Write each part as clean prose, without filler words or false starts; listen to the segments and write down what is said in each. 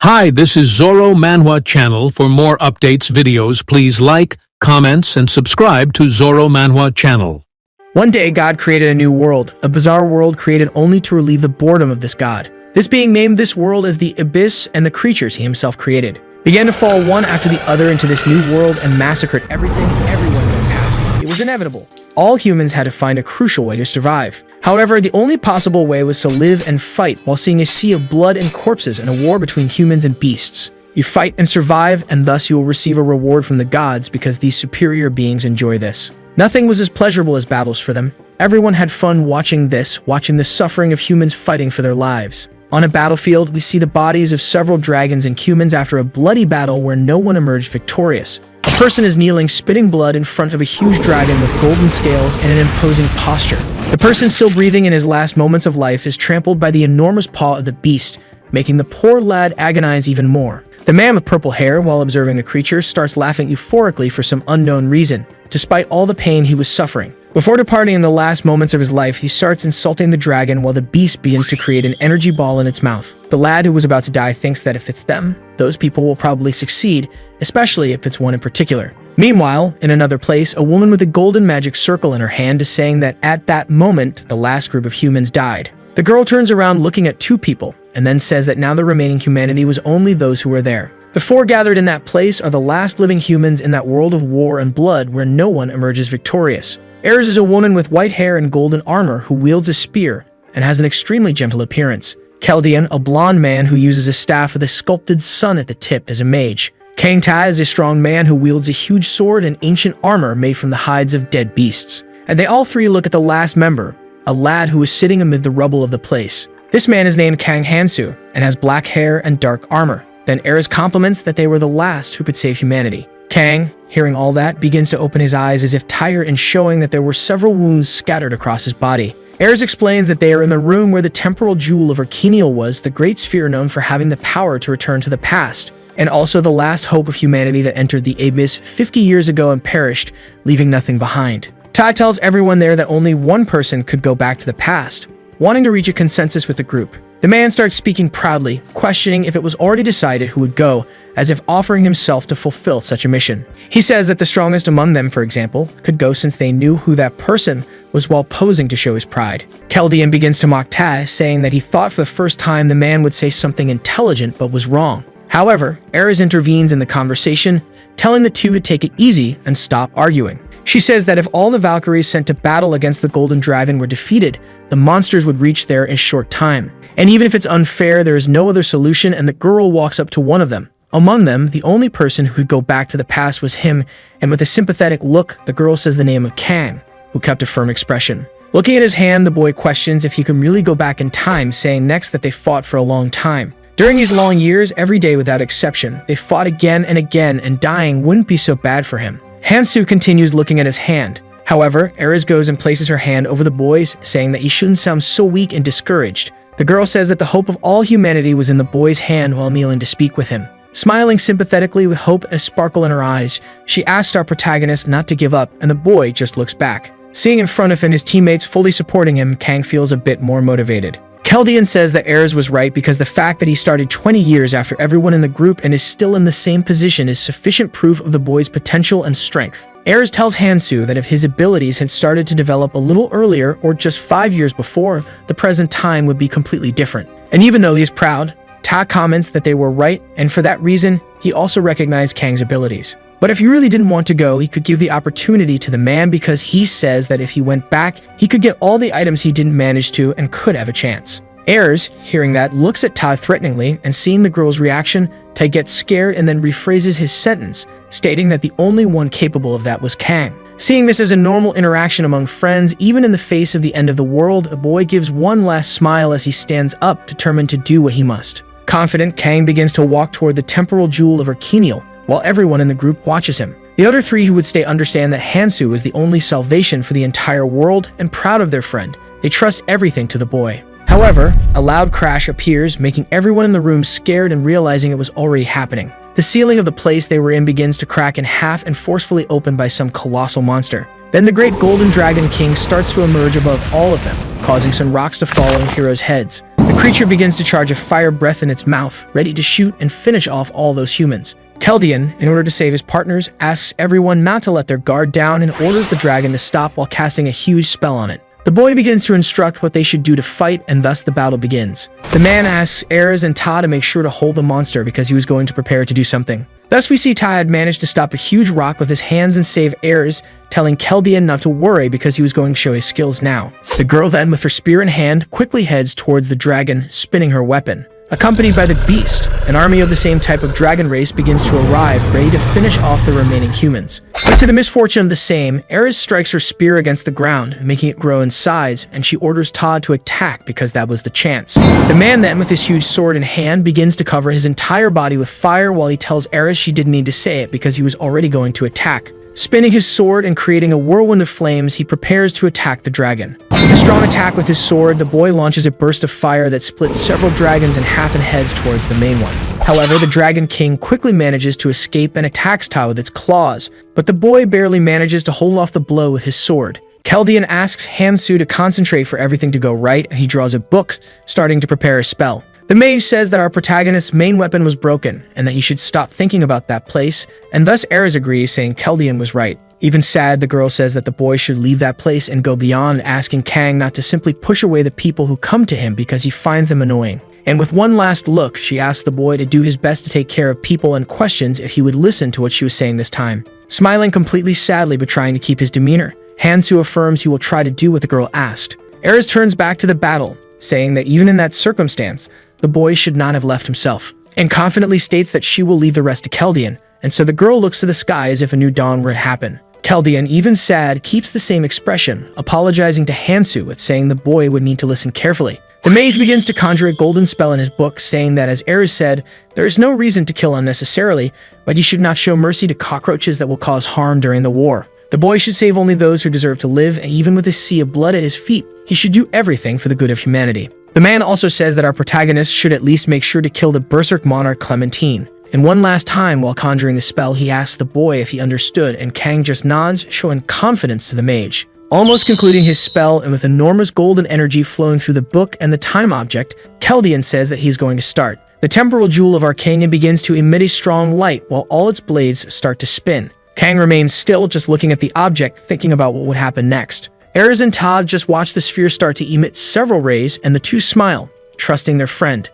Hi, this is Zoro Manhwa channel. For more updates videos, please like, comments, and subscribe to Zoro Manhwa channel. One day, God created a new world, a bizarre world created only to relieve the boredom of this God. This being named this world as the Abyss, and the creatures he himself created began to fall one after the other into this new world and massacred everything and everyone in their path. It was inevitable. All humans had to find a crucial way to survive. However, the only possible way was to live and fight while seeing a sea of blood and corpses and a war between humans and beasts. You fight and survive, and thus you will receive a reward from the gods because these superior beings enjoy this. Nothing was as pleasurable as battles for them. Everyone had fun watching the suffering of humans fighting for their lives. On a battlefield, we see the bodies of several dragons and humans after a bloody battle where no one emerged victorious. A person is kneeling, spitting blood in front of a huge dragon with golden scales and an imposing posture. The person still breathing in his last moments of life is trampled by the enormous paw of the beast, making the poor lad agonize even more. The man with purple hair, while observing the creature, starts laughing euphorically for some unknown reason, despite all the pain he was suffering. Before departing in the last moments of his life, he starts insulting the dragon while the beast begins to create an energy ball in its mouth. The lad who was about to die thinks that if it's them, those people will probably succeed, especially if it's one in particular. Meanwhile, in another place, a woman with a golden magic circle in her hand is saying that at that moment, the last group of humans died. The girl turns around looking at two people, and then says that now the remaining humanity was only those who were there. The four gathered in that place are the last living humans in that world of war and blood where no one emerges victorious. Eris is a woman with white hair and golden armor who wields a spear and has an extremely gentle appearance. Keldian, a blonde man who uses a staff with a sculpted sun at the tip, is a mage. Kang Tai is a strong man who wields a huge sword and ancient armor made from the hides of dead beasts. And they all three look at the last member, a lad who is sitting amid the rubble of the place. This man is named Kang Hansu and has black hair and dark armor. Then Eris compliments that they were the last who could save humanity. Kang, hearing all that, begins to open his eyes as if tired and showing that there were several wounds scattered across his body. Eris explains that they are in the room where the temporal jewel of Archenial was, the great sphere known for having the power to return to the past, and also the last hope of humanity that entered the Abyss 50 years ago and perished, leaving nothing behind. Tai tells everyone there that only one person could go back to the past, wanting to reach a consensus with the group. The man starts speaking proudly, questioning if it was already decided who would go, as if offering himself to fulfill such a mission. He says that the strongest among them, for example, could go since they knew who that person was while posing to show his pride. Keldian begins to mock Tai, saying that he thought for the first time the man would say something intelligent but was wrong. However, Eris intervenes in the conversation, telling the two to take it easy and stop arguing. She says that if all the Valkyries sent to battle against the Golden Dragon were defeated, the monsters would reach there in short time. And even if it's unfair, there is no other solution, and the girl walks up to one of them. Among them, the only person who could go back to the past was him, and with a sympathetic look, the girl says the name of Kang, who kept a firm expression. Looking at his hand, the boy questions if he could really go back in time, saying next that they fought for a long time. During these long years, every day without exception, they fought again, and dying wouldn't be so bad for him. Hansu continues looking at his hand. However, Eris goes and places her hand over the boy's, saying that he shouldn't sound so weak and discouraged. The girl says that the hope of all humanity was in the boy's hand while kneeling to speak with him. Smiling sympathetically with hope and a sparkle in her eyes, she asks our protagonist not to give up, and the boy just looks back. Seeing in front of him his teammates fully supporting him, Kang feels a bit more motivated. Keldian says that Eris was right because the fact that he started 20 years after everyone in the group and is still in the same position is sufficient proof of the boy's potential and strength. Eris tells Hansu that if his abilities had started to develop a little earlier or just 5 years before, the present time would be completely different. And even though he is proud, Ta comments that they were right, and for that reason, he also recognized Kang's abilities. But if he really didn't want to go, he could give the opportunity to the man because he says that if he went back, he could get all the items he didn't manage to and could have a chance. Eris, hearing that, looks at Tai threateningly, and seeing the girl's reaction, Tai gets scared and then rephrases his sentence, stating that the only one capable of that was Kang. Seeing this as a normal interaction among friends, even in the face of the end of the world, the boy gives one last smile as he stands up, determined to do what he must. Confident, Kang begins to walk toward the temporal jewel of Archenial, while everyone in the group watches him. The other three who would stay understand that Hansu is the only salvation for the entire world, and proud of their friend, they trust everything to the boy. However, a loud crash appears, making everyone in the room scared and realizing it was already happening. The ceiling of the place they were in begins to crack in half and forcefully opened by some colossal monster. Then the great Golden Dragon King starts to emerge above all of them, causing some rocks to fall on the heroes' heads. The creature begins to charge a fire breath in its mouth, ready to shoot and finish off all those humans. Keldian, in order to save his partners, asks everyone not to let their guard down and orders the dragon to stop while casting a huge spell on it. The boy begins to instruct what they should do to fight, and thus the battle begins. The man asks Ares and Ta to make sure to hold the monster because he was going to prepare to do something. Thus we see Ta had managed to stop a huge rock with his hands and save Ares, telling Keldian not to worry because he was going to show his skills now. The girl then, with her spear in hand, quickly heads towards the dragon, spinning her weapon. Accompanied by the beast, an army of the same type of dragon race begins to arrive, ready to finish off the remaining humans. But to the misfortune of the same, Ares strikes her spear against the ground, making it grow in size, and she orders Todd to attack because that was the chance. The man then, with his huge sword in hand, begins to cover his entire body with fire while he tells Ares she didn't need to say it because he was already going to attack. Spinning his sword and creating a whirlwind of flames, he prepares to attack the dragon. With a strong attack with his sword, the boy launches a burst of fire that splits several dragons in half and heads towards the main one. However, the Dragon King quickly manages to escape and attacks Ta with its claws, but the boy barely manages to hold off the blow with his sword. Keldian asks Hansu to concentrate for everything to go right, and he draws a book, starting to prepare a spell. The mage says that our protagonist's main weapon was broken, and that he should stop thinking about that place, and thus Ares agrees, saying Keldian was right. Even sad, the girl says that the boy should leave that place and go beyond, asking Kang not to simply push away the people who come to him because he finds them annoying. And with one last look, she asks the boy to do his best to take care of people and questions if he would listen to what she was saying this time. Smiling completely sadly but trying to keep his demeanor, Hansu affirms he will try to do what the girl asked. Ares turns back to the battle, saying that even in that circumstance, the boy should not have left himself, and confidently states that she will leave the rest to Keldian, and so the girl looks to the sky as if a new dawn were to happen. Keldian, even sad, keeps the same expression, apologizing to Hansu with saying the boy would need to listen carefully. The mage begins to conjure a golden spell in his book, saying that as Ares said, there is no reason to kill unnecessarily, but he should not show mercy to cockroaches that will cause harm during the war. The boy should save only those who deserve to live, and even with a sea of blood at his feet, he should do everything for the good of humanity. The man also says that our protagonist should at least make sure to kill the berserk monarch Clementine. And one last time, while conjuring the spell, he asks the boy if he understood, and Kang just nods, showing confidence to the mage. Almost concluding his spell, and with enormous golden energy flowing through the book and the time object, Keldian says that he is going to start. The temporal jewel of Arcania begins to emit a strong light while all its blades start to spin. Kang remains still, just looking at the object, thinking about what would happen next. Ares and Todd just watch the sphere start to emit several rays, and the two smile, trusting their friend.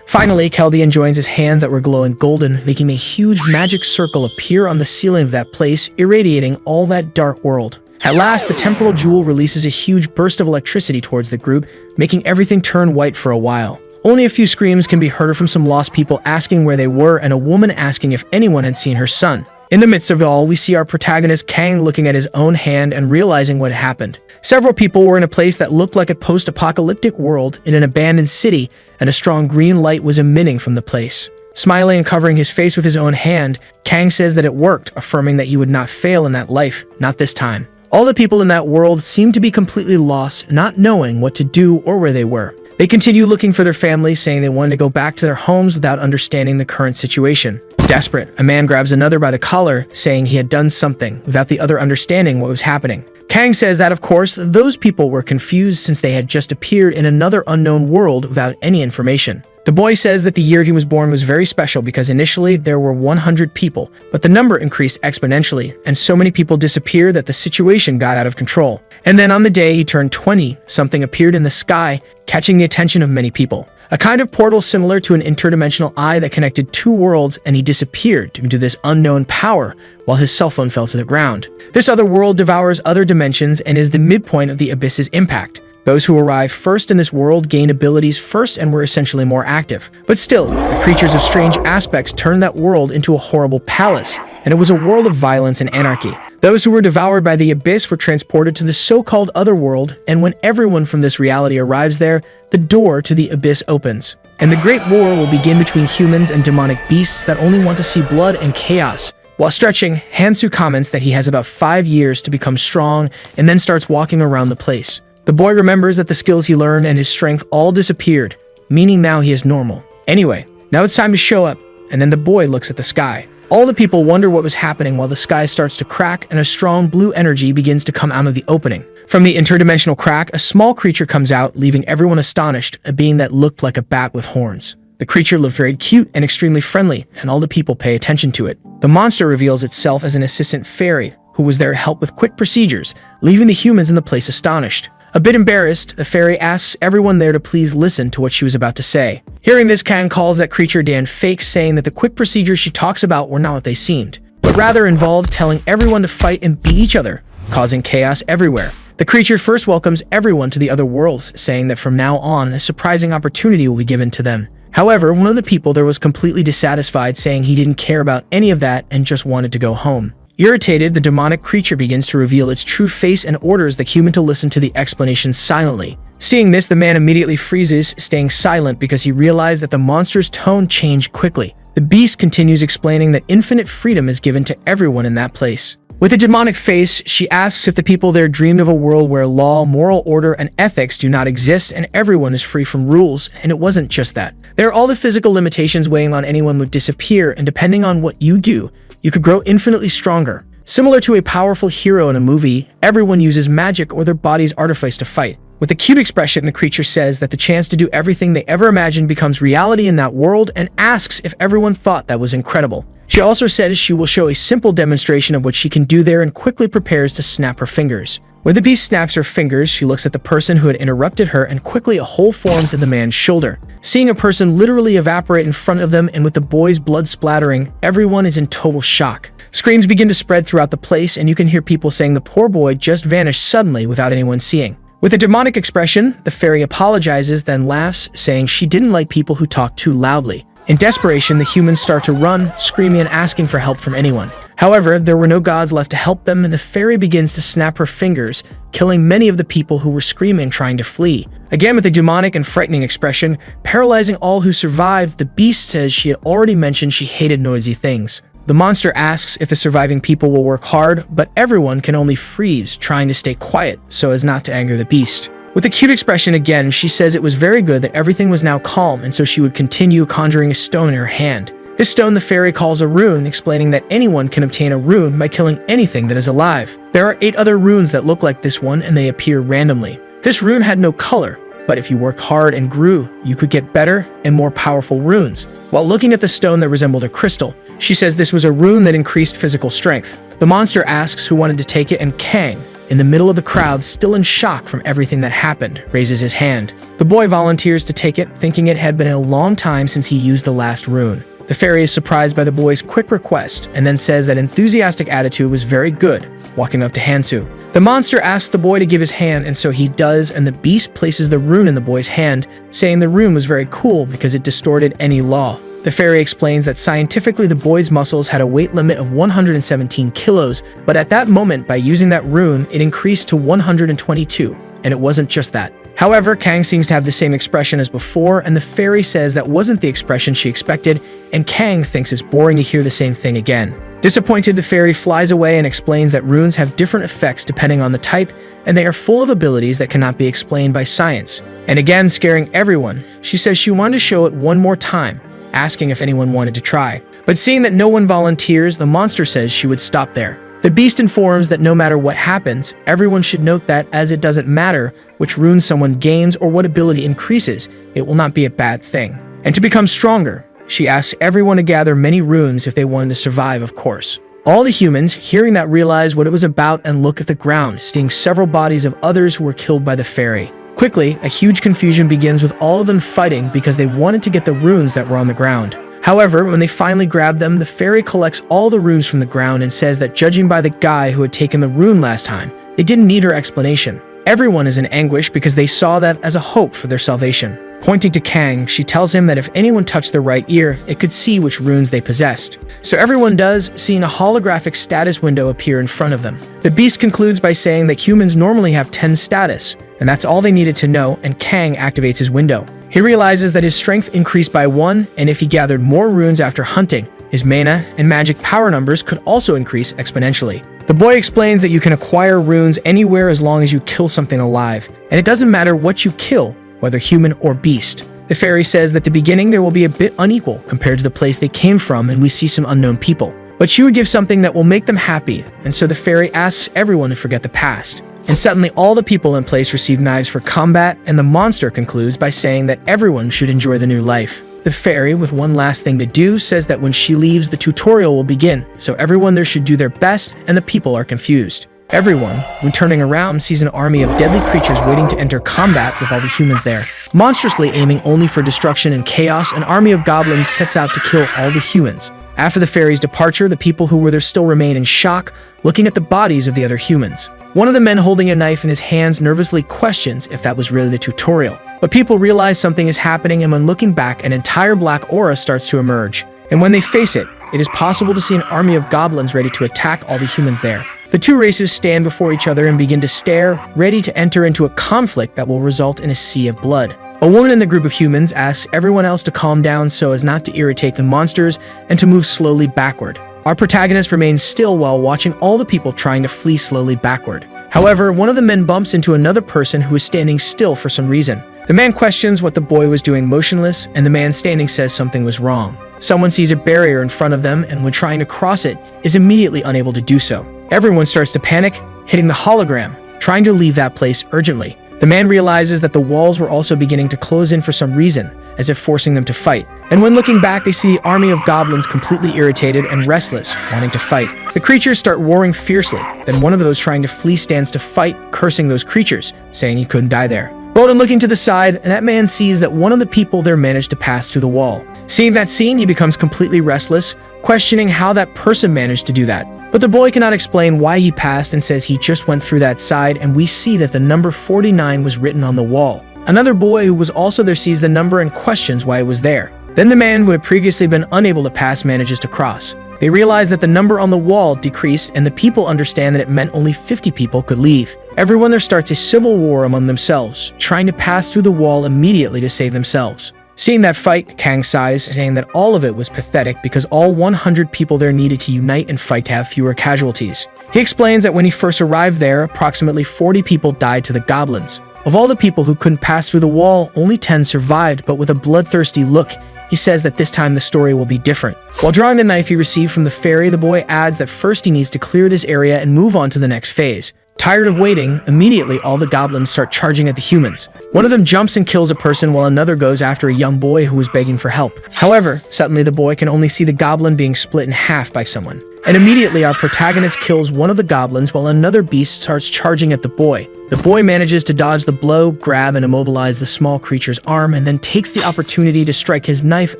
Finally, Keldian joins his hands that were glowing golden, making a huge magic circle appear on the ceiling of that place, irradiating all that dark world. At last, the temporal jewel releases a huge burst of electricity towards the group, making everything turn white for a while. Only a few screams can be heard from some lost people asking where they were, and a woman asking if anyone had seen her son. In the midst of it all, we see our protagonist Kang looking at his own hand and realizing what happened. Several people were in a place that looked like a post-apocalyptic world in an abandoned city, and a strong green light was emitting from the place. Smiling and covering his face with his own hand, Kang says that it worked, affirming that he would not fail in that life, not this time. All the people in that world seemed to be completely lost, not knowing what to do or where they were. They continue looking for their families, saying they wanted to go back to their homes without understanding the current situation. Desperate, a man grabs another by the collar, saying he had done something, without the other understanding what was happening. Kang says that, of course, those people were confused since they had just appeared in another unknown world without any information. The boy says that the year he was born was very special because initially there were 100 people, but the number increased exponentially, and so many people disappeared that the situation got out of control. And then on the day he turned 20, something appeared in the sky, catching the attention of many people. A kind of portal similar to an interdimensional eye that connected two worlds, and he disappeared due to this unknown power while his cell phone fell to the ground. This other world devours other dimensions and is the midpoint of the abyss's impact. Those who arrived first in this world gained abilities first and were essentially more active. But still, the creatures of strange aspects turned that world into a horrible palace, and it was a world of violence and anarchy. Those who were devoured by the abyss were transported to the so-called other world, and when everyone from this reality arrives there, the door to the abyss opens. And the great war will begin between humans and demonic beasts that only want to see blood and chaos. While stretching, Hansu comments that he has about 5 years to become strong and then starts walking around the place. The boy remembers that the skills he learned and his strength all disappeared, meaning now he is normal. Anyway, now it's time to show up, and then the boy looks at the sky. All the people wonder what was happening while the sky starts to crack and a strong blue energy begins to come out of the opening. From the interdimensional crack, a small creature comes out, leaving everyone astonished, a being that looked like a bat with horns. The creature looked very cute and extremely friendly, and all the people pay attention to it. The monster reveals itself as an assistant fairy, who was there to help with quick procedures, leaving the humans in the place astonished. A bit embarrassed, the fairy asks everyone there to please listen to what she was about to say. Hearing this, Kang calls that creature Dan fake, saying that the quick procedures she talks about were not what they seemed, but rather involved telling everyone to fight and beat each other, causing chaos everywhere. The creature first welcomes everyone to the other worlds, saying that from now on, a surprising opportunity will be given to them. However, one of the people there was completely dissatisfied, saying he didn't care about any of that and just wanted to go home. Irritated, the demonic creature begins to reveal its true face and orders the human to listen to the explanation silently. Seeing this, the man immediately freezes, staying silent because he realized that the monster's tone changed quickly. The beast continues explaining that infinite freedom is given to everyone in that place. With a demonic face, she asks if the people there dreamed of a world where law, moral order, and ethics do not exist and everyone is free from rules, and it wasn't just that. There are all the physical limitations weighing on anyone would disappear, and depending on what you do, you could grow infinitely stronger. Similar to a powerful hero in a movie, everyone uses magic or their body's artifice to fight. With a cute expression, the creature says that the chance to do everything they ever imagined becomes reality in that world and asks if everyone thought that was incredible. She also says she will show a simple demonstration of what she can do there and quickly prepares to snap her fingers. When the beast snaps her fingers, she looks at the person who had interrupted her and quickly a hole forms in the man's shoulder. Seeing a person literally evaporate in front of them and with the boy's blood splattering, everyone is in total shock. Screams begin to spread throughout the place and you can hear people saying the poor boy just vanished suddenly without anyone seeing. With a demonic expression, the fairy apologizes, then laughs, saying she didn't like people who talked too loudly. In desperation, the humans start to run, screaming and asking for help from anyone. However, there were no gods left to help them, and the fairy begins to snap her fingers, killing many of the people who were screaming, trying to flee. Again, with a demonic and frightening expression, paralyzing all who survived, the beast says she had already mentioned she hated noisy things. The monster asks if the surviving people will work hard, but everyone can only freeze, trying to stay quiet so as not to anger the beast. With a cute expression again, she says it was very good that everything was now calm, and so she would continue conjuring a stone in her hand. This stone the fairy calls a rune, explaining that anyone can obtain a rune by killing anything that is alive. There are 8 other runes that look like this one, and they appear randomly. This rune had no color, but if you worked hard and grew, you could get better and more powerful runes. While looking at the stone that resembled a crystal, she says this was a rune that increased physical strength. The monster asks who wanted to take it, and Kang, in the middle of the crowd, still in shock from everything that happened, raises his hand. The boy volunteers to take it, thinking it had been a long time since he used the last rune. The fairy is surprised by the boy's quick request, and then says that enthusiastic attitude was very good, walking up to Hansu. The monster asks the boy to give his hand, and so he does, and the beast places the rune in the boy's hand, saying the rune was very cool because it distorted any law. The fairy explains that scientifically the boy's muscles had a weight limit of 117 kilos, but at that moment, by using that rune, it increased to 122, and it wasn't just that. However, Kang seems to have the same expression as before, and the fairy says that wasn't the expression she expected, and Kang thinks it's boring to hear the same thing again. Disappointed, the fairy flies away and explains that runes have different effects depending on the type, and they are full of abilities that cannot be explained by science. And again, scaring everyone, she says she wanted to show it one more time, asking if anyone wanted to try. But seeing that no one volunteers, the monster says she would stop there. The beast informs that no matter what happens, everyone should note that, as it doesn't matter which rune someone gains or what ability increases, it will not be a bad thing. And to become stronger, she asks everyone to gather many runes if they wanted to survive, of course. All the humans, hearing that, realize what it was about and look at the ground, seeing several bodies of others who were killed by the fairy. Quickly, a huge confusion begins with all of them fighting because they wanted to get the runes that were on the ground. However, when they finally grab them, the fairy collects all the runes from the ground and says that judging by the guy who had taken the rune last time, they didn't need her explanation. Everyone is in anguish because they saw that as a hope for their salvation. Pointing to Kang, she tells him that if anyone touched their right ear, it could see which runes they possessed. So everyone does, seeing a holographic status window appear in front of them. The beast concludes by saying that humans normally have 10 status, and that's all they needed to know, and Kang activates his window. He realizes that his strength increased by 1, and if he gathered more runes after hunting, his mana and magic power numbers could also increase exponentially. The boy explains that you can acquire runes anywhere as long as you kill something alive, and it doesn't matter what you kill, whether human or beast. The fairy says that the beginning there will be a bit unequal compared to the place they came from, and we see some unknown people. But she would give something that will make them happy, and so the fairy asks everyone to forget the past. and suddenly all the people in place receive knives for combat, and the monster concludes by saying that everyone should enjoy the new life. The fairy, with one last thing to do, says that when she leaves, the tutorial will begin, so everyone there should do their best, and the people are confused. Everyone, when turning around, sees an army of deadly creatures waiting to enter combat with all the humans there. Monstrously aiming only for destruction and chaos, an army of goblins sets out to kill all the humans. After the fairy's departure, the people who were there still remain in shock, looking at the bodies of the other humans. One of the men holding a knife in his hands nervously questions if that was really the tutorial. But people realize something is happening, and when looking back, an entire black aura starts to emerge. And when they face it, it is possible to see an army of goblins ready to attack all the humans there. The two races stand before each other and begin to stare, ready to enter into a conflict that will result in a sea of blood. A woman in the group of humans asks everyone else to calm down so as not to irritate the monsters and to move slowly backward. Our protagonist remains still while watching all the people trying to flee slowly backward. However, one of the men bumps into another person who is standing still for some reason. The man questions what the boy was doing motionless, and the man standing says something was wrong. Someone sees a barrier in front of them, and when trying to cross it, is immediately unable to do so. Everyone starts to panic, hitting the hologram, trying to leave that place urgently. The man realizes that the walls were also beginning to close in for some reason, as if forcing them to fight. And when looking back, they see the army of goblins completely irritated and restless, wanting to fight. The creatures start roaring fiercely. Then one of those trying to flee stands to fight, cursing those creatures, saying he couldn't die there. Bolden looking to the side, and that man sees that one of the people there managed to pass through the wall. Seeing that scene, he becomes completely restless, questioning how that person managed to do that. But the boy cannot explain why he passed and says he just went through that side, and we see that the number 49 was written on the wall. Another boy who was also there sees the number and questions why it was there. Then the man who had previously been unable to pass manages to cross. They realize that the number on the wall decreased, and the people understand that it meant only 50 people could leave. Everyone there starts a civil war among themselves, trying to pass through the wall immediately to save themselves. Seeing that fight, Kang sighs, saying that all of it was pathetic because all 100 people there needed to unite and fight to have fewer casualties. He explains that when he first arrived there, approximately 40 people died to the goblins. Of all the people who couldn't pass through the wall, only 10 survived, but with a bloodthirsty look, he says that this time the story will be different. While drawing the knife he received from the fairy, the boy adds that first he needs to clear this area and move on to the next phase. Tired of waiting, immediately all the goblins start charging at the humans. One of them jumps and kills a person while another goes after a young boy who was begging for help. However, suddenly the boy can only see the goblin being split in half by someone. And immediately our protagonist kills one of the goblins while another beast starts charging at the boy. The boy manages to dodge the blow, grab and immobilize the small creature's arm, and then takes the opportunity to strike his knife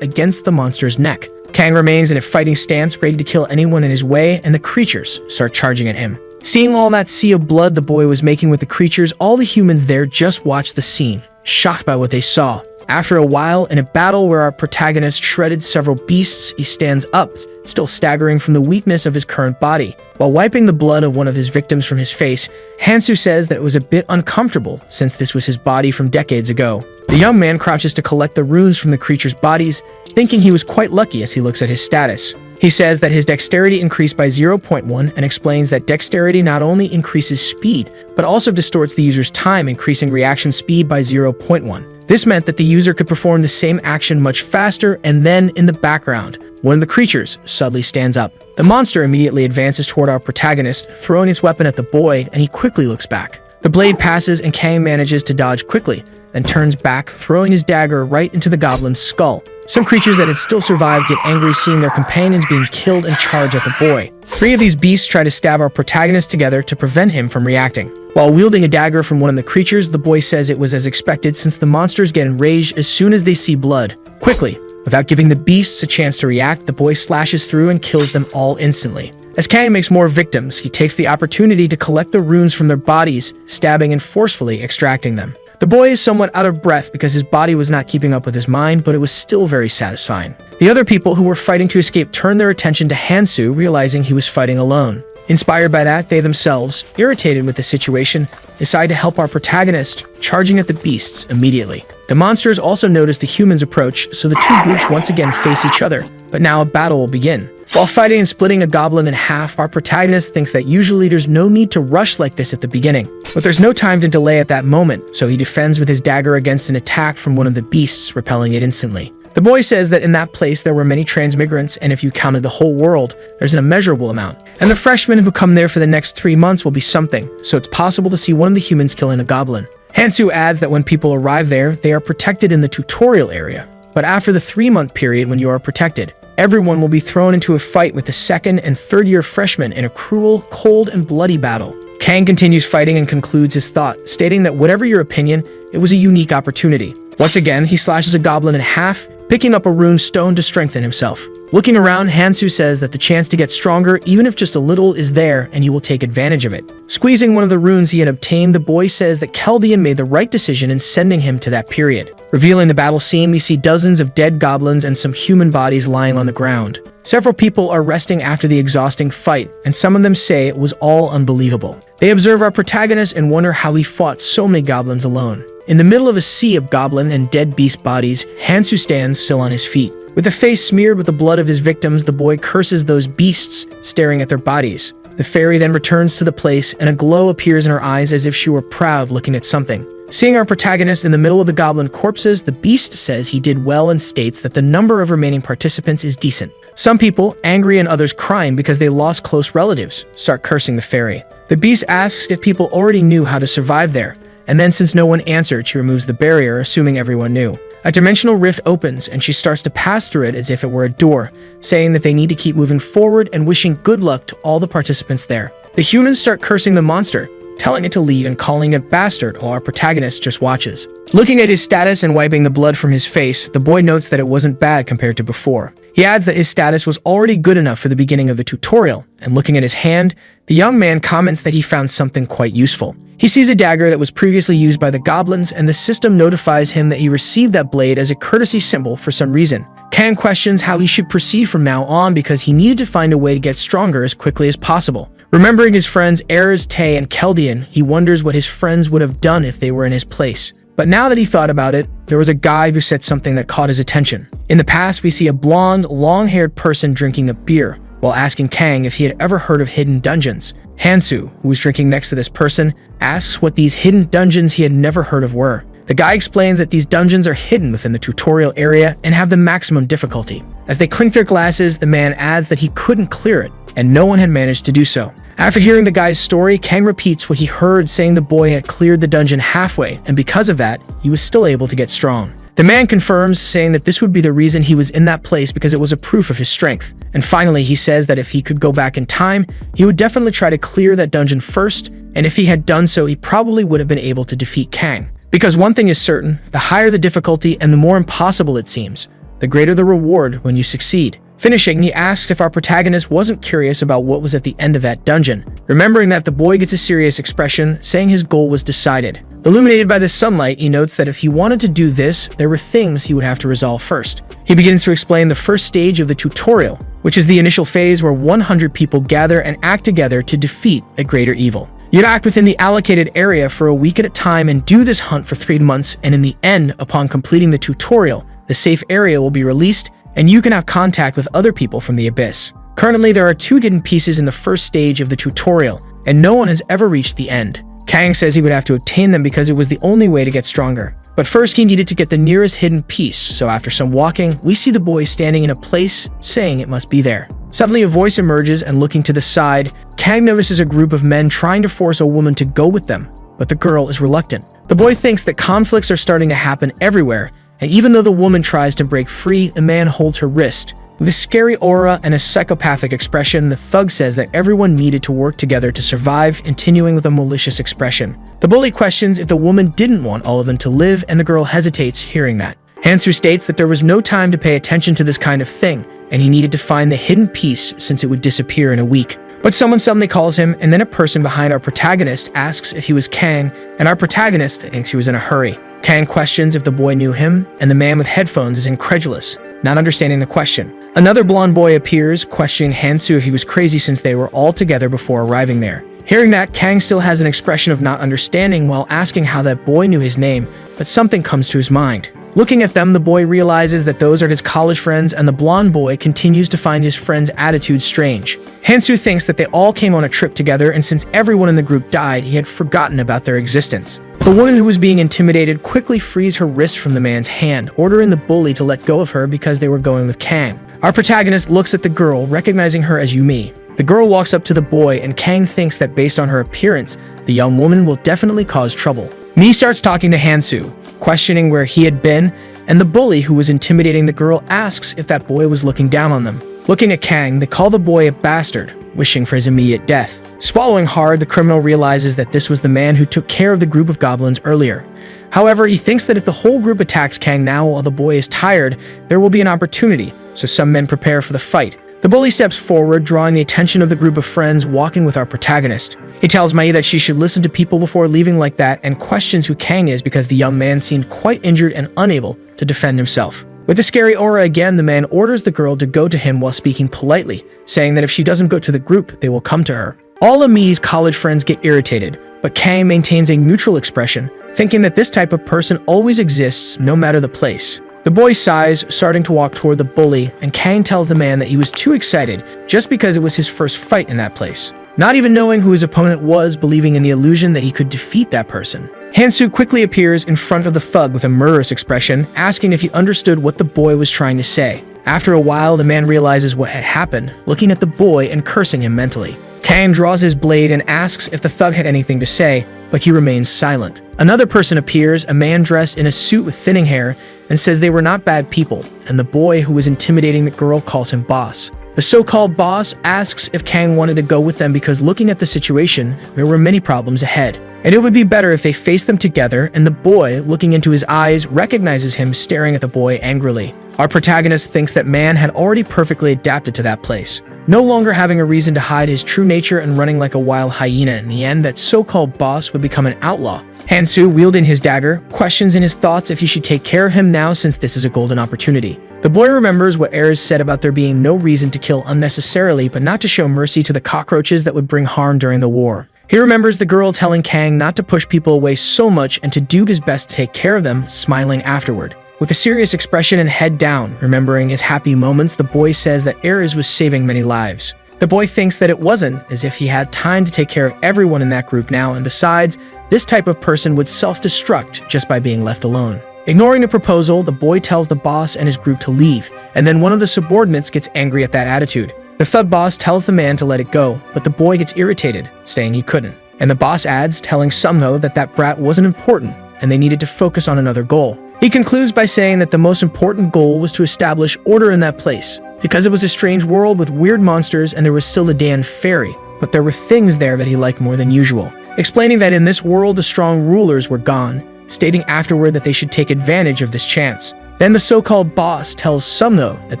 against the monster's neck. Kang remains in a fighting stance, ready to kill anyone in his way, and the creatures start charging at him. Seeing all that sea of blood the boy was making with the creatures, all the humans there just watched the scene, shocked by what they saw. After a while, in a battle where our protagonist shredded several beasts, he stands up, still staggering from the weakness of his current body. While wiping the blood of one of his victims from his face, Hansu says that it was a bit uncomfortable since this was his body from decades ago. The young man crouches to collect the runes from the creatures' bodies, thinking he was quite lucky as he looks at his status. He says that his dexterity increased by 0.1 and explains that dexterity not only increases speed, but also distorts the user's time, increasing reaction speed by 0.1. This meant that the user could perform the same action much faster, and then, in the background, one of the creatures suddenly stands up. The monster immediately advances toward our protagonist, throwing his weapon at the boy, and he quickly looks back. The blade passes and Kang manages to dodge quickly, then turns back, throwing his dagger right into the goblin's skull. Some creatures that had still survived get angry seeing their companions being killed and charge at the boy. 3 of these beasts try to stab our protagonist together to prevent him from reacting. While wielding a dagger from one of the creatures, the boy says it was as expected since the monsters get enraged as soon as they see blood. Quickly, without giving the beasts a chance to react, the boy slashes through and kills them all instantly. As Kang makes more victims, he takes the opportunity to collect the runes from their bodies, stabbing and forcefully extracting them. The boy is somewhat out of breath because his body was not keeping up with his mind, but it was still very satisfying. The other people who were fighting to escape turned their attention to Hansu, realizing he was fighting alone. Inspired by that, they themselves, irritated with the situation, decide to help our protagonist, charging at the beasts immediately. The monsters also notice the humans' approach, so the two groups once again face each other, but now a battle will begin. While fighting and splitting a goblin in half, our protagonist thinks that usually there's no need to rush like this at the beginning. But there's no time to delay at that moment, so he defends with his dagger against an attack from one of the beasts, repelling it instantly. The boy says that in that place there were many transmigrants, and if you counted the whole world, there's an immeasurable amount. And the freshmen who come there for the next 3 months will be something, so it's possible to see one of the humans killing a goblin. Hansu adds that when people arrive there, they are protected in the tutorial area. But after the 3-month period when you are protected, everyone will be thrown into a fight with the 2nd and 3rd year freshmen in a cruel, cold, and bloody battle. Kang continues fighting and concludes his thought, stating that whatever your opinion, it was a unique opportunity. Once again, he slashes a goblin in half, picking up a rune stone to strengthen himself. Looking around, Hansu says that the chance to get stronger, even if just a little, is there and you will take advantage of it. Squeezing one of the runes he had obtained, the boy says that Keldian made the right decision in sending him to that period. Revealing the battle scene, we see dozens of dead goblins and some human bodies lying on the ground. Several people are resting after the exhausting fight, and some of them say it was all unbelievable. They observe our protagonist and wonder how he fought so many goblins alone. In the middle of a sea of goblin and dead beast bodies, Hansu stands still on his feet. With a face smeared with the blood of his victims, the boy curses those beasts, staring at their bodies. The fairy then returns to the place, and a glow appears in her eyes as if she were proud looking at something. Seeing our protagonist in the middle of the goblin corpses, the beast says he did well and states that the number of remaining participants is decent. Some people, angry and others crying because they lost close relatives, start cursing the fairy. The beast asks if people already knew how to survive there, and then since no one answered, she removes the barrier, assuming everyone knew. A dimensional rift opens, and she starts to pass through it as if it were a door, saying that they need to keep moving forward and wishing good luck to all the participants there. The humans start cursing the monster, telling it to leave and calling it bastard, while our protagonist just watches. Looking at his status and wiping the blood from his face, the boy notes that it wasn't bad compared to before. He adds that his status was already good enough for the beginning of the tutorial, and looking at his hand, the young man comments that he found something quite useful. He sees a dagger that was previously used by the goblins, and the system notifies him that he received that blade as a courtesy symbol for some reason. Kang questions how he should proceed from now on because he needed to find a way to get stronger as quickly as possible. Remembering his friends Erez, Tay, and Keldian, he wonders what his friends would have done if they were in his place. But now that he thought about it, there was a guy who said something that caught his attention. In the past, we see a blonde, long-haired person drinking a beer, while asking Kang if he had ever heard of hidden dungeons. Hansu, who was drinking next to this person, asks what these hidden dungeons he had never heard of were. The guy explains that these dungeons are hidden within the tutorial area and have the maximum difficulty. As they clink their glasses, the man adds that he couldn't clear it, and no one had managed to do so. After hearing the guy's story, Kang repeats what he heard, saying the boy had cleared the dungeon halfway, and because of that, he was still able to get strong. The man confirms, saying that this would be the reason he was in that place because it was a proof of his strength. And finally, he says that if he could go back in time, he would definitely try to clear that dungeon first, and if he had done so, he probably would have been able to defeat Kang. Because one thing is certain, the higher the difficulty and the more impossible it seems, the greater the reward when you succeed. Finishing, he asks if our protagonist wasn't curious about what was at the end of that dungeon. Remembering that, the boy gets a serious expression, saying his goal was decided. Illuminated by the sunlight, he notes that if he wanted to do this, there were things he would have to resolve first. He begins to explain the first stage of the tutorial, which is the initial phase where 100 people gather and act together to defeat a greater evil. You'd act within the allocated area for a week at a time and do this hunt for 3 months, and in the end, upon completing the tutorial, the safe area will be released, and you can have contact with other people from the Abyss. Currently, there are 2 hidden pieces in the first stage of the tutorial, and no one has ever reached the end. Kang says he would have to obtain them because it was the only way to get stronger. But first, he needed to get the nearest hidden piece, so after some walking, we see the boy standing in a place, saying it must be there. Suddenly, a voice emerges, and looking to the side, Kang notices a group of men trying to force a woman to go with them, but the girl is reluctant. The boy thinks that conflicts are starting to happen everywhere, and even though the woman tries to break free, the man holds her wrist. With a scary aura and a psychopathic expression, the thug says that everyone needed to work together to survive, continuing with a malicious expression. The bully questions if the woman didn't want all of them to live, and the girl hesitates hearing that. Hansu states that there was no time to pay attention to this kind of thing, and he needed to find the hidden piece since it would disappear in a week. But someone suddenly calls him, and then a person behind our protagonist asks if he was Kang, and our protagonist thinks he was in a hurry. Kang questions if the boy knew him, and the man with headphones is incredulous, not understanding the question. Another blonde boy appears, questioning Hansu if he was crazy since they were all together before arriving there. Hearing that, Kang still has an expression of not understanding while asking how that boy knew his name, but something comes to his mind. Looking at them, the boy realizes that those are his college friends, and the blonde boy continues to find his friend's attitude strange. Hansu thinks that they all came on a trip together, and since everyone in the group died, he had forgotten about their existence. The The woman who was being intimidated quickly frees her wrist from the man's hand, ordering the bully to let go of her because they were going with Kang. Our protagonist looks at the girl, recognizing her as Yumi. The girl walks up to the boy, and Kang thinks that based on her appearance, the young woman will definitely cause trouble. Mi starts talking to Hansu, questioning where he had been, and the bully who was intimidating the girl asks if that boy was looking down on them. Looking at Kang, they call the boy a bastard, wishing for his immediate death. Swallowing hard, the criminal realizes that this was the man who took care of the group of goblins earlier. However, he thinks that if the whole group attacks Kang now while the boy is tired, there will be an opportunity, so some men prepare for the fight. The bully steps forward, drawing the attention of the group of friends walking with our protagonist. He tells Mai that she should listen to people before leaving like that and questions who Kang is because the young man seemed quite injured and unable to defend himself. With a scary aura again, the man orders the girl to go to him while speaking politely, saying that if she doesn't go to the group, they will come to her. All of Mi's college friends get irritated, but Kang maintains a neutral expression, thinking that this type of person always exists no matter the place. The boy sighs, starting to walk toward the bully, and Kang tells the man that he was too excited just because it was his first fight in that place. Not even knowing who his opponent was, believing in the illusion that he could defeat that person. Hansu quickly appears in front of the thug with a murderous expression, asking if he understood what the boy was trying to say. After a while, the man realizes what had happened, looking at the boy and cursing him mentally. Kang draws his blade and asks if the thug had anything to say, but he remains silent. Another person appears, a man dressed in a suit with thinning hair, and says they were not bad people, and the boy who was intimidating the girl calls him boss. The so-called boss asks if Kang wanted to go with them because looking at the situation, there were many problems ahead, and it would be better if they faced them together, and the boy, looking into his eyes, recognizes him staring at the boy angrily. Our protagonist thinks that man had already perfectly adapted to that place, no longer having a reason to hide his true nature and running like a wild hyena. In the end, that so-called boss would become an outlaw. Hansu, wielding his dagger, questions in his thoughts if he should take care of him now since this is a golden opportunity. The boy remembers what Erz said about there being no reason to kill unnecessarily but not to show mercy to the cockroaches that would bring harm during the war. He remembers the girl telling Kang not to push people away so much and to do his best to take care of them, smiling afterward. With a serious expression and head down, remembering his happy moments, the boy says that Erz was saving many lives. The boy thinks that it wasn't, as if he had time to take care of everyone in that group now, and besides, this type of person would self-destruct just by being left alone. Ignoring the proposal, the boy tells the boss and his group to leave, and then one of the subordinates gets angry at that attitude. The thug boss tells the man to let it go, but the boy gets irritated, saying he couldn't. And the boss adds, telling Sumno that that brat wasn't important, and they needed to focus on another goal. He concludes by saying that the most important goal was to establish order in that place, because it was a strange world with weird monsters and there was still a damned fairy, but there were things there that he liked more than usual. Explaining that in this world the strong rulers were gone, stating afterward that they should take advantage of this chance. Then the so-called boss tells Sumno that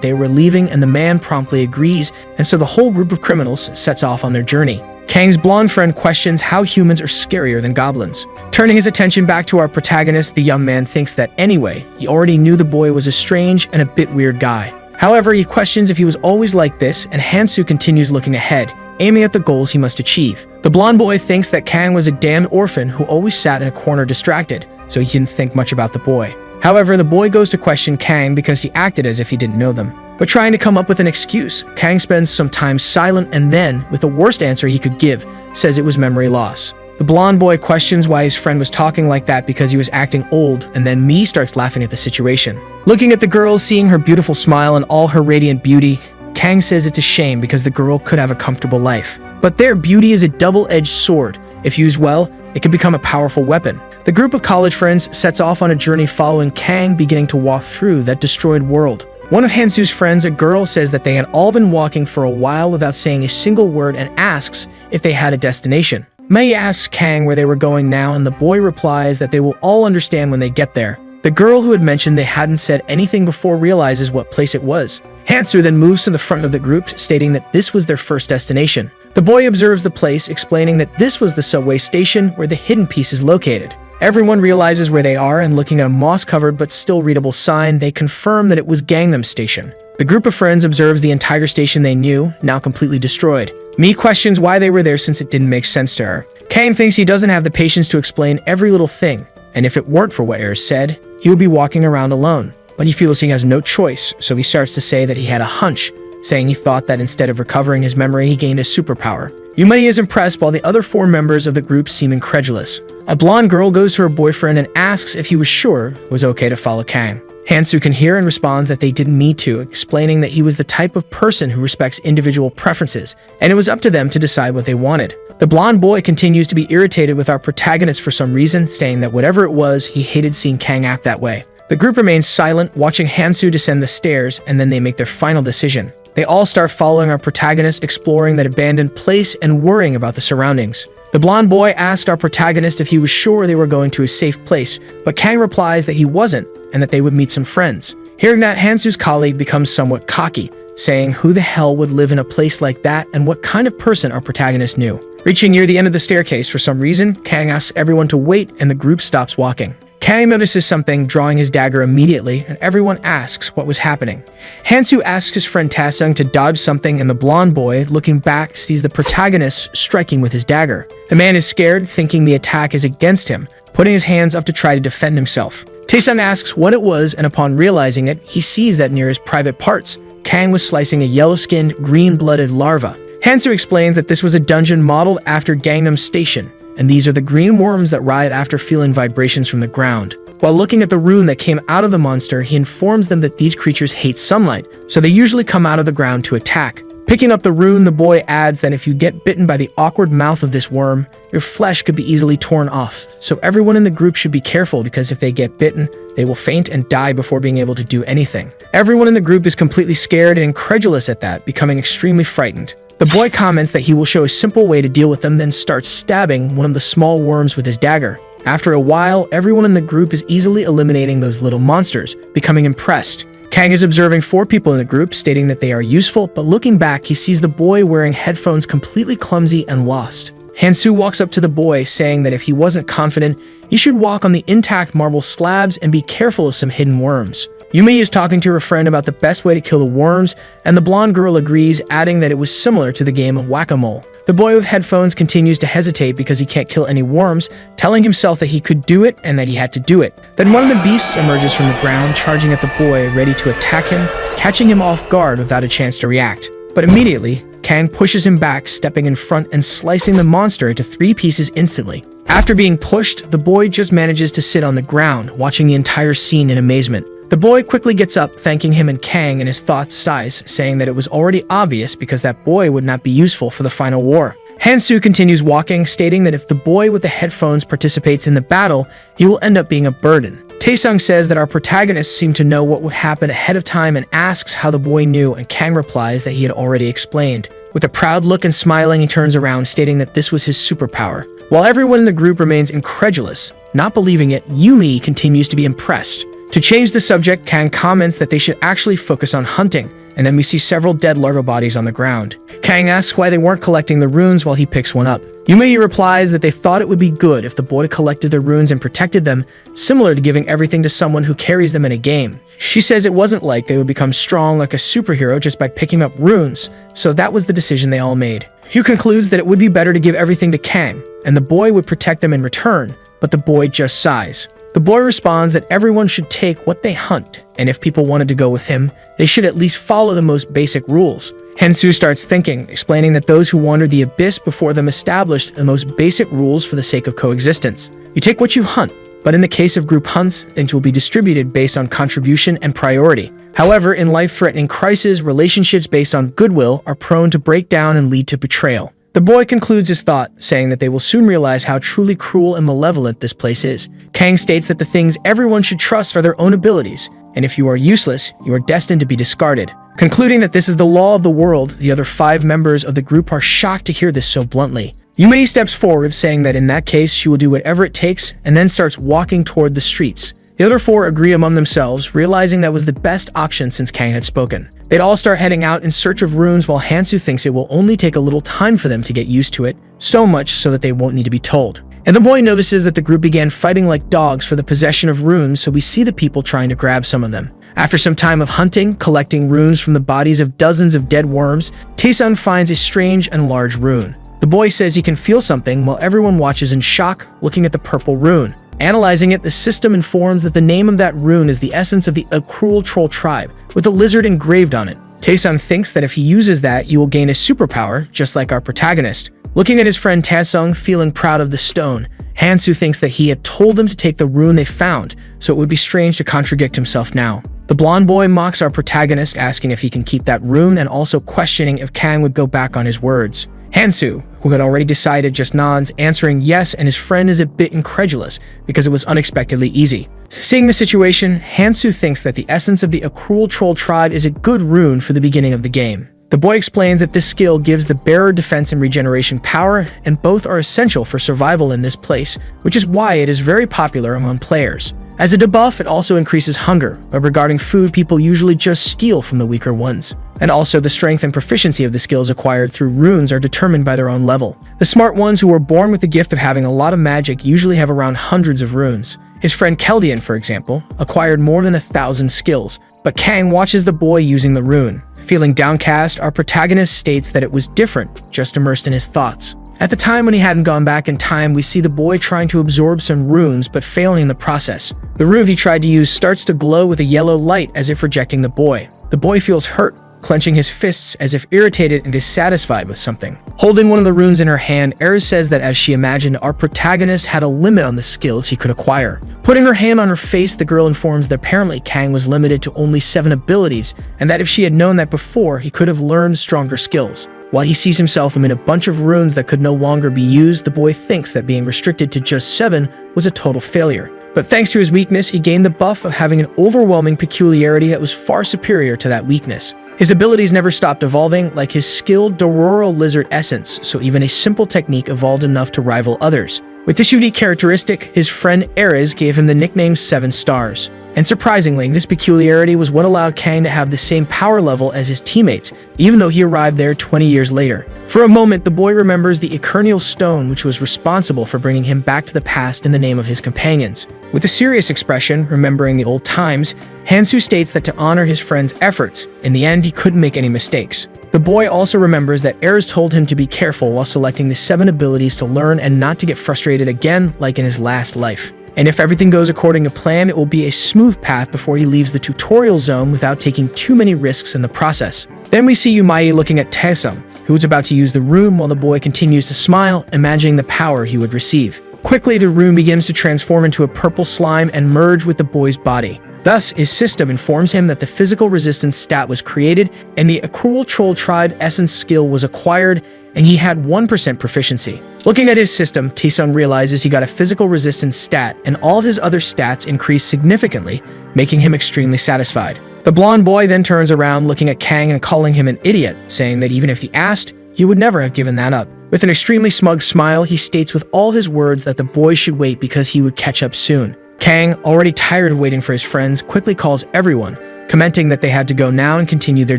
they were leaving and the man promptly agrees, and so the whole group of criminals sets off on their journey. Kang's blonde friend questions how humans are scarier than goblins. Turning his attention back to our protagonist, the young man thinks that anyway, he already knew the boy was a strange and a bit weird guy. However, he questions if he was always like this, and Hansu continues looking ahead, aiming at the goals he must achieve. The blonde boy thinks that Kang was a damned orphan who always sat in a corner distracted, so he didn't think much about the boy. However, the boy goes to question Kang because he acted as if he didn't know them. But trying to come up with an excuse, Kang spends some time silent and then, with the worst answer he could give, says it was memory loss. The blonde boy questions why his friend was talking like that because he was acting old, and then Mi starts laughing at the situation. Looking at the girl, seeing her beautiful smile and all her radiant beauty, Kang says it's a shame because the girl could have a comfortable life. But their beauty is a double-edged sword. If used well, it can become a powerful weapon. The group of college friends sets off on a journey following Kang beginning to walk through that destroyed world. One of Hansu's friends, a girl, says that they had all been walking for a while without saying a single word and asks if they had a destination. Mei asks Kang where they were going now, and the boy replies that they will all understand when they get there. The girl who had mentioned they hadn't said anything before realizes what place it was. Hansu then moves to the front of the group, stating that this was their first destination. The boy observes the place, explaining that this was the subway station where the hidden piece is located. Everyone realizes where they are, and looking at a moss-covered but still readable sign, they confirm that it was Gangnam Station. The group of friends observes the entire station they knew, now completely destroyed. Mi questions why they were there since it didn't make sense to her. Kang thinks he doesn't have the patience to explain every little thing, and if it weren't for what Erz said, he would be walking around alone. But he feels he has no choice, so he starts to say that he had a hunch, saying he thought that instead of recovering his memory, he gained a superpower. Yumei is impressed while the other 4 members of the group seem incredulous. A blonde girl goes to her boyfriend and asks if he was sure it was okay to follow Kang. Hansu can hear and responds that they didn't need to, explaining that he was the type of person who respects individual preferences, and it was up to them to decide what they wanted. The blonde boy continues to be irritated with our protagonist for some reason, saying that whatever it was, he hated seeing Kang act that way. The group remains silent, watching Hansu descend the stairs, and then they make their final decision. They all start following our protagonist, exploring that abandoned place and worrying about the surroundings. The blonde boy asked our protagonist if he was sure they were going to a safe place, but Kang replies that he wasn't and that they would meet some friends. Hearing that, Hansu's colleague becomes somewhat cocky, saying who the hell would live in a place like that and what kind of person our protagonist knew. Reaching near the end of the staircase, for some reason, Kang asks everyone to wait and the group stops walking. Kang notices something, drawing his dagger immediately, and everyone asks what was happening. Hansu asks his friend Taesung to dodge something, and the blonde boy, looking back, sees the protagonist striking with his dagger. The man is scared, thinking the attack is against him, putting his hands up to try to defend himself. Taesung asks what it was, and upon realizing it, he sees that near his private parts, Kang was slicing a yellow-skinned, green-blooded larva. Hansu explains that this was a dungeon modeled after Gangnam Station, and these are the green worms that writhe after feeling vibrations from the ground. While looking at the rune that came out of the monster, he informs them that these creatures hate sunlight, so they usually come out of the ground to attack. Picking up the rune, the boy adds that if you get bitten by the awkward mouth of this worm, your flesh could be easily torn off, so everyone in the group should be careful because if they get bitten, they will faint and die before being able to do anything. Everyone in the group is completely scared and incredulous at that, becoming extremely frightened. The boy comments that he will show a simple way to deal with them, then starts stabbing one of the small worms with his dagger. After a while, everyone in the group is easily eliminating those little monsters, becoming impressed. Kang is observing 4 people in the group, stating that they are useful, but looking back, he sees the boy wearing headphones completely clumsy and lost. Hansu walks up to the boy, saying that if he wasn't confident, he should walk on the intact marble slabs and be careful of some hidden worms. Yumi is talking to her friend about the best way to kill the worms, and the blonde girl agrees, adding that it was similar to the game of whack-a-mole. The boy with headphones continues to hesitate because he can't kill any worms, telling himself that he could do it and that he had to do it. Then one of the beasts emerges from the ground, charging at the boy, ready to attack him, catching him off guard without a chance to react. But immediately, Kang pushes him back, stepping in front and slicing the monster into 3 pieces instantly. After being pushed, the boy just manages to sit on the ground, watching the entire scene in amazement. The boy quickly gets up, thanking him and Kang, and his thoughts sighs, saying that it was already obvious because that boy would not be useful for the final war. Hansu continues walking, stating that if the boy with the headphones participates in the battle, he will end up being a burden. Taesung says that our protagonists seem to know what would happen ahead of time and asks how the boy knew, and Kang replies that he had already explained. With a proud look and smiling, he turns around, stating that this was his superpower. While everyone in the group remains incredulous, not believing it, Yumi continues to be impressed. To change the subject, Kang comments that they should actually focus on hunting, and then we see several dead larva bodies on the ground. Kang asks why they weren't collecting the runes while he picks one up. Yumi replies that they thought it would be good if the boy collected the runes and protected them, similar to giving everything to someone who carries them in a game. She says it wasn't like they would become strong like a superhero just by picking up runes, so that was the decision they all made. Hugh concludes that it would be better to give everything to Kang, and the boy would protect them in return, but the boy just sighs. The boy responds that everyone should take what they hunt, and if people wanted to go with him, they should at least follow the most basic rules. Hansu starts thinking, explaining that those who wandered the abyss before them established the most basic rules for the sake of coexistence. You take what you hunt, but in the case of group hunts, things will be distributed based on contribution and priority. However, in life-threatening crises, relationships based on goodwill are prone to break down and lead to betrayal. The boy concludes his thought, saying that they will soon realize how truly cruel and malevolent this place is. Kang states that the things everyone should trust are their own abilities, and if you are useless, you are destined to be discarded. Concluding that this is the law of the world, the other 5 members of the group are shocked to hear this so bluntly. Yumi steps forward, saying that in that case, she will do whatever it takes, and then starts walking toward the streets. The other 4 agree among themselves, realizing that was the best option since Kang had spoken. They'd all start heading out in search of runes, while Hansu thinks it will only take a little time for them to get used to it, so much so that they won't need to be told. And the boy notices that the group began fighting like dogs for the possession of runes, so we see the people trying to grab some of them. After some time of hunting, collecting runes from the bodies of dozens of dead worms, Taesung finds a strange and large rune. The boy says he can feel something while everyone watches in shock, looking at the purple rune. Analyzing it, the system informs that the name of that rune is the essence of the cruel troll tribe, with a lizard engraved on it. Taesung thinks that if he uses that, he will gain a superpower, just like our protagonist. Looking at his friend Taesung, feeling proud of the stone, Hansu thinks that he had told them to take the rune they found, so it would be strange to contradict himself now. The blonde boy mocks our protagonist, asking if he can keep that rune and also questioning if Kang would go back on his words. Hansu, who had already decided, just nods, answering yes, and his friend is a bit incredulous because it was unexpectedly easy. Seeing the situation, Hansu thinks that the essence of the Cruel Troll tribe is a good rune for the beginning of the game. The boy explains that this skill gives the bearer defense and regeneration power, and both are essential for survival in this place, which is why it is very popular among players. As a debuff, it also increases hunger, but regarding food, people usually just steal from the weaker ones. And also, the strength and proficiency of the skills acquired through runes are determined by their own level. The smart ones who were born with the gift of having a lot of magic usually have around hundreds of runes. His friend Keldian, for example, acquired more than 1,000 skills, but Kang watches the boy using the rune. Feeling downcast, our protagonist states that it was different, just immersed in his thoughts. At the time when he hadn't gone back in time, we see the boy trying to absorb some runes but failing in the process. The rune he tried to use starts to glow with a yellow light as if rejecting the boy. The boy feels hurt, clenching his fists as if irritated and dissatisfied with something. Holding one of the runes in her hand, Eris says that as she imagined, our protagonist had a limit on the skills he could acquire. Putting her hand on her face, the girl informs that apparently Kang was limited to only 7 abilities, and that if she had known that before, he could have learned stronger skills. While he sees himself amid a bunch of runes that could no longer be used, the boy thinks that being restricted to just 7 was a total failure. But thanks to his weakness, he gained the buff of having an overwhelming peculiarity that was far superior to that weakness. His abilities never stopped evolving, like his skilled Dororo lizard essence, so even a simple technique evolved enough to rival others. With this unique characteristic, his friend Erez gave him the nickname 7 Stars. And surprisingly, this peculiarity was what allowed Kang to have the same power level as his teammates, even though he arrived there 20 years later. For a moment, the boy remembers the Eternial Stone, which was responsible for bringing him back to the past in the name of his companions. With a serious expression, remembering the old times, Hansu states that to honor his friend's efforts, in the end he couldn't make any mistakes. The boy also remembers that Erez told him to be careful while selecting the 7 abilities to learn and not to get frustrated again like in his last life. And if everything goes according to plan, it will be a smooth path before he leaves the tutorial zone without taking too many risks in the process. Then we see Yumai looking at Taesung, who is about to use the rune while the boy continues to smile, imagining the power he would receive. Quickly, the rune begins to transform into a purple slime and merge with the boy's body. Thus, his system informs him that the physical resistance stat was created and the Cruel Troll tribe essence skill was acquired, and he had 1% proficiency. Looking at his system, Taesung realizes he got a physical resistance stat, and all of his other stats increased significantly, making him extremely satisfied. The blonde boy then turns around looking at Kang and calling him an idiot, saying that even if he asked, he would never have given that up. With an extremely smug smile, he states with all his words that the boy should wait because he would catch up soon. Kang, already tired of waiting for his friends, quickly calls everyone, commenting that they had to go now and continue their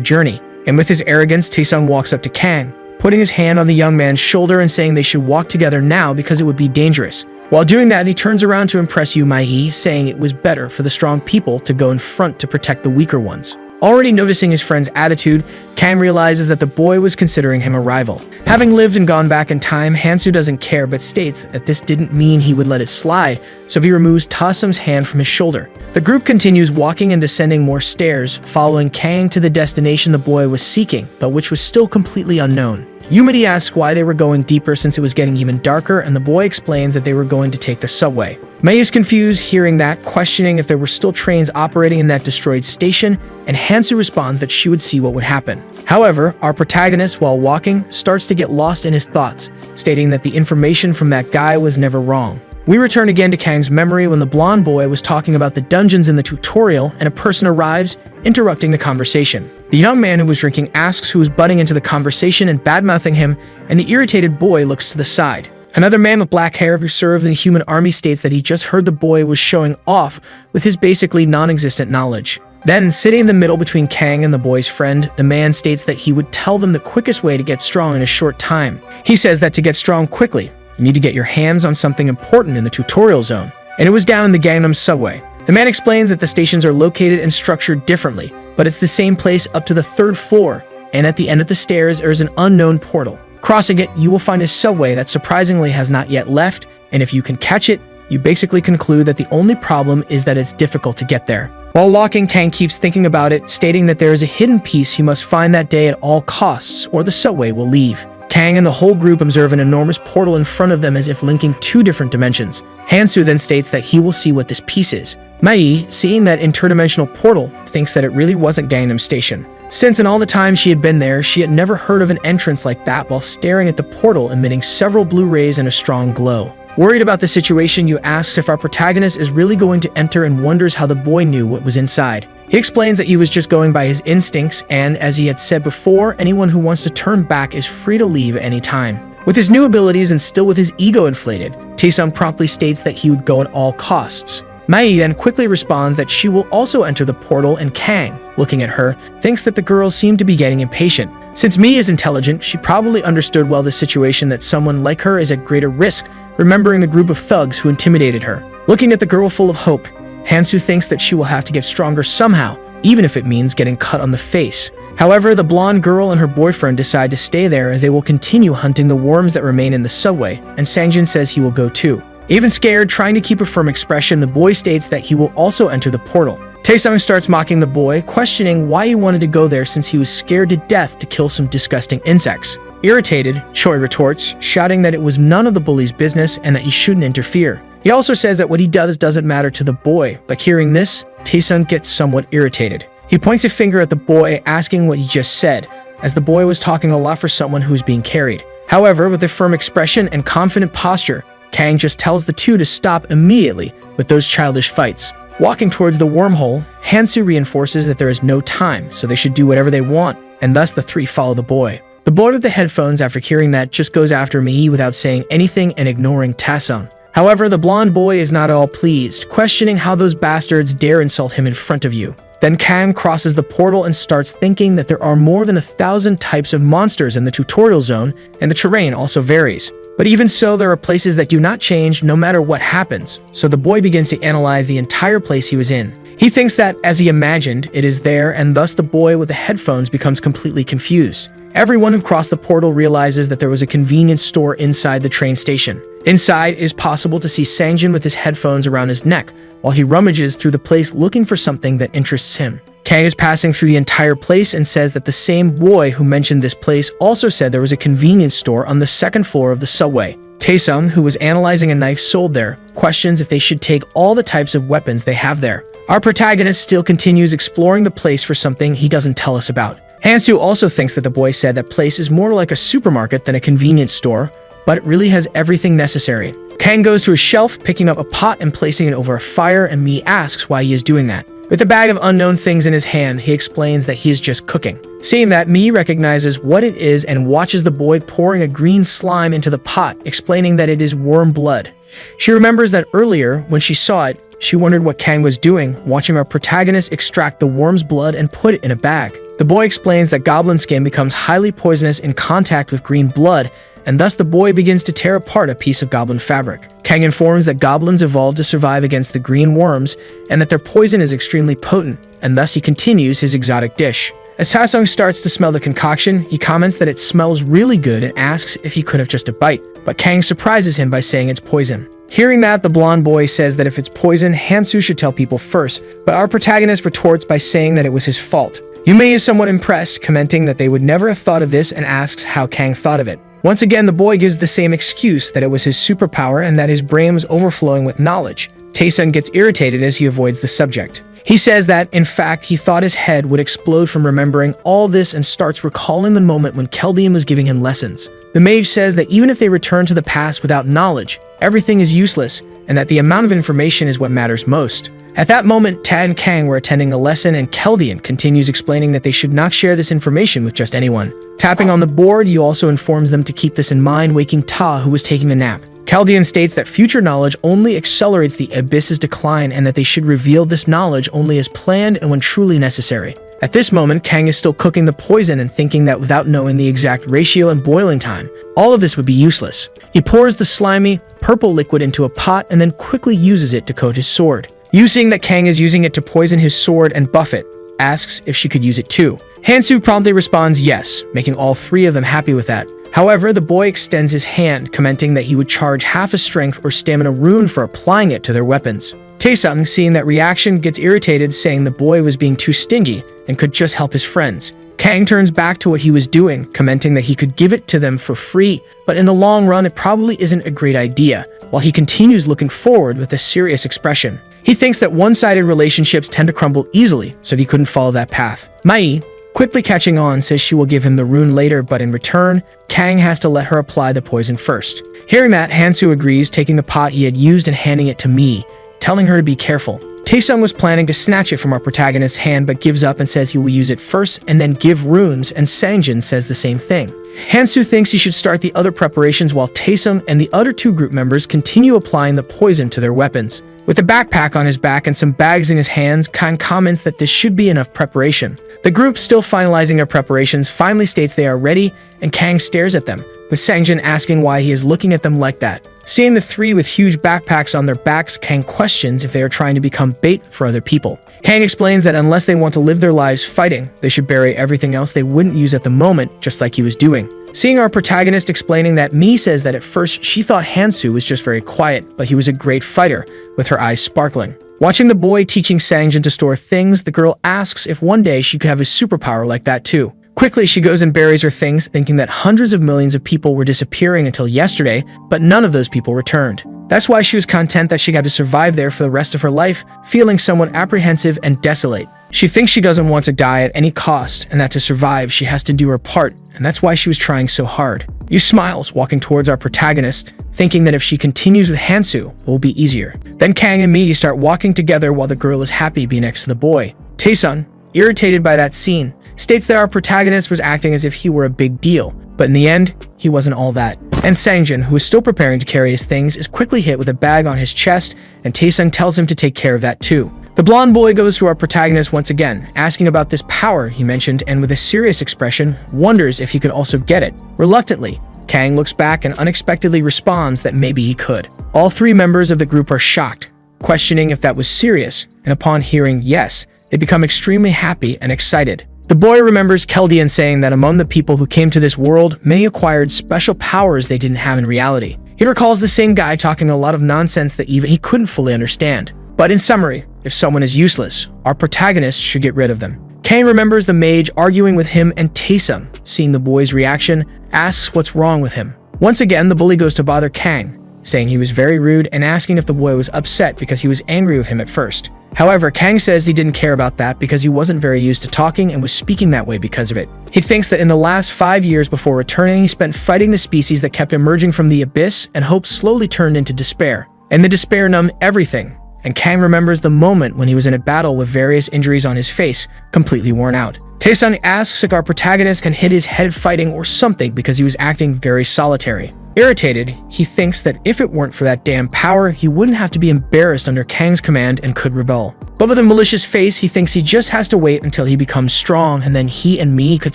journey. And with his arrogance, Taesung walks up to Kang, putting his hand on the young man's shoulder and saying they should walk together now because it would be dangerous. While doing that, he turns around to impress Yumai, saying it was better for the strong people to go in front to protect the weaker ones. Already noticing his friend's attitude, Kang realizes that the boy was considering him a rival. Having lived and gone back in time, Hansu doesn't care but states that this didn't mean he would let it slide, so he removes Taesung's hand from his shoulder. The group continues walking and descending more stairs, following Kang to the destination the boy was seeking, but which was still completely unknown. Yumari asks why they were going deeper since it was getting even darker, and the boy explains that they were going to take the subway. Mei is confused hearing that, questioning if there were still trains operating in that destroyed station, and Hansu responds that she would see what would happen. However, our protagonist, while walking, starts to get lost in his thoughts, stating that the information from that guy was never wrong. We return again to Kang's memory when the blonde boy was talking about the dungeons in the tutorial and a person arrives, interrupting the conversation. The young man who was drinking asks who is butting into the conversation and badmouthing him, and the irritated boy looks to the side. Another man with black hair who served in the human army states that he just heard the boy was showing off with his basically non-existent knowledge. Then, sitting in the middle between Kang and the boy's friend, the man states that he would tell them the quickest way to get strong in a short time. He says that to get strong quickly, you need to get your hands on something important in the tutorial zone, and it was down in the Gangnam subway. The man explains that the stations are located and structured differently, but it's the same place up to the 3rd floor, and at the end of the stairs there is an unknown portal. Crossing it, you will find a subway that surprisingly has not yet left, and if you can catch it, you basically conclude that the only problem is that it's difficult to get there. While walking, Kang keeps thinking about it, stating that there is a hidden piece he must find that day at all costs, or the subway will leave. Kang and the whole group observe an enormous portal in front of them as if linking two different dimensions. Hansu then states that he will see what this piece is. Mai, seeing that interdimensional portal, thinks that it really wasn't Gangnam Station. Since in all the time she had been there, she had never heard of an entrance like that while staring at the portal emitting several blue rays and a strong glow. Worried about the situation, Yu asks if our protagonist is really going to enter and wonders how the boy knew what was inside. He explains that he was just going by his instincts and, as he had said before, anyone who wants to turn back is free to leave at any time. With his new abilities and still with his ego inflated, Taesung promptly states that he would go at all costs. Mai then quickly responds that she will also enter the portal, and Kang, looking at her, thinks that the girls seem to be getting impatient. Since Mi is intelligent, she probably understood well the situation that someone like her is at greater risk, remembering the group of thugs who intimidated her. Looking at the girl full of hope, Hansu thinks that she will have to get stronger somehow, even if it means getting cut on the face. However, the blonde girl and her boyfriend decide to stay there as they will continue hunting the worms that remain in the subway, and Sangjin says he will go too. Even scared, trying to keep a firm expression, the boy states that he will also enter the portal. Taesung starts mocking the boy, questioning why he wanted to go there since he was scared to death to kill some disgusting insects. Irritated, Choi retorts, shouting that it was none of the bully's business and that he shouldn't interfere. He also says that what he does doesn't matter to the boy, but hearing this, Taesung gets somewhat irritated. He points a finger at the boy, asking what he just said, as the boy was talking a lot for someone who was being carried. However, with a firm expression and confident posture, Kang just tells the two to stop immediately with those childish fights. Walking towards the wormhole, Hansu reinforces that there is no time, so they should do whatever they want, and thus the three follow the boy. The boy with the headphones, after hearing that, just goes after Mii without saying anything and ignoring Taesung. However, the blonde boy is not at all pleased, questioning how those bastards dare insult him in front of you. Then Kang crosses the portal and starts thinking that there are more than 1,000 types of monsters in the tutorial zone, and the terrain also varies. But even so, there are places that do not change no matter what happens, so the boy begins to analyze the entire place he was in. He thinks that, as he imagined, it is there, and thus the boy with the headphones becomes completely confused. Everyone who crossed the portal realizes that there was a convenience store inside the train station. Inside, it is possible to see Sangjin with his headphones around his neck, while he rummages through the place looking for something that interests him. Kang is passing through the entire place and says that the same boy who mentioned this place also said there was a convenience store on the second floor of the subway. Taesung, who was analyzing a knife sold there, questions if they should take all the types of weapons they have there. Our protagonist still continues exploring the place for something he doesn't tell us about. Hansu also thinks that the boy said that place is more like a supermarket than a convenience store, but it really has everything necessary. Kang goes to a shelf, picking up a pot and placing it over a fire, and Mi asks why he is doing that. With a bag of unknown things in his hand, he explains that he is just cooking. Seeing that, Mi recognizes what it is and watches the boy pouring a green slime into the pot, explaining that it is worm blood. She remembers that earlier, when she saw it, she wondered what Kang was doing, watching our protagonist extract the worm's blood and put it in a bag. The boy explains that goblin skin becomes highly poisonous in contact with green blood, and thus the boy begins to tear apart a piece of goblin fabric. Kang informs that goblins evolved to survive against the green worms, and that their poison is extremely potent, and thus he continues his exotic dish. As Taesung starts to smell the concoction, he comments that it smells really good and asks if he could have just a bite, but Kang surprises him by saying it's poison. Hearing that, the blonde boy says that if it's poison, Hansu should tell people first, but our protagonist retorts by saying that it was his fault. Yumei is somewhat impressed, commenting that they would never have thought of this, and asks how Kang thought of it. Once again, the boy gives the same excuse, that it was his superpower and that his brain was overflowing with knowledge. Taesung gets irritated as he avoids the subject. He says that, in fact, he thought his head would explode from remembering all this and starts recalling the moment when Keldian was giving him lessons. The mage says that even if they return to the past without knowledge, everything is useless, and that the amount of information is what matters most. At that moment, Tad and Kang were attending a lesson, and Keldian continues explaining that they should not share this information with just anyone. Tapping on the board, he also informs them to keep this in mind, waking Ta, who was taking a nap. Keldian states that future knowledge only accelerates the abyss's decline, and that they should reveal this knowledge only as planned and when truly necessary. At this moment, Kang is still cooking the poison and thinking that without knowing the exact ratio and boiling time, all of this would be useless. He pours the slimy, purple liquid into a pot and then quickly uses it to coat his sword. Yu, seeing that Kang is using it to poison his sword and buff it, asks if she could use it too. Hansu promptly responds yes, making all three of them happy with that. However, the boy extends his hand, commenting that he would charge half a strength or stamina rune for applying it to their weapons. Taesung, seeing that reaction, gets irritated, saying the boy was being too stingy and could just help his friends. Kang turns back to what he was doing, commenting that he could give it to them for free, but in the long run it probably isn't a great idea, while he continues looking forward with a serious expression. He thinks that one-sided relationships tend to crumble easily, so he couldn't follow that path. Mai, quickly catching on, says she will give him the rune later, but in return, Kang has to let her apply the poison first. Hearing that, Hansu agrees, taking the pot he had used and handing it to Mi, telling her to be careful. Taesung was planning to snatch it from our protagonist's hand but gives up and says he will use it first and then give runes, and Sangjin says the same thing. Hansu thinks he should start the other preparations while Taesung and the other two group members continue applying the poison to their weapons. With a backpack on his back and some bags in his hands, Kang comments that this should be enough preparation. The group, still finalizing their preparations, finally states they are ready, and Kang stares at them, with Sangjin asking why he is looking at them like that. Seeing the three with huge backpacks on their backs, Kang questions if they are trying to become bait for other people. Kang explains that unless they want to live their lives fighting, they should bury everything else they wouldn't use at the moment, just like he was doing. Seeing our protagonist explaining that, Mi says that at first she thought Hansu was just very quiet, but he was a great fighter, with her eyes sparkling. Watching the boy teaching Sangjin to store things, the girl asks if one day she could have a superpower like that too. Quickly, she goes and buries her things, thinking that hundreds of millions of people were disappearing until yesterday, but none of those people returned. That's why she was content that she got to survive there for the rest of her life, feeling somewhat apprehensive and desolate. She thinks she doesn't want to die at any cost, and that to survive she has to do her part, and that's why she was trying so hard. Yu smiles, walking towards our protagonist, thinking that if she continues with Hansu, it will be easier. Then Kang and Mi start walking together while the girl is happy being next to the boy. Taesung, irritated by that scene, states that our protagonist was acting as if he were a big deal, but in the end, he wasn't all that. And Sangjin, who is still preparing to carry his things, is quickly hit with a bag on his chest, and Taesung tells him to take care of that too. The blonde boy goes to our protagonist once again, asking about this power he mentioned, and with a serious expression, wonders if he could also get it. Reluctantly, Kang looks back and unexpectedly responds that maybe he could. All three members of the group are shocked, questioning if that was serious, and upon hearing yes, they become extremely happy and excited. The boy remembers Keldian saying that among the people who came to this world, many acquired special powers they didn't have in reality. He recalls the same guy talking a lot of nonsense that even he couldn't fully understand. But in summary, if someone is useless, our protagonist should get rid of them. Kang remembers the mage arguing with him, and Taesung, seeing the boy's reaction, asks what's wrong with him. Once again, the bully goes to bother Kang, saying he was very rude and asking if the boy was upset because he was angry with him at first. However, Kang says he didn't care about that because he wasn't very used to talking and was speaking that way because of it. He thinks that in the last 5 years before returning, he spent fighting the species that kept emerging from the abyss, and hope slowly turned into despair. And the despair numbed everything, and Kang remembers the moment when he was in a battle with various injuries on his face, completely worn out. Taesung asks if our protagonist can hit his head fighting or something because he was acting very solitary. Irritated, he thinks that if it weren't for that damn power, he wouldn't have to be embarrassed under Kang's command and could rebel. But with a malicious face, he thinks he just has to wait until he becomes strong, and then he and Mi could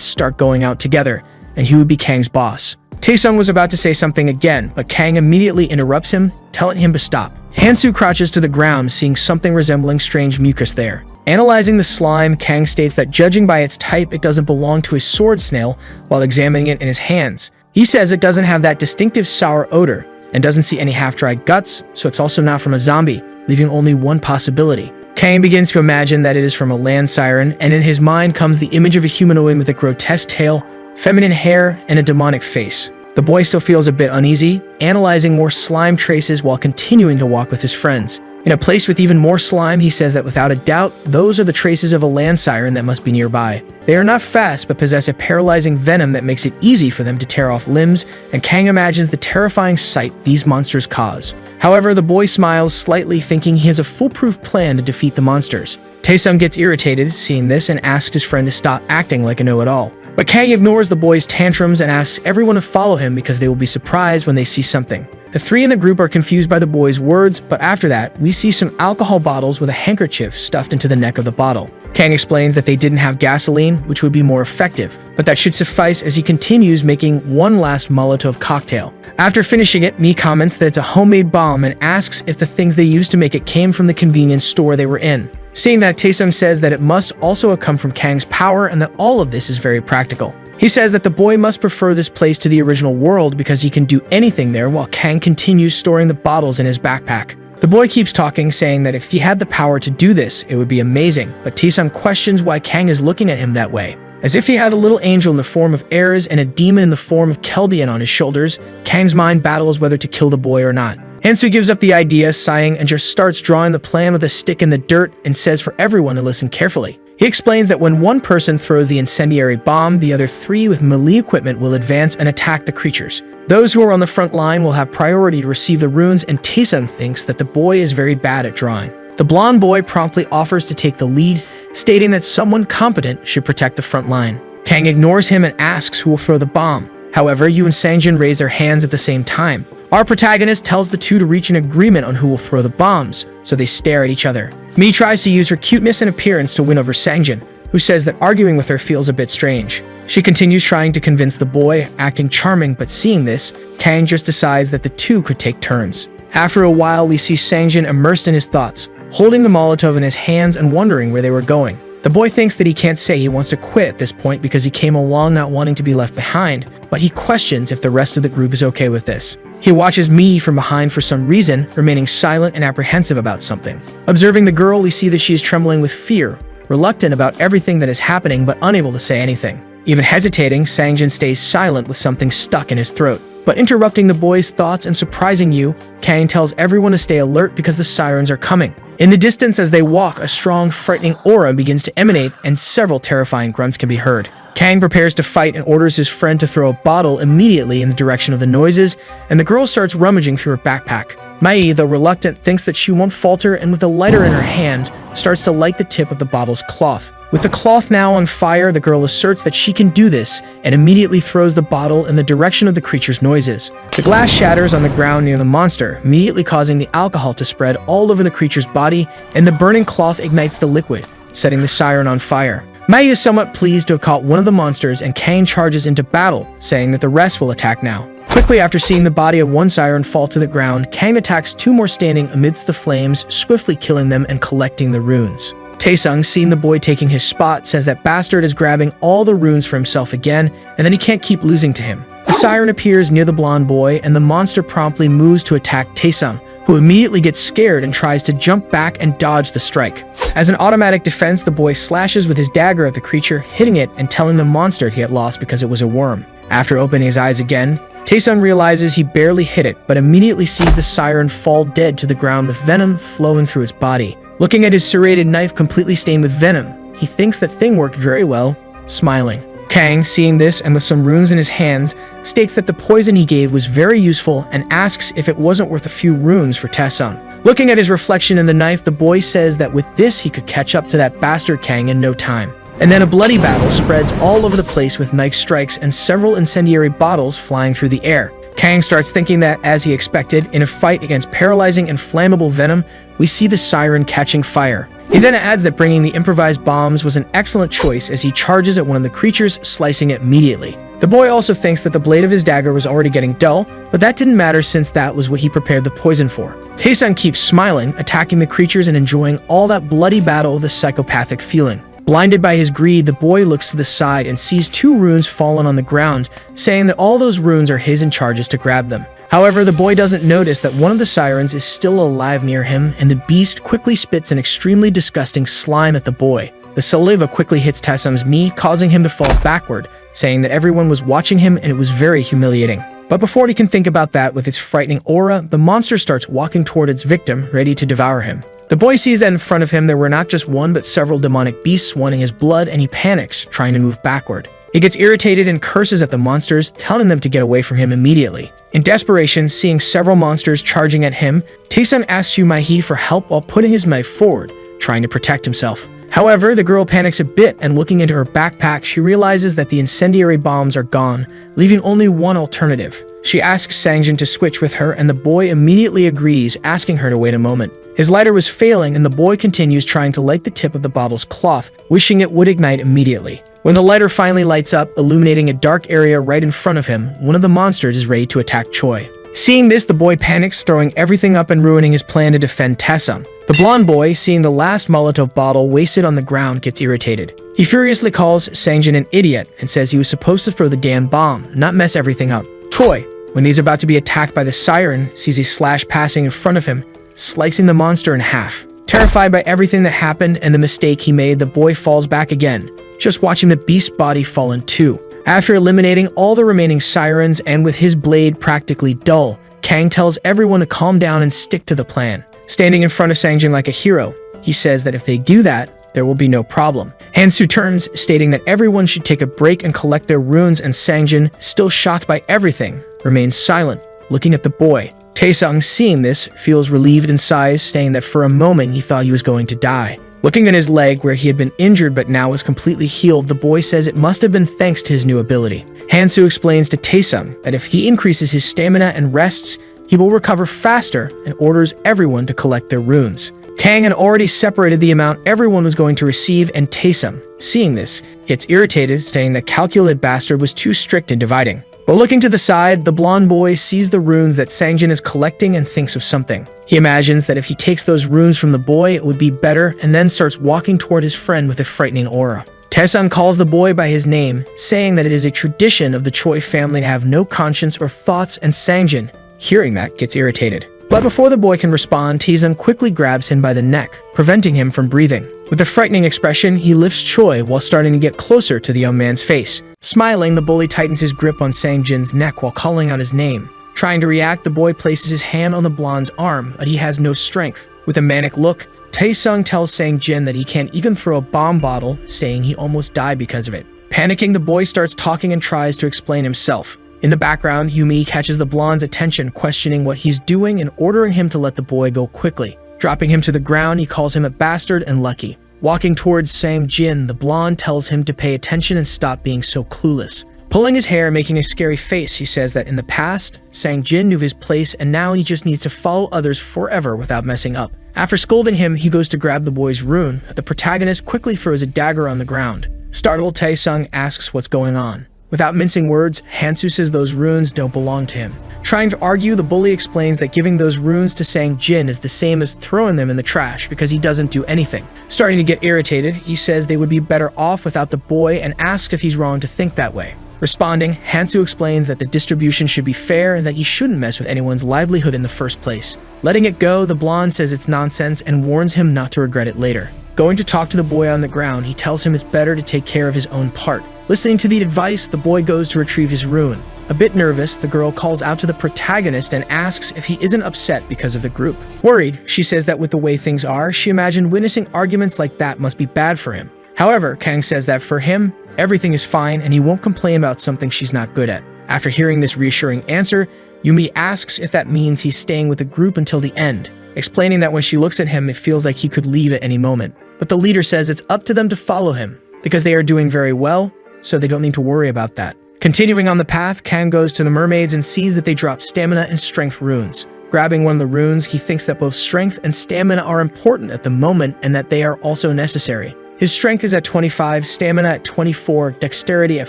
start going out together, and he would be Kang's boss. Taesung was about to say something again, but Kang immediately interrupts him, telling him to stop. Hansu crouches to the ground, seeing something resembling strange mucus there. Analyzing the slime, Kang states that judging by its type, it doesn't belong to a sword snail, while examining it in his hands. He says it doesn't have that distinctive sour odor, and doesn't see any half-dried guts, so it's also not from a zombie, leaving only one possibility. Kang begins to imagine that it is from a land siren, and in his mind comes the image of a humanoid with a grotesque tail, feminine hair, and a demonic face. The boy still feels a bit uneasy, analyzing more slime traces while continuing to walk with his friends. In a place with even more slime, he says that without a doubt, those are the traces of a land siren that must be nearby. They are not fast, but possess a paralyzing venom that makes it easy for them to tear off limbs, and Kang imagines the terrifying sight these monsters cause. However, the boy smiles slightly, thinking he has a foolproof plan to defeat the monsters. Taesung gets irritated, seeing this, and asks his friend to stop acting like a know-it-all. But Kang ignores the boy's tantrums and asks everyone to follow him because they will be surprised when they see something. The three in the group are confused by the boy's words, but after that, we see some alcohol bottles with a handkerchief stuffed into the neck of the bottle. Kang explains that they didn't have gasoline, which would be more effective, but that should suffice as he continues making one last Molotov cocktail. After finishing it, Mi comments that it's a homemade bomb and asks if the things they used to make it came from the convenience store they were in. Seeing that, Taesung says that it must also have come from Kang's power and that all of this is very practical. He says that the boy must prefer this place to the original world because he can do anything there, while Kang continues storing the bottles in his backpack. The boy keeps talking, saying that if he had the power to do this, it would be amazing, but Taesung questions why Kang is looking at him that way. As if he had a little angel in the form of Ares and a demon in the form of Keldian on his shoulders, Kang's mind battles whether to kill the boy or not. Hansu gives up the idea, sighing, and just starts drawing the plan with a stick in the dirt and says for everyone to listen carefully. He explains that when one person throws the incendiary bomb, the other three with melee equipment will advance and attack the creatures. Those who are on the front line will have priority to receive the runes, and Taesung thinks that the boy is very bad at drawing. The blonde boy promptly offers to take the lead, stating that someone competent should protect the front line. Kang ignores him and asks who will throw the bomb. However, Yu and Sangjin raise their hands at the same time. Our protagonist tells the two to reach an agreement on who will throw the bombs, so they stare at each other. Mi tries to use her cuteness and appearance to win over Sangjin, who says that arguing with her feels a bit strange. She continues trying to convince the boy, acting charming, but seeing this, Kang just decides that the two could take turns. After a while, we see Sangjin immersed in his thoughts, holding the Molotov in his hands and wondering where they were going. The boy thinks that he can't say he wants to quit at this point because he came along not wanting to be left behind, but he questions if the rest of the group is okay with this. He watches Mi from behind for some reason, remaining silent and apprehensive about something. Observing the girl, we see that she is trembling with fear, reluctant about everything that is happening but unable to say anything. Even hesitating, Sangjin stays silent with something stuck in his throat. But interrupting the boy's thoughts and surprising Yu, Kang tells everyone to stay alert because the sirens are coming. In the distance as they walk, a strong, frightening aura begins to emanate and several terrifying grunts can be heard. Kang prepares to fight and orders his friend to throw a bottle immediately in the direction of the noises, and the girl starts rummaging through her backpack. Mai, though reluctant, thinks that she won't falter and with a lighter in her hand, starts to light the tip of the bottle's cloth. With the cloth now on fire, the girl asserts that she can do this and immediately throws the bottle in the direction of the creature's noises. The glass shatters on the ground near the monster, immediately causing the alcohol to spread all over the creature's body, and the burning cloth ignites the liquid, setting the siren on fire. Mai is somewhat pleased to have caught one of the monsters, and Kang charges into battle, saying that the rest will attack now. Quickly after seeing the body of one siren fall to the ground, Kang attacks two more standing amidst the flames, swiftly killing them and collecting the runes. Taesung, seeing the boy taking his spot, says that Bastard is grabbing all the runes for himself again, and then he can't keep losing to him. The siren appears near the blonde boy, and the monster promptly moves to attack Taesung, who immediately gets scared and tries to jump back and dodge the strike. As an automatic defense, the boy slashes with his dagger at the creature, hitting it and telling the monster he had lost because it was a worm. After opening his eyes again, Taesung realizes he barely hit it, but immediately sees the siren fall dead to the ground with venom flowing through its body. Looking at his serrated knife completely stained with venom, he thinks that thing worked very well, smiling. Kang, seeing this and with some runes in his hands, states that the poison he gave was very useful and asks if it wasn't worth a few runes for Taesung. Looking at his reflection in the knife, the boy says that with this he could catch up to that bastard Kang in no time. And then a bloody battle spreads all over the place with knife strikes and several incendiary bottles flying through the air. Kang starts thinking that, as he expected, in a fight against paralyzing and flammable venom, we see the siren catching fire. He then adds that bringing the improvised bombs was an excellent choice as he charges at one of the creatures, slicing it immediately. The boy also thinks that the blade of his dagger was already getting dull, but that didn't matter since that was what he prepared the poison for. Taesung keeps smiling, attacking the creatures and enjoying all that bloody battle with a psychopathic feeling. Blinded by his greed, the boy looks to the side and sees two runes fallen on the ground, saying that all those runes are his and charges to grab them. However, the boy doesn't notice that one of the sirens is still alive near him, and the beast quickly spits an extremely disgusting slime at the boy. The saliva quickly hits Taesung's Mi, causing him to fall backward, saying that everyone was watching him and it was very humiliating. But before he can think about that with its frightening aura, the monster starts walking toward its victim, ready to devour him. The boy sees that in front of him there were not just one but several demonic beasts wanting his blood, and he panics, trying to move backward. He gets irritated and curses at the monsters, telling them to get away from him immediately. In desperation, seeing several monsters charging at him, Taesung asks Yu Mai-hee for help while putting his knife forward, trying to protect himself. However, the girl panics a bit, and looking into her backpack, she realizes that the incendiary bombs are gone, leaving only one alternative. She asks Sangjin to switch with her, and the boy immediately agrees, asking her to wait a moment. His lighter was failing, and the boy continues trying to light the tip of the bottle's cloth, wishing it would ignite immediately. When the lighter finally lights up, illuminating a dark area right in front of him, one of the monsters is ready to attack Choi. Seeing this, the boy panics, throwing everything up and ruining his plan to defend Taesung. The blonde boy, seeing the last Molotov bottle wasted on the ground, gets irritated. He furiously calls Sangjin an idiot and says he was supposed to throw the damn bomb, not mess everything up. Choi, when he's about to be attacked by the siren, sees a slash passing in front of him, slicing the monster in half. Terrified by everything that happened and the mistake he made, the boy falls back again, just watching the beast's body fall in two. After eliminating all the remaining sirens and with his blade practically dull, Kang tells everyone to calm down and stick to the plan. Standing in front of Sangjin like a hero, he says that if they do that, there will be no problem. Hansu turns, stating that everyone should take a break and collect their runes, and Sangjin, still shocked by everything, remains silent, looking at the boy. Taesung, seeing this, feels relieved and sighs, saying that for a moment he thought he was going to die. Looking at his leg where he had been injured but now was completely healed, the boy says it must have been thanks to his new ability. Hansu explains to Taesung that if he increases his stamina and rests, he will recover faster, and orders everyone to collect their runes. Kang had already separated the amount everyone was going to receive, and Taesung, seeing this, gets irritated, saying that calculated bastard was too strict in dividing. But looking to the side, the blonde boy sees the runes that Sangjin is collecting and thinks of something. He imagines that if he takes those runes from the boy, it would be better, and then starts walking toward his friend with a frightening aura. Taesung calls the boy by his name, saying that it is a tradition of the Choi family to have no conscience or thoughts, and Sangjin, hearing that, gets irritated. But before the boy can respond, Taesung quickly grabs him by the neck, preventing him from breathing. With a frightening expression, he lifts Choi while starting to get closer to the young man's face. Smiling, the bully tightens his grip on Sangjin's neck while calling out his name. Trying to react, the boy places his hand on the blonde's arm, but he has no strength. With a manic look, Taesung tells Sangjin that he can't even throw a bomb bottle, saying he almost died because of it. Panicking, the boy starts talking and tries to explain himself. In the background, Yumi catches the blonde's attention, questioning what he's doing and ordering him to let the boy go quickly. Dropping him to the ground, he calls him a bastard and lucky. Walking towards Sangjin, the blonde tells him to pay attention and stop being so clueless. Pulling his hair, making a scary face, he says that in the past, Sangjin knew his place and now he just needs to follow others forever without messing up. After scolding him, he goes to grab the boy's rune, but the protagonist quickly throws a dagger on the ground. Startled, Taesung asks what's going on. Without mincing words, Hansu says those runes don't belong to him. Trying to argue, the bully explains that giving those runes to Sangjin is the same as throwing them in the trash because he doesn't do anything. Starting to get irritated, he says they would be better off without the boy and asks if he's wrong to think that way. Responding, Hansu explains that the distribution should be fair and that he shouldn't mess with anyone's livelihood in the first place. Letting it go, the blonde says it's nonsense and warns him not to regret it later. Going to talk to the boy on the ground, he tells him it's better to take care of his own part. Listening to the advice, the boy goes to retrieve his rune. A bit nervous, the girl calls out to the protagonist and asks if he isn't upset because of the group. Worried, she says that with the way things are, she imagined witnessing arguments like that must be bad for him. However, Kang says that for him, everything is fine and he won't complain about something she's not good at. After hearing this reassuring answer, Yumi asks if that means he's staying with the group until the end, explaining that when she looks at him, it feels like he could leave at any moment. But the leader says it's up to them to follow him, because they are doing very well, so they don't need to worry about that. Continuing on the path, Kang goes to the mermaids and sees that they drop stamina and strength runes. Grabbing one of the runes, he thinks that both strength and stamina are important at the moment and that they are also necessary. His strength is at 25, stamina at 24, dexterity at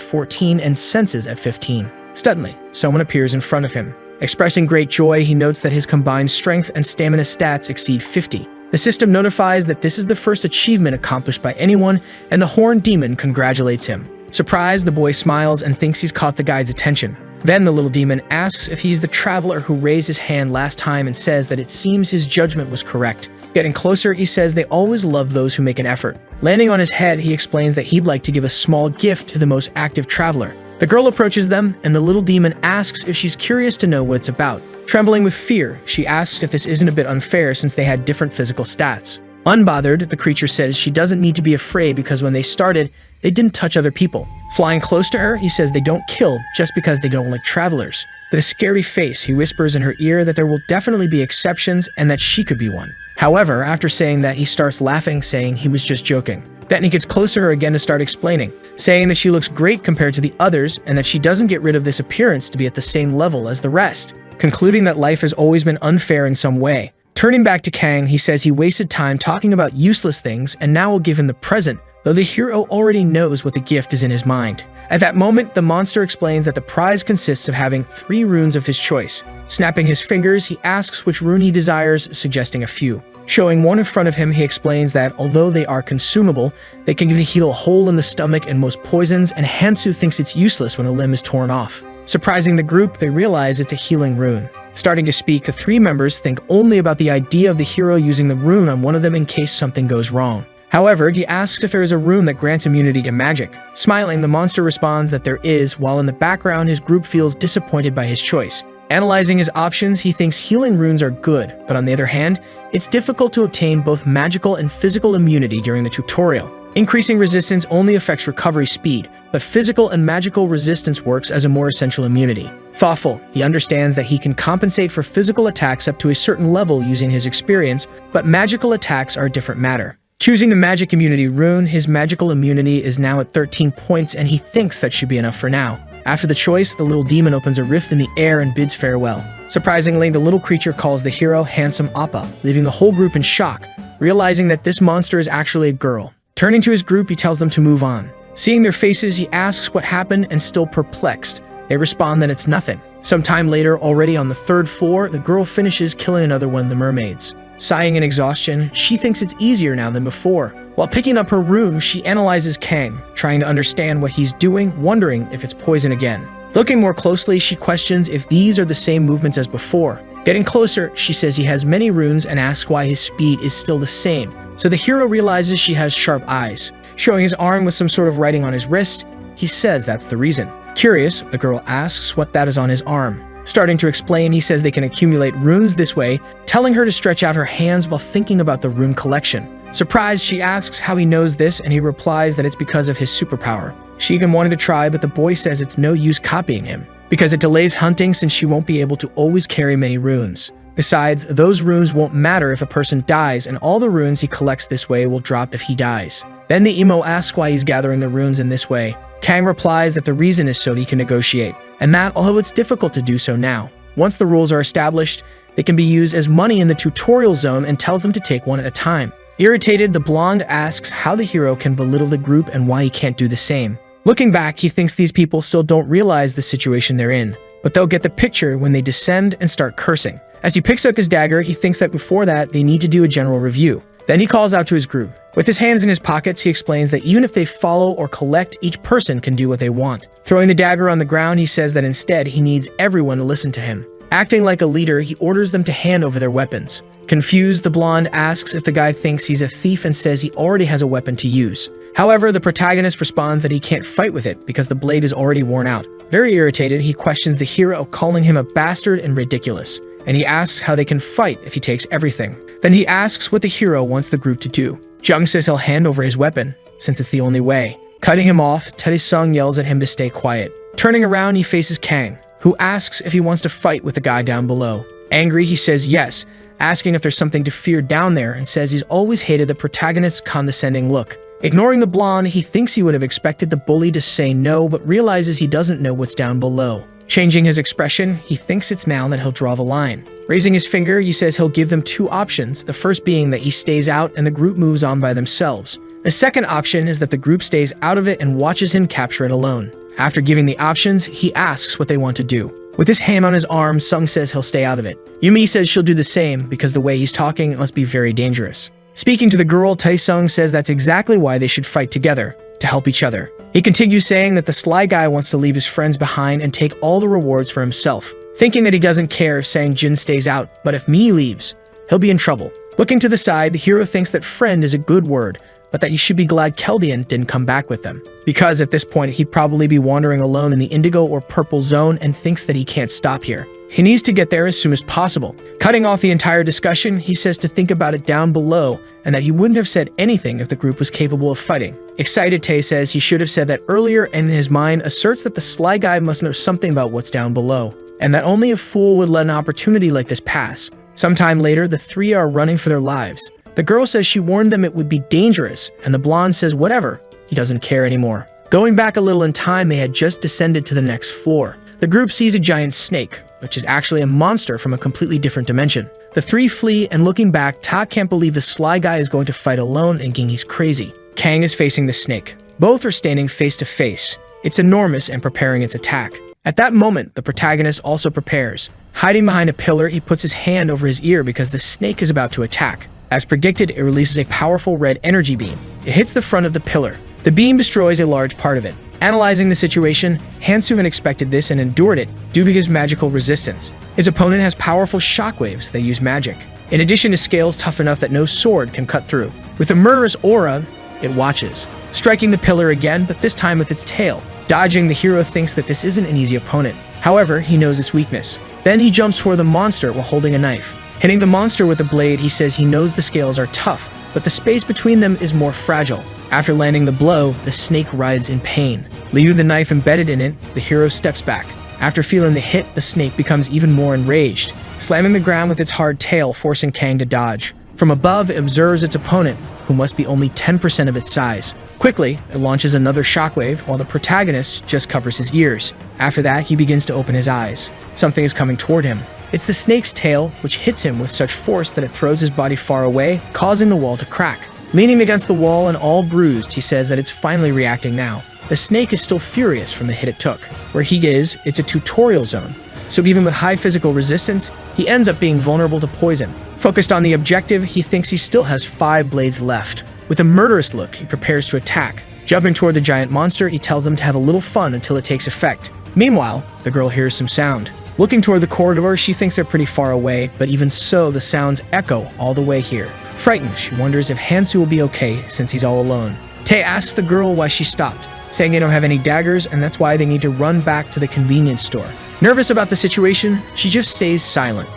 14, and senses at 15. Suddenly, someone appears in front of him. Expressing great joy, he notes that his combined strength and stamina stats exceed 50. The system notifies that this is the first achievement accomplished by anyone, and the Horned Demon congratulates him. Surprised, the boy smiles and thinks he's caught the guide's attention. Then the little demon asks if he's the traveler who raised his hand last time and says that it seems his judgment was correct. Getting closer, he says they always love those who make an effort. Landing on his head, he explains that he'd like to give a small gift to the most active traveler. The girl approaches them, and the little demon asks if she's curious to know what it's about. Trembling with fear, she asks if this isn't a bit unfair since they had different physical stats. Unbothered, the creature says she doesn't need to be afraid because when they started, they didn't touch other people. Flying close to her, he says they don't kill just because they don't like travelers. With a scary face, he whispers in her ear that there will definitely be exceptions and that she could be one. However, after saying that, he starts laughing, saying he was just joking. Then he gets closer to her again to start explaining, saying that she looks great compared to the others and that she doesn't get rid of this appearance to be at the same level as the rest, concluding that life has always been unfair in some way. Turning back to Kang, he says he wasted time talking about useless things and now will give him the present, though the hero already knows what the gift is in his mind. At that moment, the monster explains that the prize consists of having 3 runes of his choice. Snapping his fingers, he asks which rune he desires, suggesting a few. Showing one in front of him, he explains that although they are consumable, they can even heal a hole in the stomach and most poisons, and Hansu thinks it's useless when a limb is torn off. Surprising the group, they realize it's a healing rune. Starting to speak, the three members think only about the idea of the hero using the rune on one of them in case something goes wrong. However, he asks if there is a rune that grants immunity to magic. Smiling, the monster responds that there is, while in the background his group feels disappointed by his choice. Analyzing his options, he thinks healing runes are good, but on the other hand, it's difficult to obtain both magical and physical immunity during the tutorial. Increasing resistance only affects recovery speed, but physical and magical resistance works as a more essential immunity. Thoughtful, he understands that he can compensate for physical attacks up to a certain level using his experience, but magical attacks are a different matter. Choosing the magic immunity rune, his magical immunity is now at 13 points and he thinks that should be enough for now. After the choice, the little demon opens a rift in the air and bids farewell. Surprisingly, the little creature calls the hero handsome Appa, leaving the whole group in shock, realizing that this monster is actually a girl. Turning to his group, he tells them to move on. Seeing their faces, he asks what happened and still perplexed. They respond that it's nothing. Sometime later, already on the 3rd floor, the girl finishes killing another one of the mermaids. Sighing in exhaustion, she thinks it's easier now than before. While picking up her rune, she analyzes Kang, trying to understand what he's doing, wondering if it's poison again. Looking more closely, she questions if these are the same movements as before. Getting closer, she says he has many runes and asks why his speed is still the same. So the hero realizes she has sharp eyes. Showing his arm with some sort of writing on his wrist, he says that's the reason. Curious, the girl asks what that is on his arm. Starting to explain, he says they can accumulate runes this way, telling her to stretch out her hands while thinking about the rune collection. Surprised, she asks how he knows this, and he replies that it's because of his superpower. She even wanted to try, but the boy says it's no use copying him, because it delays hunting since she won't be able to always carry many runes. Besides, those runes won't matter if a person dies, and all the runes he collects this way will drop if he dies. Then the emo asks why he's gathering the runes in this way. Kang replies that the reason is so he can negotiate, and that although it's difficult to do so now, once the rules are established, they can be used as money in the tutorial zone and tells them to take one at a time. Irritated, the blonde asks how the hero can belittle the group and why he can't do the same. Looking back, he thinks these people still don't realize the situation they're in, but they'll get the picture when they descend and start cursing. As he picks up his dagger, he thinks that before that, they need to do a general review. Then he calls out to his group. With his hands in his pockets, he explains that even if they follow or collect, each person can do what they want. Throwing the dagger on the ground, he says that instead he needs everyone to listen to him. Acting like a leader, he orders them to hand over their weapons. Confused, the blonde asks if the guy thinks he's a thief and says he already has a weapon to use. However, the protagonist responds that he can't fight with it because the blade is already worn out. Very irritated, he questions the hero, calling him a bastard and ridiculous, and he asks how they can fight if he takes everything. Then he asks what the hero wants the group to do. Jung says he'll hand over his weapon, since it's the only way. Cutting him off, Tae-sung yells at him to stay quiet. Turning around, he faces Kang, who asks if he wants to fight with the guy down below. Angry, he says yes, asking if there's something to fear down there, and says he's always hated the protagonist's condescending look. Ignoring the blonde, he thinks he would have expected the bully to say no, but realizes he doesn't know what's down below. Changing his expression, he thinks it's now that he'll draw the line. Raising his finger, he says he'll give them two options, the first being that he stays out and the group moves on by themselves. The second option is that the group stays out of it and watches him capture it alone. After giving the options, he asks what they want to do. With his hand on his arm, Sung says he'll stay out of it. Yumi says she'll do the same because the way he's talking must be very dangerous. Speaking to the girl, Tae-sung says that's exactly why they should fight together, to help each other. He continues saying that the sly guy wants to leave his friends behind and take all the rewards for himself, thinking that he doesn't care if Sang Jin stays out, but if Mi leaves, he'll be in trouble. Looking to the side, the hero thinks that friend is a good word, but that you should be glad Keldian didn't come back with them, because at this point he'd probably be wandering alone in the indigo or purple zone and thinks that he can't stop here. He needs to get there as soon as possible. Cutting off the entire discussion, he says to think about it down below and that he wouldn't have said anything if the group was capable of fighting. Excited, Tae says he should have said that earlier and in his mind asserts that the sly guy must know something about what's down below, and that only a fool would let an opportunity like this pass. Sometime later, the three are running for their lives. The girl says she warned them it would be dangerous, and the blonde says whatever, he doesn't care anymore. Going back a little in time, they had just descended to the next floor. The group sees a giant snake, which is actually a monster from a completely different dimension. The three flee, and looking back, Ta can't believe the sly guy is going to fight alone, thinking he's crazy. Kang is facing the snake. Both are standing face to face. It's enormous and preparing its attack. At that moment, the protagonist also prepares. Hiding behind a pillar, he puts his hand over his ear because the snake is about to attack. As predicted, it releases a powerful red energy beam. It hits the front of the pillar. The beam destroys a large part of it. Analyzing the situation, Hansu expected this and endured it due to his magical resistance. His opponent has powerful shockwaves that use magic, in addition to scales tough enough that no sword can cut through. With a murderous aura, it watches, striking the pillar again, but this time with its tail. Dodging, the hero thinks that this isn't an easy opponent. However, he knows its weakness. Then he jumps for the monster while holding a knife. Hitting the monster with the blade, he says he knows the scales are tough, but the space between them is more fragile. After landing the blow, the snake writhes in pain. Leaving the knife embedded in it, the hero steps back. After feeling the hit, the snake becomes even more enraged, slamming the ground with its hard tail, forcing Kang to dodge. From above, it observes its opponent, who must be only 10% of its size. Quickly, it launches another shockwave, while the protagonist just covers his ears. After that, he begins to open his eyes. Something is coming toward him. It's the snake's tail, which hits him with such force that it throws his body far away, causing the wall to crack. Leaning against the wall and all bruised, he says that it's finally reacting now. The snake is still furious from the hit it took. Where he is, it's a tutorial zone, so even with high physical resistance, he ends up being vulnerable to poison. Focused on the objective, he thinks he still has 5 blades left. With a murderous look, he prepares to attack. Jumping toward the giant monster, he tells them to have a little fun until it takes effect. Meanwhile, the girl hears some sound. Looking toward the corridor, she thinks they're pretty far away, but even so, the sounds echo all the way here. Frightened, she wonders if Hansu will be okay since he's all alone. Tae asks the girl why she stopped, saying they don't have any daggers and that's why they need to run back to the convenience store. Nervous about the situation, she just stays silent.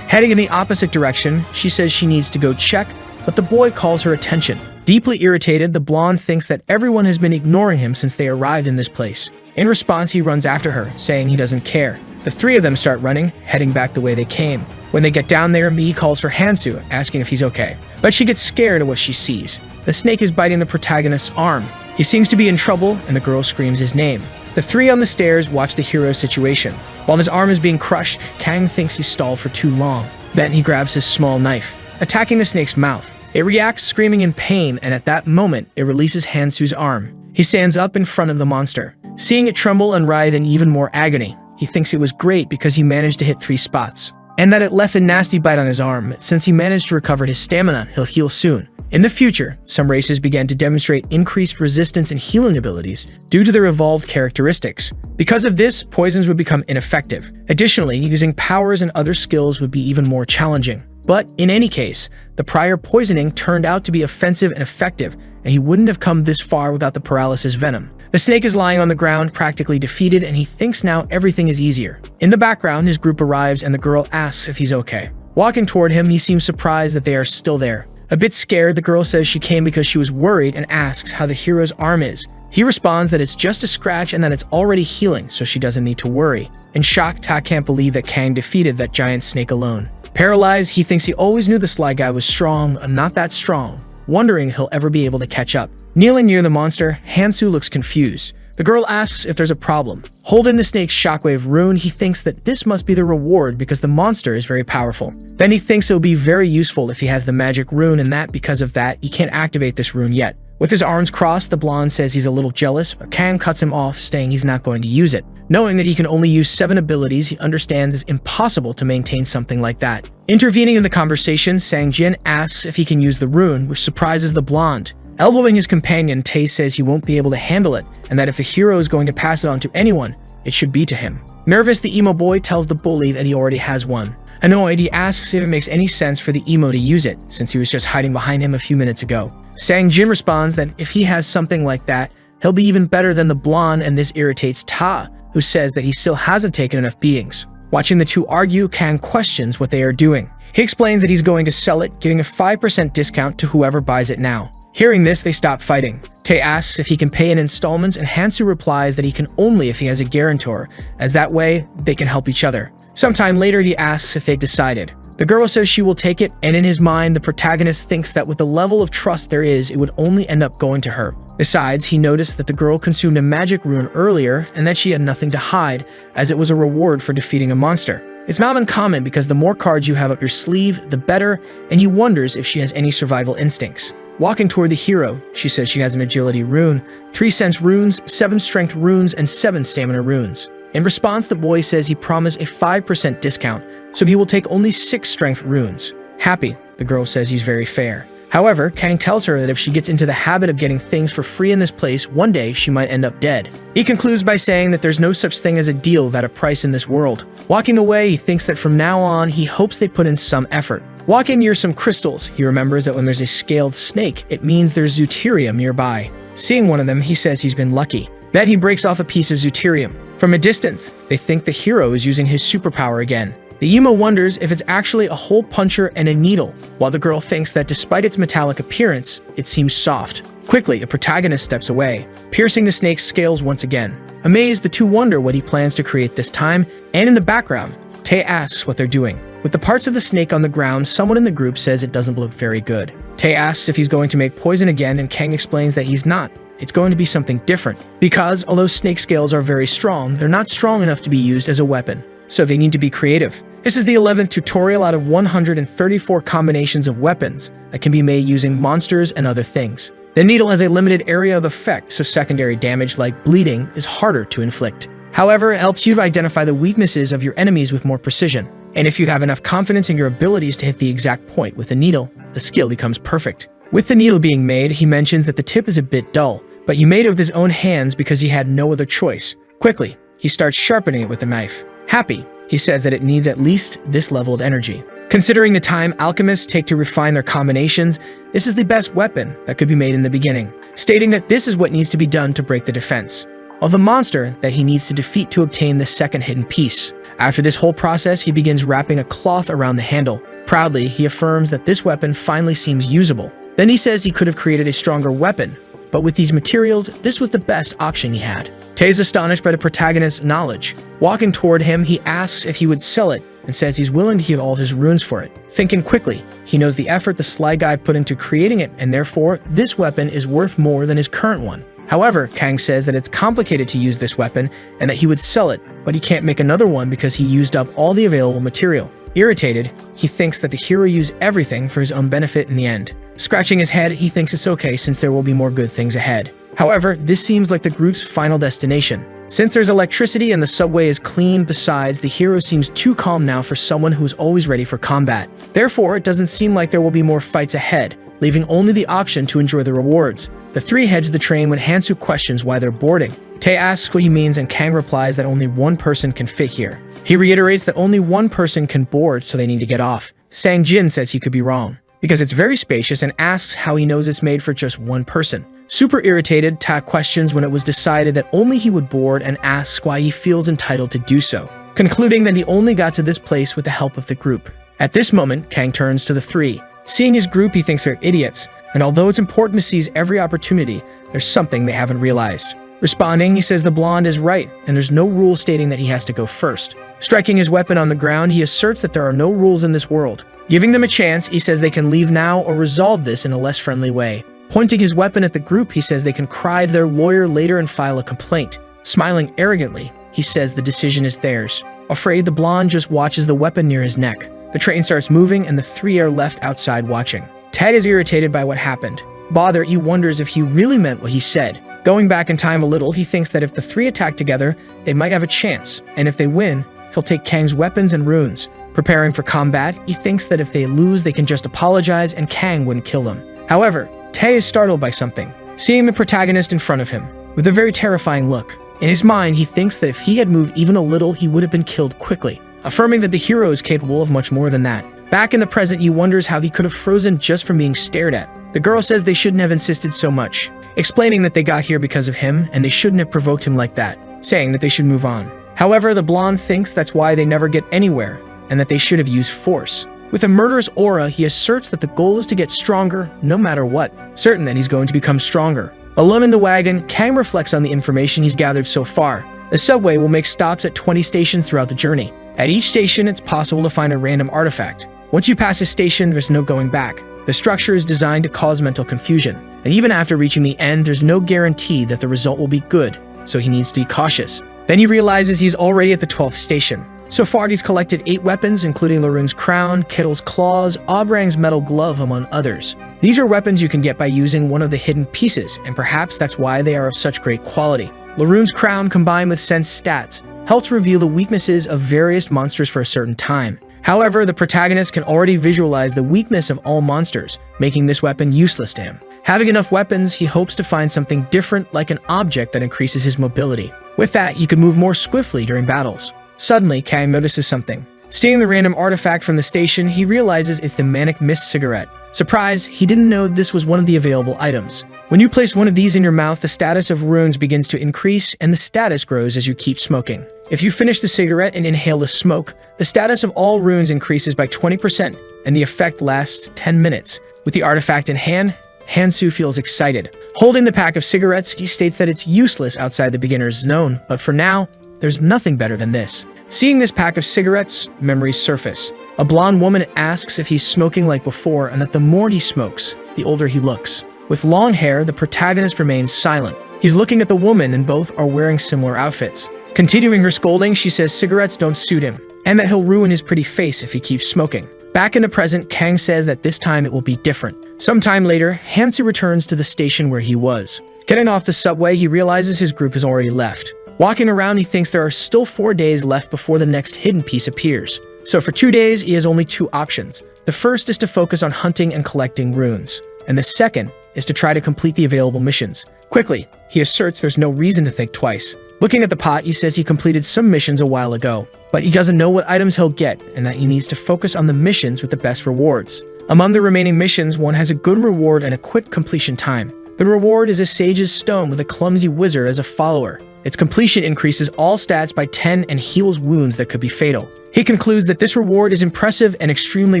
Heading in the opposite direction, she says she needs to go check, but the boy calls her attention. Deeply irritated, the blonde thinks that everyone has been ignoring him since they arrived in this place. In response, he runs after her, saying he doesn't care. The 3 of them start running, heading back the way they came. When they get down there, Mi calls for Hansu, asking if he's okay. But she gets scared at what she sees. The snake is biting the protagonist's arm. He seems to be in trouble, and the girl screams his name. The 3 on the stairs watch the hero's situation. While his arm is being crushed, Kang thinks he's stalled for too long. Then he grabs his small knife, attacking the snake's mouth. It reacts, screaming in pain, and at that moment, it releases Hansu's arm. He stands up in front of the monster. Seeing it tremble and writhe in even more agony, he thinks it was great because he managed to hit 3 spots, and that it left a nasty bite on his arm. Since he managed to recover his stamina, he'll heal soon. In the future, some races began to demonstrate increased resistance and healing abilities due to their evolved characteristics. Because of this, poisons would become ineffective. Additionally, using powers and other skills would be even more challenging. But in any case, the prior poisoning turned out to be offensive and effective, and he wouldn't have come this far without the paralysis venom. The snake is lying on the ground, practically defeated, and he thinks now everything is easier. In the background, his group arrives and the girl asks if he's okay. Walking toward him, he seems surprised that they are still there. A bit scared, the girl says she came because she was worried and asks how the hero's arm is. He responds that it's just a scratch and that it's already healing, so she doesn't need to worry. In shock, Ta can't believe that Kang defeated that giant snake alone. Paralyzed, he thinks he always knew the sly guy was strong, and not that strong, wondering if he'll ever be able to catch up. Kneeling near the monster, Hansu looks confused. The girl asks if there's a problem. Holding the snake's shockwave rune, he thinks that this must be the reward because the monster is very powerful. Then he thinks it'll be very useful if he has the magic rune, and that because of that, he can't activate this rune yet. With his arms crossed, the blonde says he's a little jealous, but Kang cuts him off, saying he's not going to use it. Knowing that he can only use 7 abilities, he understands it's impossible to maintain something like that. Intervening in the conversation, Sang-jin asks if he can use the rune, which surprises the blonde. Elbowing his companion, Tae says he won't be able to handle it, and that if the hero is going to pass it on to anyone, it should be to him. Nervous, the emo boy tells the bully that he already has one. Annoyed, he asks if it makes any sense for the emo to use it, since he was just hiding behind him a few minutes ago. Sang-jin responds that if he has something like that, he'll be even better than the blonde, and this irritates Ta, who says that he still hasn't taken enough beatings. Watching the two argue, Kang questions what they are doing. He explains that he's going to sell it, giving a 5% discount to whoever buys it now. Hearing this, they stop fighting. Tae asks if he can pay in installments, and Hansu replies that he can only if he has a guarantor, as that way, they can help each other. Sometime later, he asks if they decided. The girl says she will take it, and in his mind, the protagonist thinks that with the level of trust there is, it would only end up going to her. Besides, he noticed that the girl consumed a magic rune earlier, and that she had nothing to hide, as it was a reward for defeating a monster. It's not uncommon because the more cards you have up your sleeve, the better, and he wonders if she has any survival instincts. Walking toward the hero, she says she has an agility rune, 3 sense runes, 7 strength runes, and 7 stamina runes. In response, the boy says he promised a 5% discount, so he will take only 6 strength runes. Happy, the girl says he's very fair. However, Kang tells her that if she gets into the habit of getting things for free in this place, one day she might end up dead. He concludes by saying that there's no such thing as a deal without a price in this world. Walking away, he thinks that from now on, he hopes they put in some effort. Walking near some crystals, he remembers that when there's a scaled snake, it means there's deuterium nearby. Seeing one of them, he says he's been lucky. Then he breaks off a piece of deuterium. From a distance, they think the hero is using his superpower again. The emo wonders if it's actually a hole puncher and a needle, while the girl thinks that despite its metallic appearance, it seems soft. Quickly, the protagonist steps away, piercing the snake's scales once again. Amazed, the two wonder what he plans to create this time, and in the background, Tae asks what they're doing. With the parts of the snake on the ground, someone in the group says it doesn't look very good. Tae asks if he's going to make poison again, and Kang explains that he's not. It's going to be something different, because although snake scales are very strong, they're not strong enough to be used as a weapon. So they need to be creative. This is the 11th tutorial out of 134 combinations of weapons that can be made using monsters and other things. The needle has a limited area of effect, so secondary damage like bleeding is harder to inflict. However, it helps you to identify the weaknesses of your enemies with more precision. And if you have enough confidence in your abilities to hit the exact point with the needle, the skill becomes perfect. With the needle being made, he mentions that the tip is a bit dull, but he made it with his own hands because he had no other choice. Quickly, he starts sharpening it with a knife. Happy, he says that it needs at least this level of energy. Considering the time alchemists take to refine their combinations, this is the best weapon that could be made in the beginning, stating that this is what needs to be done to break the defense of the monster that he needs to defeat to obtain the second hidden piece. After this whole process, he begins wrapping a cloth around the handle. Proudly, he affirms that this weapon finally seems usable. Then he says he could have created a stronger weapon, but with these materials, this was the best option he had. Tae is astonished by the protagonist's knowledge. Walking toward him, he asks if he would sell it and says he's willing to give all his runes for it. Thinking quickly, he knows the effort the sly guy put into creating it, and therefore, this weapon is worth more than his current one. However, Kang says that it's complicated to use this weapon and that he would sell it, but he can't make another one because he used up all the available material. Irritated, he thinks that the hero used everything for his own benefit in the end. Scratching his head, he thinks it's okay since there will be more good things ahead. However, this seems like the group's final destination. Since there's electricity and the subway is clean, besides, the hero seems too calm now for someone who is always ready for combat. Therefore, it doesn't seem like there will be more fights ahead, leaving only the option to enjoy the rewards. The three heads the train when Hansu questions why they're boarding. Tae asks what he means and Kang replies that only one person can fit here. He reiterates that only one person can board, so they need to get off. Sang Jin says he could be wrong, because it's very spacious, and asks how he knows it's made for just one person. Super irritated, Ta questions when it was decided that only he would board and asks why he feels entitled to do so, concluding that he only got to this place with the help of the group. At this moment, Kang turns to the three. Seeing his group, he thinks they're idiots, and although it's important to seize every opportunity, there's something they haven't realized. Responding, he says the blonde is right, and there's no rule stating that he has to go first. Striking his weapon on the ground, he asserts that there are no rules in this world. Giving them a chance, he says they can leave now or resolve this in a less friendly way. Pointing his weapon at the group, he says they can cry to their lawyer later and file a complaint. Smiling arrogantly, he says the decision is theirs. Afraid, the blonde just watches the weapon near his neck. The train starts moving and the three are left outside watching. Ted is irritated by what happened. Bothered, he wonders if he really meant what he said. Going back in time a little, he thinks that if the three attack together, they might have a chance, and if they win, he'll take Kang's weapons and runes. Preparing for combat, he thinks that if they lose, they can just apologize and Kang wouldn't kill them. However, Tae is startled by something, seeing the protagonist in front of him, with a very terrifying look. In his mind, he thinks that if he had moved even a little, he would have been killed quickly, affirming that the hero is capable of much more than that. Back in the present, he wonders how he could have frozen just from being stared at. The girl says they shouldn't have insisted so much, explaining that they got here because of him and they shouldn't have provoked him like that, saying that they should move on. However, the blonde thinks that's why they never get anywhere, and that they should have used force. With a murderous aura, he asserts that the goal is to get stronger no matter what, certain that he's going to become stronger. Alone in the wagon, Kang reflects on the information he's gathered so far. The subway will make stops at 20 stations throughout the journey. At each station, it's possible to find a random artifact. Once you pass a station, there's no going back. The structure is designed to cause mental confusion, and even after reaching the end, there's no guarantee that the result will be good, so he needs to be cautious. Then he realizes he's already at the 12th station. So far, he's collected 8 weapons, including Laroon's crown, Kittle's claws, Obrang's metal glove, among others. These are weapons you can get by using one of the hidden pieces, and perhaps that's why they are of such great quality. Laroon's crown, combined with Sense stats, helps reveal the weaknesses of various monsters for a certain time. However, the protagonist can already visualize the weakness of all monsters, making this weapon useless to him. Having enough weapons, he hopes to find something different like an object that increases his mobility. With that, he can move more swiftly during battles. Suddenly, Kang notices something. Stealing the random artifact from the station, he realizes it's the manic mist cigarette. Surprise, he didn't know this was one of the available items. When you place one of these in your mouth, the status of runes begins to increase and the status grows as you keep smoking. If you finish the cigarette and inhale the smoke, the status of all runes increases by 20% and the effect lasts 10 minutes. With the artifact in hand, Hansu feels excited. Holding the pack of cigarettes, he states that it's useless outside the beginner's zone, but for now, there's nothing better than this. Seeing this pack of cigarettes, memories surface. A blonde woman asks if he's smoking like before and that the more he smokes, the older he looks. With long hair, the protagonist remains silent. He's looking at the woman and both are wearing similar outfits. Continuing her scolding, she says cigarettes don't suit him, and that he'll ruin his pretty face if he keeps smoking. Back in the present, Kang says that this time it will be different. Sometime later, Hansu returns to the station where he was. Getting off the subway, he realizes his group has already left. Walking around, he thinks there are still 4 days left before the next hidden piece appears. So for 2 days, he has only 2 options. The first is to focus on hunting and collecting runes, and the second is to try to complete the available missions. Quickly, he asserts there's no reason to think twice. Looking at the pot, he says he completed some missions a while ago, but he doesn't know what items he'll get and that he needs to focus on the missions with the best rewards. Among the remaining missions, one has a good reward and a quick completion time. The reward is a sage's stone with a clumsy wizard as a follower. Its completion increases all stats by 10 and heals wounds that could be fatal. He concludes that this reward is impressive and extremely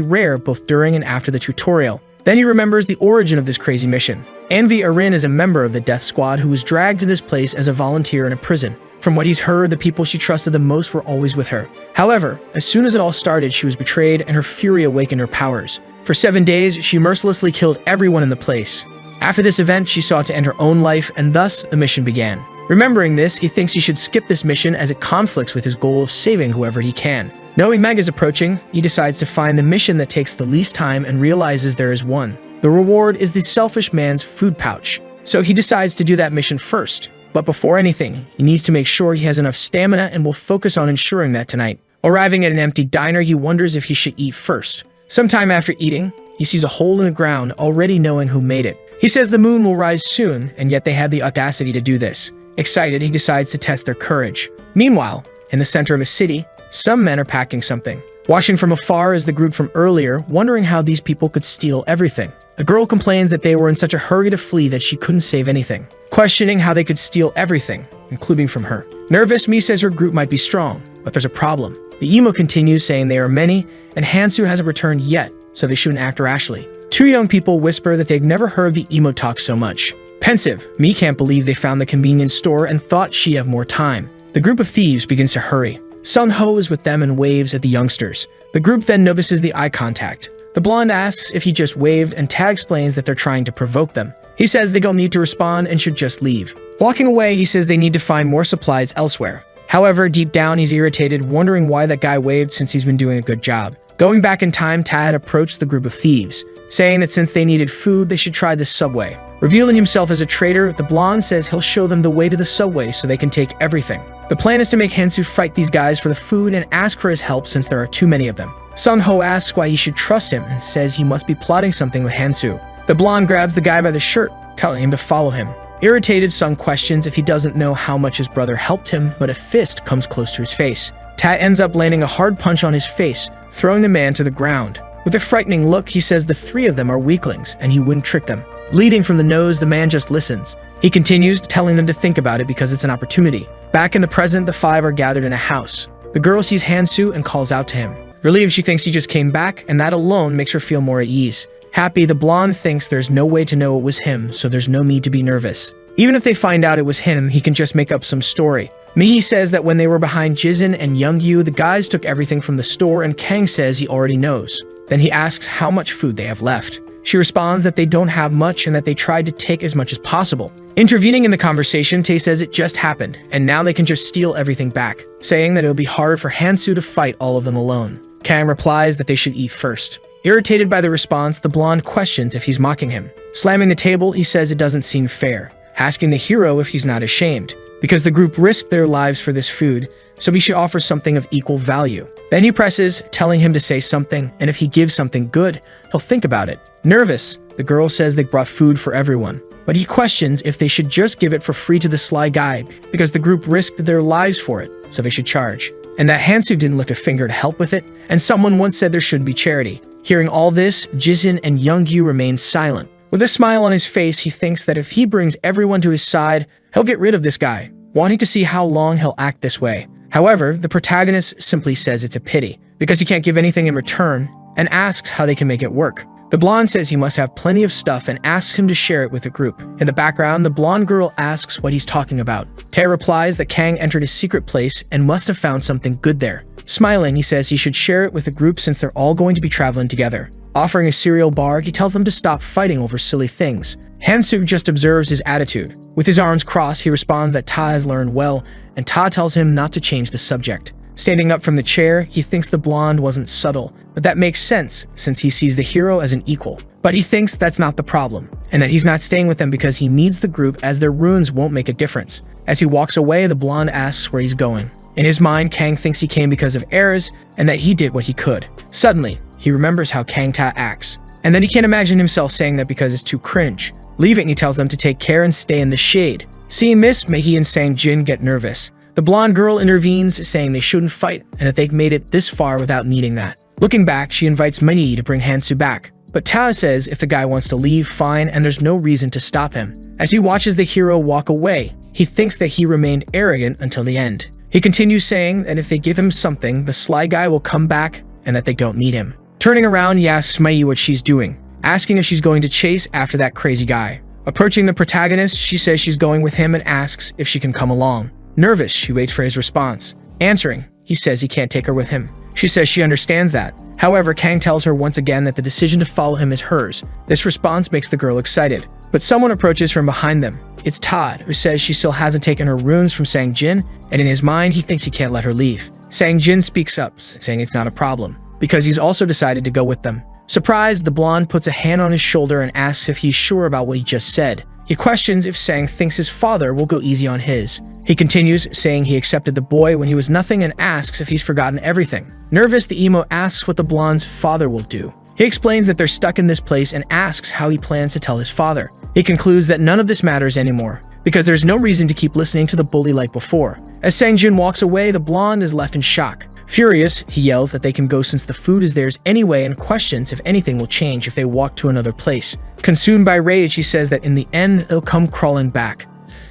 rare both during and after the tutorial. Then he remembers the origin of this crazy mission. Anvi Arin is a member of the Death Squad who was dragged to this place as a volunteer in a prison. From what he's heard, the people she trusted the most were always with her. However, as soon as it all started, she was betrayed and her fury awakened her powers. For 7 days, she mercilessly killed everyone in the place. After this event, she sought to end her own life, and thus the mission began. Remembering this, he thinks he should skip this mission as it conflicts with his goal of saving whoever he can. Knowing Meg is approaching, he decides to find the mission that takes the least time and realizes there is one. The reward is the selfish man's food pouch. So he decides to do that mission first. But before anything, he needs to make sure he has enough stamina and will focus on ensuring that tonight. Arriving at an empty diner, he wonders if he should eat first. Sometime after eating, he sees a hole in the ground, already knowing who made it. He says the moon will rise soon, and yet they had the audacity to do this. Excited, he decides to test their courage. Meanwhile, in the center of a city, some men are packing something. Watching from afar is the group from earlier, wondering how these people could steal everything. A girl complains that they were in such a hurry to flee that she couldn't save anything, questioning how they could steal everything, including from her. Nervous, Mi says her group might be strong, but there's a problem. The emo continues saying they are many, and Hansu hasn't returned yet, so they shouldn't act rashly. 2 young people whisper that they've never heard the emo talk so much. Pensive, Mi can't believe they found the convenience store and thought she'd have more time. The group of thieves begins to hurry. Sun Ho is with them and waves at the youngsters. The group then notices the eye contact. The blonde asks if he just waved, and Tag explains that they're trying to provoke them. He says they don't need to respond and should just leave. Walking away, he says they need to find more supplies elsewhere. However, deep down, he's irritated, wondering why that guy waved since he's been doing a good job. Going back in time, Tad approached the group of thieves, saying that since they needed food, they should try the subway. Revealing himself as a traitor, the blonde says he'll show them the way to the subway so they can take everything. The plan is to make Hansu fight these guys for the food and ask for his help since there are too many of them. Sun Ho asks why he should trust him and says he must be plotting something with Hansu. The blonde grabs the guy by the shirt, telling him to follow him. Irritated, Sun questions if he doesn't know how much his brother helped him, but a fist comes close to his face. Tat ends up landing a hard punch on his face, throwing the man to the ground. With a frightening look, he says the 3 of them are weaklings and he wouldn't trick them. Bleeding from the nose, the man just listens. He continues, telling them to think about it because it's an opportunity. Back in the present, the 5 are gathered in a house. The girl sees Hansu and calls out to him. Relieved, she thinks he just came back, and that alone makes her feel more at ease. Happy, the blonde thinks there's no way to know it was him, so there's no need to be nervous. Even if they find out it was him, he can just make up some story. Mihi says that when they were behind Jizin and Youngyu, the guys took everything from the store, and Kang says he already knows. Then he asks how much food they have left. She responds that they don't have much and that they tried to take as much as possible. Intervening in the conversation, Tae says it just happened, and now they can just steal everything back, saying that it'll be hard for Hansu to fight all of them alone. Kang replies that they should eat first. Irritated by the response, the blonde questions if he's mocking him. Slamming the table, he says it doesn't seem fair. asking the hero if he's not ashamed, because the group risked their lives for this food, so he should offer something of equal value. Then he presses, telling him to say something, and if he gives something good, he'll think about it. Nervous, the girl says they brought food for everyone, but he questions if they should just give it for free to the sly guy, because the group risked their lives for it, so they should charge. And that Hansu didn't lift a finger to help with it, and someone once said there shouldn't be charity. Hearing all this, Jishin and Youngyu remain silent. With a smile on his face, he thinks that if he brings everyone to his side, he'll get rid of this guy, wanting to see how long he'll act this way. However, the protagonist simply says it's a pity, because he can't give anything in return, and asks how they can make it work. The blonde says he must have plenty of stuff and asks him to share it with the group. In the background, the blonde girl asks what he's talking about. Tae replies that Kang entered his secret place and must have found something good there. Smiling, he says he should share it with the group since they're all going to be traveling together. Offering a cereal bar, he tells them to stop fighting over silly things. Hansuk just observes his attitude. With his arms crossed, he responds that Ta has learned well, and Ta tells him not to change the subject. Standing up from the chair, he thinks the blonde wasn't subtle, but that makes sense since he sees the hero as an equal. But he thinks that's not the problem, and that he's not staying with them because he needs the group as their runes won't make a difference. As he walks away, the blonde asks where he's going. In his mind, Kang thinks he came because of errors, and that he did what he could. Suddenly, he remembers how Kang Ta acts, and then he can't imagine himself saying that because it's too cringe. Leaving, he tells them to take care and stay in the shade. Seeing this, Mei and Sang Jin get nervous. The blonde girl intervenes, saying they shouldn't fight and that they've made it this far without needing that. Looking back, she invites Mei to bring Hansu back, but Ta says if the guy wants to leave, fine, and there's no reason to stop him. As he watches the hero walk away, he thinks that he remained arrogant until the end. He continues saying that if they give him something, the sly guy will come back and that they don't need him. Turning around, he asks Mei what she's doing, asking if she's going to chase after that crazy guy. Approaching the protagonist, she says she's going with him and asks if she can come along. Nervous, she waits for his response. Answering, he says he can't take her with him. She says she understands that. However, Kang tells her once again that the decision to follow him is hers. This response makes the girl excited, but someone approaches from behind them. It's Todd, who says she still hasn't taken her runes from Sang Jin, and in his mind, he thinks he can't let her leave. Sang Jin speaks up, saying it's not a problem, because he's also decided to go with them. Surprised, the blonde puts a hand on his shoulder and asks if he's sure about what he just said. He questions if Sang thinks his father will go easy on his. He continues, saying he accepted the boy when he was nothing and asks if he's forgotten everything. Nervous, the emo asks what the blonde's father will do. He explains that they're stuck in this place and asks how he plans to tell his father. He concludes that none of this matters anymore, because there's no reason to keep listening to the bully like before. As Sang-jin walks away, the blonde is left in shock. Furious, he yells that they can go since the food is theirs anyway and questions if anything will change if they walk to another place. Consumed by rage, he says that in the end, they'll come crawling back.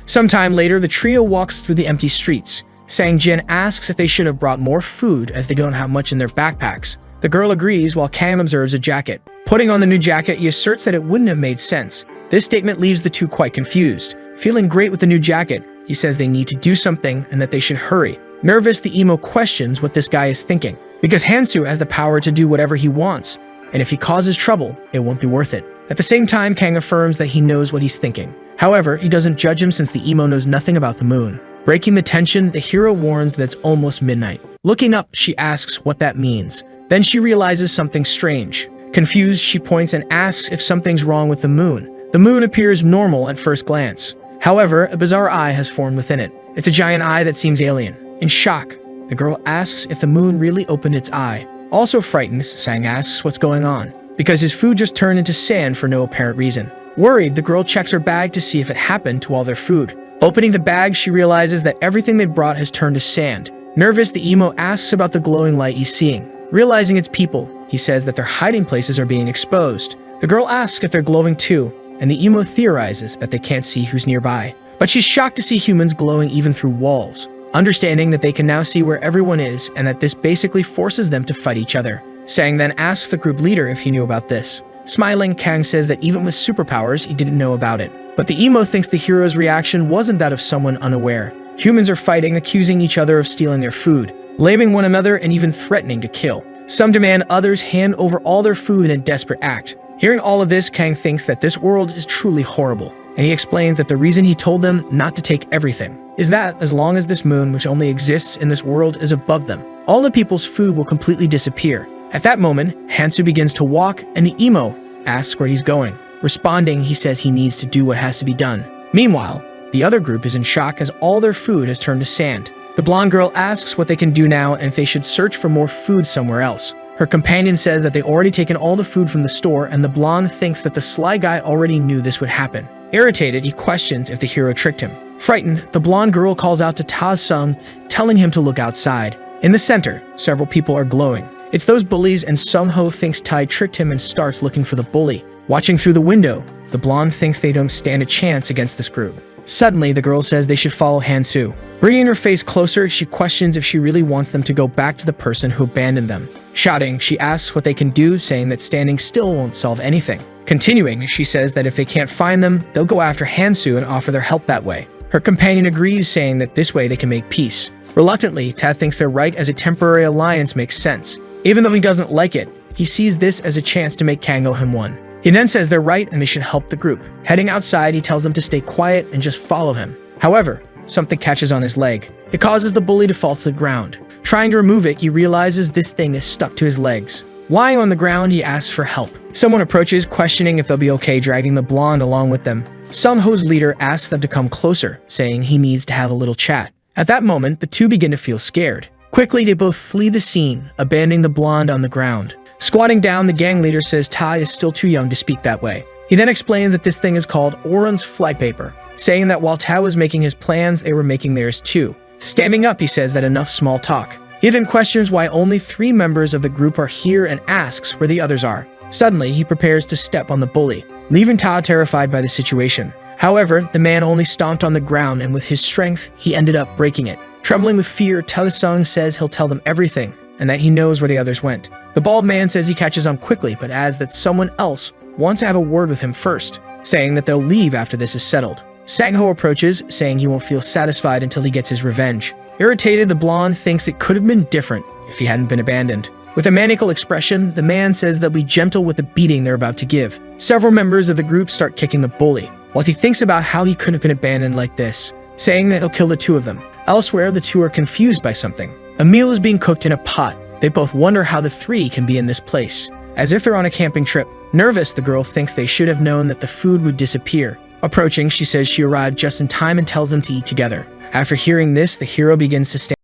Sometime later, the trio walks through the empty streets. Sang-jin asks if they should have brought more food as they don't have much in their backpacks. The girl agrees while Kang observes a jacket. Putting on the new jacket, he asserts that it wouldn't have made sense. This statement leaves the two quite confused. Feeling great with the new jacket, he says they need to do something and that they should hurry. Nervous, the emo questions what this guy is thinking, because Hansu has the power to do whatever he wants, and if he causes trouble, it won't be worth it. At the same time, Kang affirms that he knows what he's thinking. However, he doesn't judge him since the emo knows nothing about the moon. Breaking the tension, the hero warns that it's almost midnight. Looking up, she asks what that means. Then she realizes something strange. Confused, she points and asks if something's wrong with the moon. The moon appears normal at first glance. However, a bizarre eye has formed within it. It's a giant eye that seems alien. In shock, the girl asks if the moon really opened its eye. Also frightened, Sang asks what's going on, because his food just turned into sand for no apparent reason. Worried, the girl checks her bag to see if it happened to all their food. Opening the bag, she realizes that everything they brought has turned to sand. Nervous, the emo asks about the glowing light he's seeing. Realizing it's people, he says that their hiding places are being exposed. The girl asks if they're glowing too, and the emo theorizes that they can't see who's nearby. But she's shocked to see humans glowing even through walls, understanding that they can now see where everyone is and that this basically forces them to fight each other. Sang then asks the group leader if he knew about this. Smiling, Kang says that even with superpowers, he didn't know about it. But the emo thinks the hero's reaction wasn't that of someone unaware. Humans are fighting, accusing each other of stealing their food, blaming one another and even threatening to kill. Some demand others hand over all their food in a desperate act. Hearing all of this, Kang thinks that this world is truly horrible, and he explains that the reason he told them not to take everything is that as long as this moon, which only exists in this world, is above them, all the people's food will completely disappear. At that moment, Hansu begins to walk, and the emo asks where he's going. Responding, he says he needs to do what has to be done. Meanwhile, the other group is in shock as all their food has turned to sand. The blonde girl asks what they can do now and if they should search for more food somewhere else. Her companion says that they've already taken all the food from the store, and the blonde thinks that the sly guy already knew this would happen. Irritated, he questions if the hero tricked him. Frightened, the blonde girl calls out to Ta-sung, telling him to look outside. In the center, several people are glowing. It's those bullies, and Sung-ho thinks Tai tricked him and starts looking for the bully. Watching through the window, the blonde thinks they don't stand a chance against this group. Suddenly, the girl says they should follow Han-soo. Bringing her face closer, she questions if she really wants them to go back to the person who abandoned them. Shouting, she asks what they can do, saying that standing still won't solve anything. Continuing, she says that if they can't find them, they'll go after Han-soo and offer their help that way. Her companion agrees, saying that this way they can make peace. Reluctantly, Ta thinks they're right, as a temporary alliance makes sense. Even though he doesn't like it, he sees this as a chance to make Kang owe him one. He then says they're right and they should help the group. Heading outside, he tells them to stay quiet and just follow him. However, something catches on his leg. It causes the bully to fall to the ground. Trying to remove it, he realizes this thing is stuck to his legs. Lying on the ground, he asks for help. Someone approaches, questioning if they'll be okay dragging the blonde along with them. Sung-ho's leader asks them to come closer, saying he needs to have a little chat. At that moment, the two begin to feel scared. Quickly, they both flee the scene, abandoning the blonde on the ground. Squatting down, the gang leader says Tai is still too young to speak that way. He then explains that this thing is called Oran's flypaper, saying that while Tai was making his plans, they were making theirs too. Standing up, he says that enough small talk. He then questions why only 3 members of the group are here and asks where the others are. Suddenly, he prepares to step on the bully, leaving Ta terrified by the situation. However, the man only stomped on the ground, and with his strength, he ended up breaking it. Trembling with fear, Ta-sung says he'll tell them everything, and that he knows where the others went. The bald man says he catches on quickly, but adds that someone else wants to have a word with him first, saying that they'll leave after this is settled. Sang-ho approaches, saying he won't feel satisfied until he gets his revenge. Irritated, the blonde thinks it could have been different if he hadn't been abandoned. With a maniacal expression, the man says they'll be gentle with the beating they're about to give. Several members of the group start kicking the bully, while he thinks about how he couldn't have been abandoned like this, saying that he'll kill the 2 of them. Elsewhere, the 2 are confused by something. A meal is being cooked in a pot. They both wonder how the 3 can be in this place, as if they're on a camping trip. Nervous, the girl thinks they should have known that the food would disappear. Approaching, she says she arrived just in time and tells them to eat together. After hearing this, the hero begins to stand.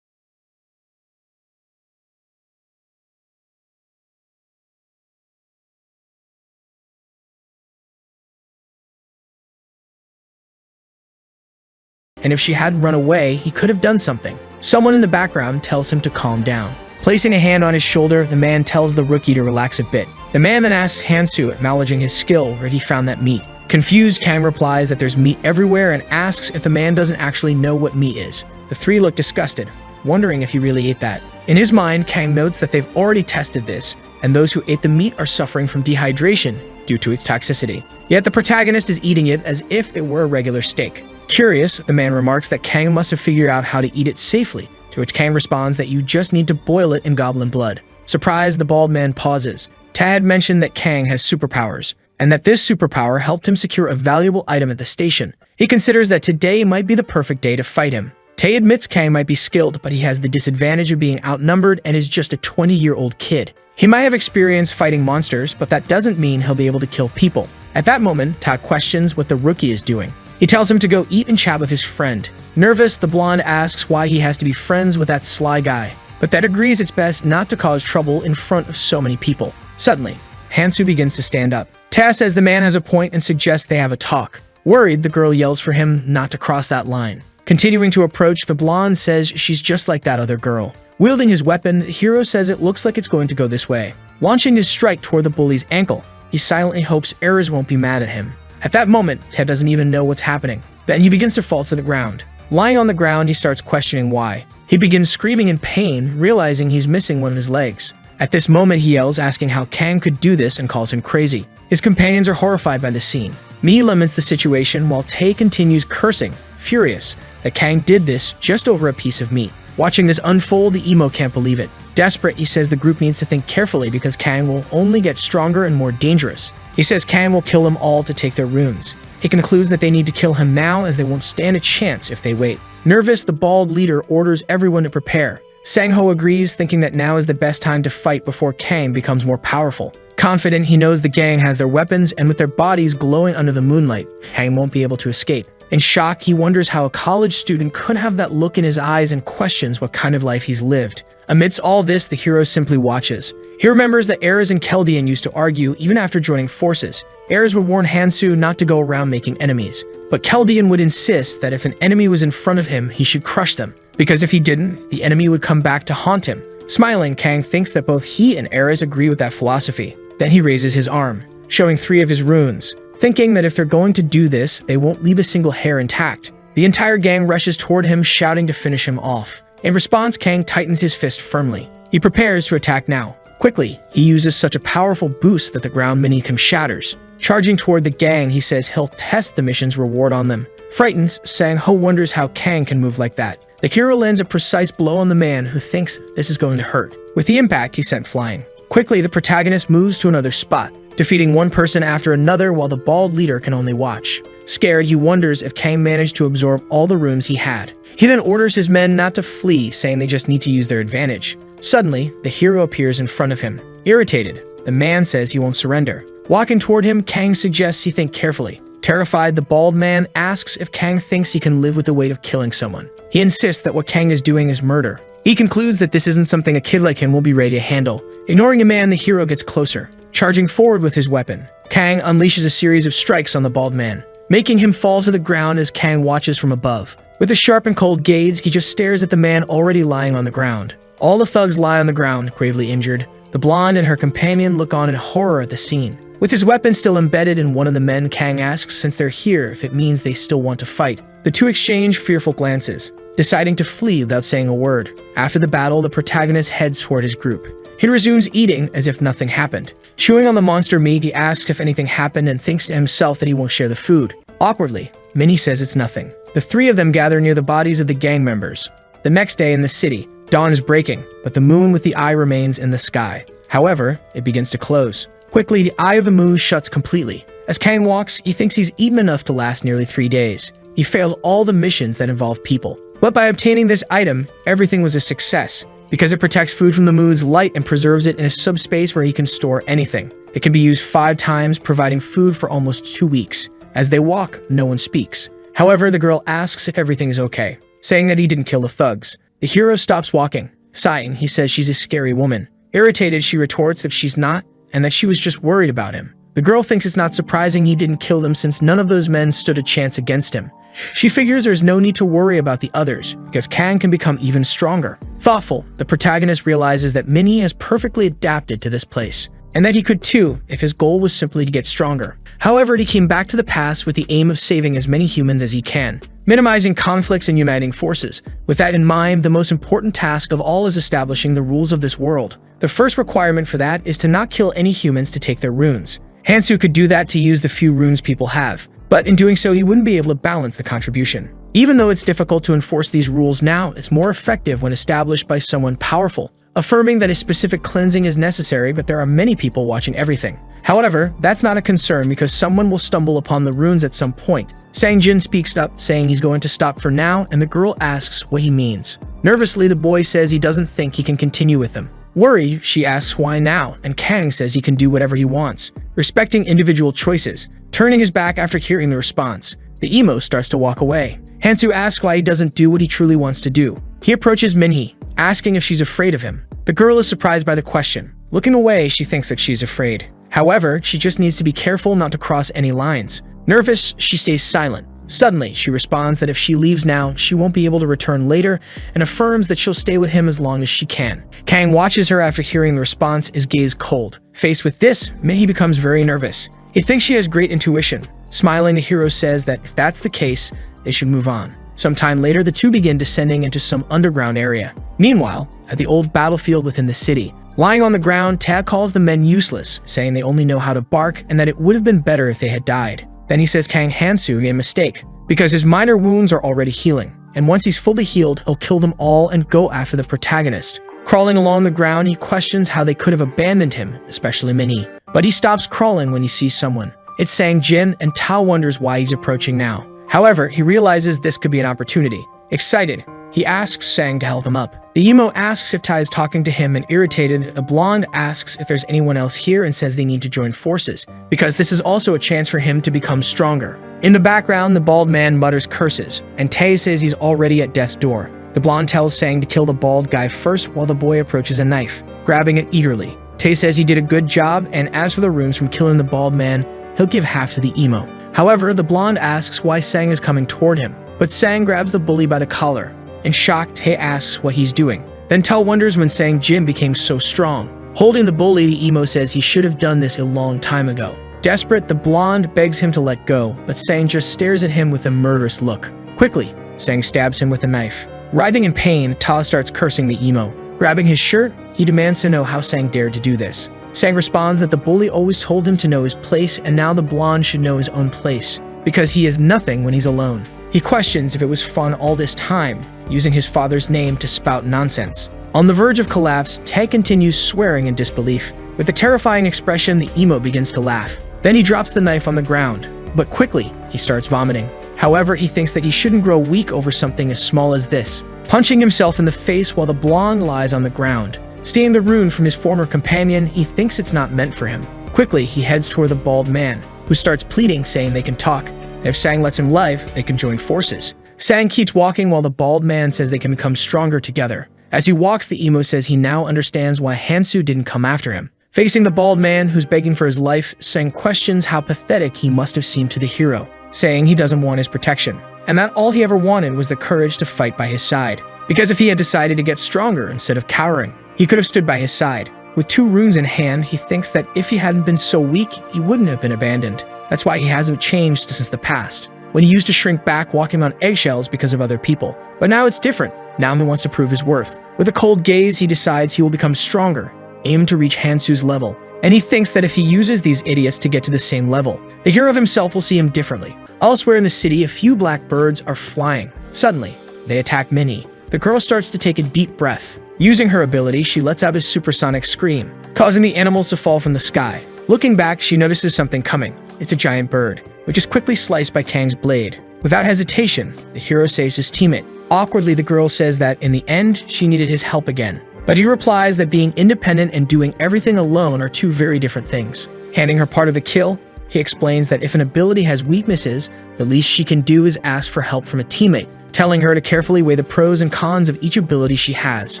And if she hadn't run away, he could have done something. Someone in the background tells him to calm down. Placing a hand on his shoulder, the man tells the rookie to relax a bit. The man then asks Han-soo, acknowledging his skill, where he found that meat. Confused, Kang replies that there's meat everywhere and asks if the man doesn't actually know what meat is. The 3 look disgusted, wondering if he really ate that. In his mind, Kang notes that they've already tested this, and those who ate the meat are suffering from dehydration due to its toxicity. Yet the protagonist is eating it as if it were a regular steak. Curious, the man remarks that Kang must have figured out how to eat it safely, to which Kang responds that you just need to boil it in goblin blood. Surprised, the bald man pauses. Tad mentioned that Kang has superpowers, and that this superpower helped him secure a valuable item at the station. He considers that today might be the perfect day to fight him. Tae admits Kang might be skilled, but he has the disadvantage of being outnumbered and is just a 20-year-old kid. He might have experience fighting monsters, but that doesn't mean he'll be able to kill people. At that moment, Ta questions what the rookie is doing. He tells him to go eat and chat with his friend. Nervous, the blonde asks why he has to be friends with that sly guy, but that agrees it's best not to cause trouble in front of so many people. Suddenly, Hansu begins to stand up. Ta says the man has a point and suggests they have a talk. Worried, the girl yells for him not to cross that line. Continuing to approach, the blonde says she's just like that other girl. Wielding his weapon, the hero says it looks like it's going to go this way. Launching his strike toward the bully's ankle, he silently hopes Erez won't be mad at him. At that moment, Ted doesn't even know what's happening. Then he begins to fall to the ground. Lying on the ground, he starts questioning why. He begins screaming in pain, realizing he's missing one of his legs. At this moment, he yells, asking how Kang could do this and calls him crazy. His companions are horrified by the scene. Mi laments the situation while Tae continues cursing, furious that Kang did this just over a piece of meat. Watching this unfold, the emo can't believe it. Desperate, he says the group needs to think carefully because Kang will only get stronger and more dangerous. He says Kang will kill them all to take their runes. He concludes that they need to kill him now as they won't stand a chance if they wait. Nervous, the bald leader orders everyone to prepare. Sang-ho agrees, thinking that now is the best time to fight before Kang becomes more powerful. Confident, he knows the gang has their weapons, and with their bodies glowing under the moonlight, Kang won't be able to escape. In shock, he wonders how a college student could have that look in his eyes and questions what kind of life he's lived. Amidst all this, the hero simply watches. He remembers that Erez and Keldian used to argue even after joining forces. Erez would warn Hansu not to go around making enemies, but Keldian would insist that if an enemy was in front of him, he should crush them, because if he didn't, the enemy would come back to haunt him. Smiling, Kang thinks that both he and Erez agree with that philosophy. Then he raises his arm, showing 3 of his runes, thinking that if they're going to do this, they won't leave a single hair intact. The entire gang rushes toward him, shouting to finish him off. In response, Kang tightens his fist firmly. He prepares to attack now. Quickly, he uses such a powerful boost that the ground beneath him shatters. Charging toward the gang, he says he'll test the mission's reward on them. Frightened, Sang-ho wonders how Kang can move like that. The hero lands a precise blow on the man who thinks this is going to hurt. With the impact, he's sent flying. Quickly, the protagonist moves to another spot, defeating one person after another while the bald leader can only watch. Scared, he wonders if Kang managed to absorb all the runes he had. He then orders his men not to flee, saying they just need to use their advantage. Suddenly, the hero appears in front of him. Irritated, the man says he won't surrender. Walking toward him, Kang suggests he think carefully. Terrified, the bald man asks if Kang thinks he can live with the weight of killing someone. He insists that what Kang is doing is murder. He concludes that this isn't something a kid like him will be ready to handle. Ignoring the man, the hero gets closer. Charging forward with his weapon, Kang unleashes a series of strikes on the bald man, making him fall to the ground as Kang watches from above. With a sharp and cold gaze, he just stares at the man already lying on the ground. All the thugs lie on the ground, gravely injured. The blonde and her companion look on in horror at the scene. With his weapon still embedded in one of the men, Kang asks since they're here if it means they still want to fight. The two exchange fearful glances, deciding to flee without saying a word. After the battle, the protagonist heads toward his group. He resumes eating as if nothing happened. Chewing on the monster meat, he asks if anything happened and thinks to himself that he won't share the food. Awkwardly, Minnie says it's nothing. The 3 of them gather near the bodies of the gang members. The next day in the city, dawn is breaking, but the moon with the eye remains in the sky. However, it begins to close. Quickly, the eye of the moon shuts completely. As Kang walks, he thinks he's eaten enough to last nearly 3 days. He failed all the missions that involve people. But by obtaining this item, everything was a success, because it protects food from the moon's light and preserves it in a subspace where he can store anything. It can be used 5 times, providing food for almost 2 weeks. As they walk, no one speaks. However, the girl asks if everything is okay, saying that he didn't kill the thugs. The hero stops walking. Sighing, he says she's a scary woman. Irritated, she retorts that she's not, and that she was just worried about him. The girl thinks it's not surprising he didn't kill them since none of those men stood a chance against him. She figures there's no need to worry about the others, because Kang can become even stronger. Thoughtful, the protagonist realizes that Minnie has perfectly adapted to this place, and that he could too if his goal was simply to get stronger. However, he came back to the past with the aim of saving as many humans as he can, minimizing conflicts and uniting forces. With that in mind, the most important task of all is establishing the rules of this world. The first requirement for that is to not kill any humans to take their runes. Hansu could do that to use the few runes people have, but in doing so he wouldn't be able to balance the contribution. Even though it's difficult to enforce these rules now, it's more effective when established by someone powerful, affirming that a specific cleansing is necessary, but there are many people watching everything. However, that's not a concern because someone will stumble upon the runes at some point. Sang-jin speaks up, saying he's going to stop for now, and the girl asks what he means. Nervously, the boy says he doesn't think he can continue with them. Worried, she asks why now, and Kang says he can do whatever he wants, respecting individual choices. Turning his back after hearing the response, The emo starts to walk away. Hansu asks why he doesn't do what he truly wants to do. He approaches Minhee, asking if she's afraid of him. The girl is surprised by the question. Looking away, she thinks that she's afraid. However, she just needs to be careful not to cross any lines. Nervous, she stays silent. Suddenly, she responds that if she leaves now, she won't be able to return later, and affirms that she'll stay with him as long as she can. Kang watches her after hearing the response, his gaze cold. Faced with this, Minhee becomes very nervous. He thinks she has great intuition. Smiling, the hero says that if that's the case, they should move on. Sometime later, the two begin descending into some underground area. Meanwhile, at the old battlefield within the city, lying on the ground, Tag calls the men useless, saying they only know how to bark and that it would have been better if they had died. Then he says Kang Hansu made a mistake, because his minor wounds are already healing, and once he's fully healed, he'll kill them all and go after the protagonist. Crawling along the ground, he questions how they could have abandoned him, especially Minhee. But he stops crawling when he sees someone. It's Sang Jin, and Tao wonders why he's approaching now. However, he realizes this could be an opportunity. Excited, he asks Sang to help him up. The emo asks if Tai is talking to him, and irritated, the blonde asks if there's anyone else here and says they need to join forces, because this is also a chance for him to become stronger. In the background, the bald man mutters curses, and Tae says he's already at death's door. The blonde tells Sang to kill the bald guy first while the boy approaches a knife, grabbing it eagerly. Tae says he did a good job, and as for the runes from killing the bald man, he'll give half to the emo. However, the blonde asks why Sang is coming toward him, but Sang grabs the bully by the collar. In shock, Tae asks what he's doing. Then Tell wonders when Sang Jin became so strong. Holding the bully, the emo says he should have done this a long time ago. Desperate, the blonde begs him to let go, but Sang just stares at him with a murderous look. Quickly, Sang stabs him with a knife. Writhing in pain, Ta starts cursing the emo. Grabbing his shirt, he demands to know how Sang dared to do this. Sang responds that the bully always told him to know his place, and now the blonde should know his own place, because he is nothing when he's alone. He questions if it was fun all this time, using his father's name to spout nonsense. On the verge of collapse, Tae continues swearing in disbelief. With a terrifying expression, the emo begins to laugh. Then he drops the knife on the ground, but quickly, he starts vomiting. However, he thinks that he shouldn't grow weak over something as small as this, punching himself in the face while the blonde lies on the ground. Stealing the rune from his former companion, he thinks it's not meant for him. Quickly, he heads toward the bald man, who starts pleading, saying they can talk. If Sang lets him live, they can join forces. Sang keeps walking while the bald man says they can become stronger together. As he walks, the emo says he now understands why Hansu didn't come after him. Facing the bald man, who's begging for his life, Sang questions how pathetic he must have seemed to the hero, saying he doesn't want his protection, and that all he ever wanted was the courage to fight by his side. Because if he had decided to get stronger instead of cowering, he could have stood by his side. With 2 runes in hand, he thinks that if he hadn't been so weak, he wouldn't have been abandoned. That's why he hasn't changed since the past, when he used to shrink back walking on eggshells because of other people. But now it's different. Now he wants to prove his worth. With a cold gaze, he decides he will become stronger, aim to reach Hansu's level. And he thinks that if he uses these idiots to get to the same level, the hero himself will see him differently. Elsewhere in the city, a few black birds are flying. Suddenly, they attack Minhee. The girl starts to take a deep breath. Using her ability, she lets out a supersonic scream, causing the animals to fall from the sky. Looking back, she notices something coming. It's a giant bird, which is quickly sliced by Kang's blade. Without hesitation, the hero saves his teammate. Awkwardly, the girl says that in the end, she needed his help again. But he replies that being independent and doing everything alone are 2 very different things. Handing her part of the kill, he explains that if an ability has weaknesses, the least she can do is ask for help from a teammate, telling her to carefully weigh the pros and cons of each ability she has.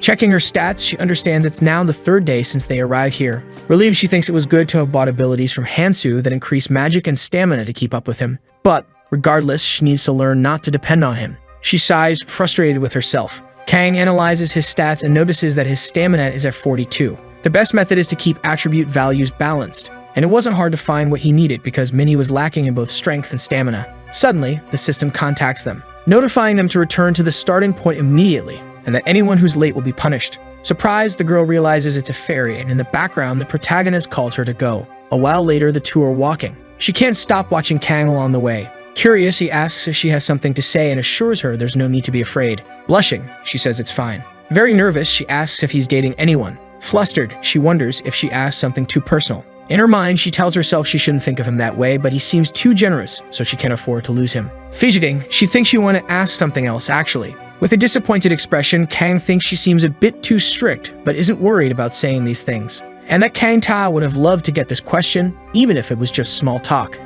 Checking her stats, she understands it's now the 3rd day since they arrived here. Relieved, she thinks it was good to have bought abilities from Hansu that increase magic and stamina to keep up with him. But, regardless, she needs to learn not to depend on him. She sighs, frustrated with herself. Kang analyzes his stats and notices that his stamina is at 42. The best method is to keep attribute values balanced, and it wasn't hard to find what he needed because Minhee was lacking in both strength and stamina. Suddenly, the system contacts them, notifying them to return to the starting point immediately, and that anyone who's late will be punished. Surprised, the girl realizes it's a fairy, and in the background, the protagonist calls her to go. A while later, the 2 are walking. She can't stop watching Kang along the way. Curious, he asks if she has something to say and assures her there's no need to be afraid. Blushing, she says it's fine. Very nervous, she asks if he's dating anyone. Flustered, she wonders if she asks something too personal. In her mind, she tells herself she shouldn't think of him that way, but he seems too generous, so she can't afford to lose him. Fidgeting, she thinks she wants to ask something else, actually. With a disappointed expression, Kang thinks she seems a bit too strict, but isn't worried about saying these things. And that Kang Ta would have loved to get this question, even if it was just small talk.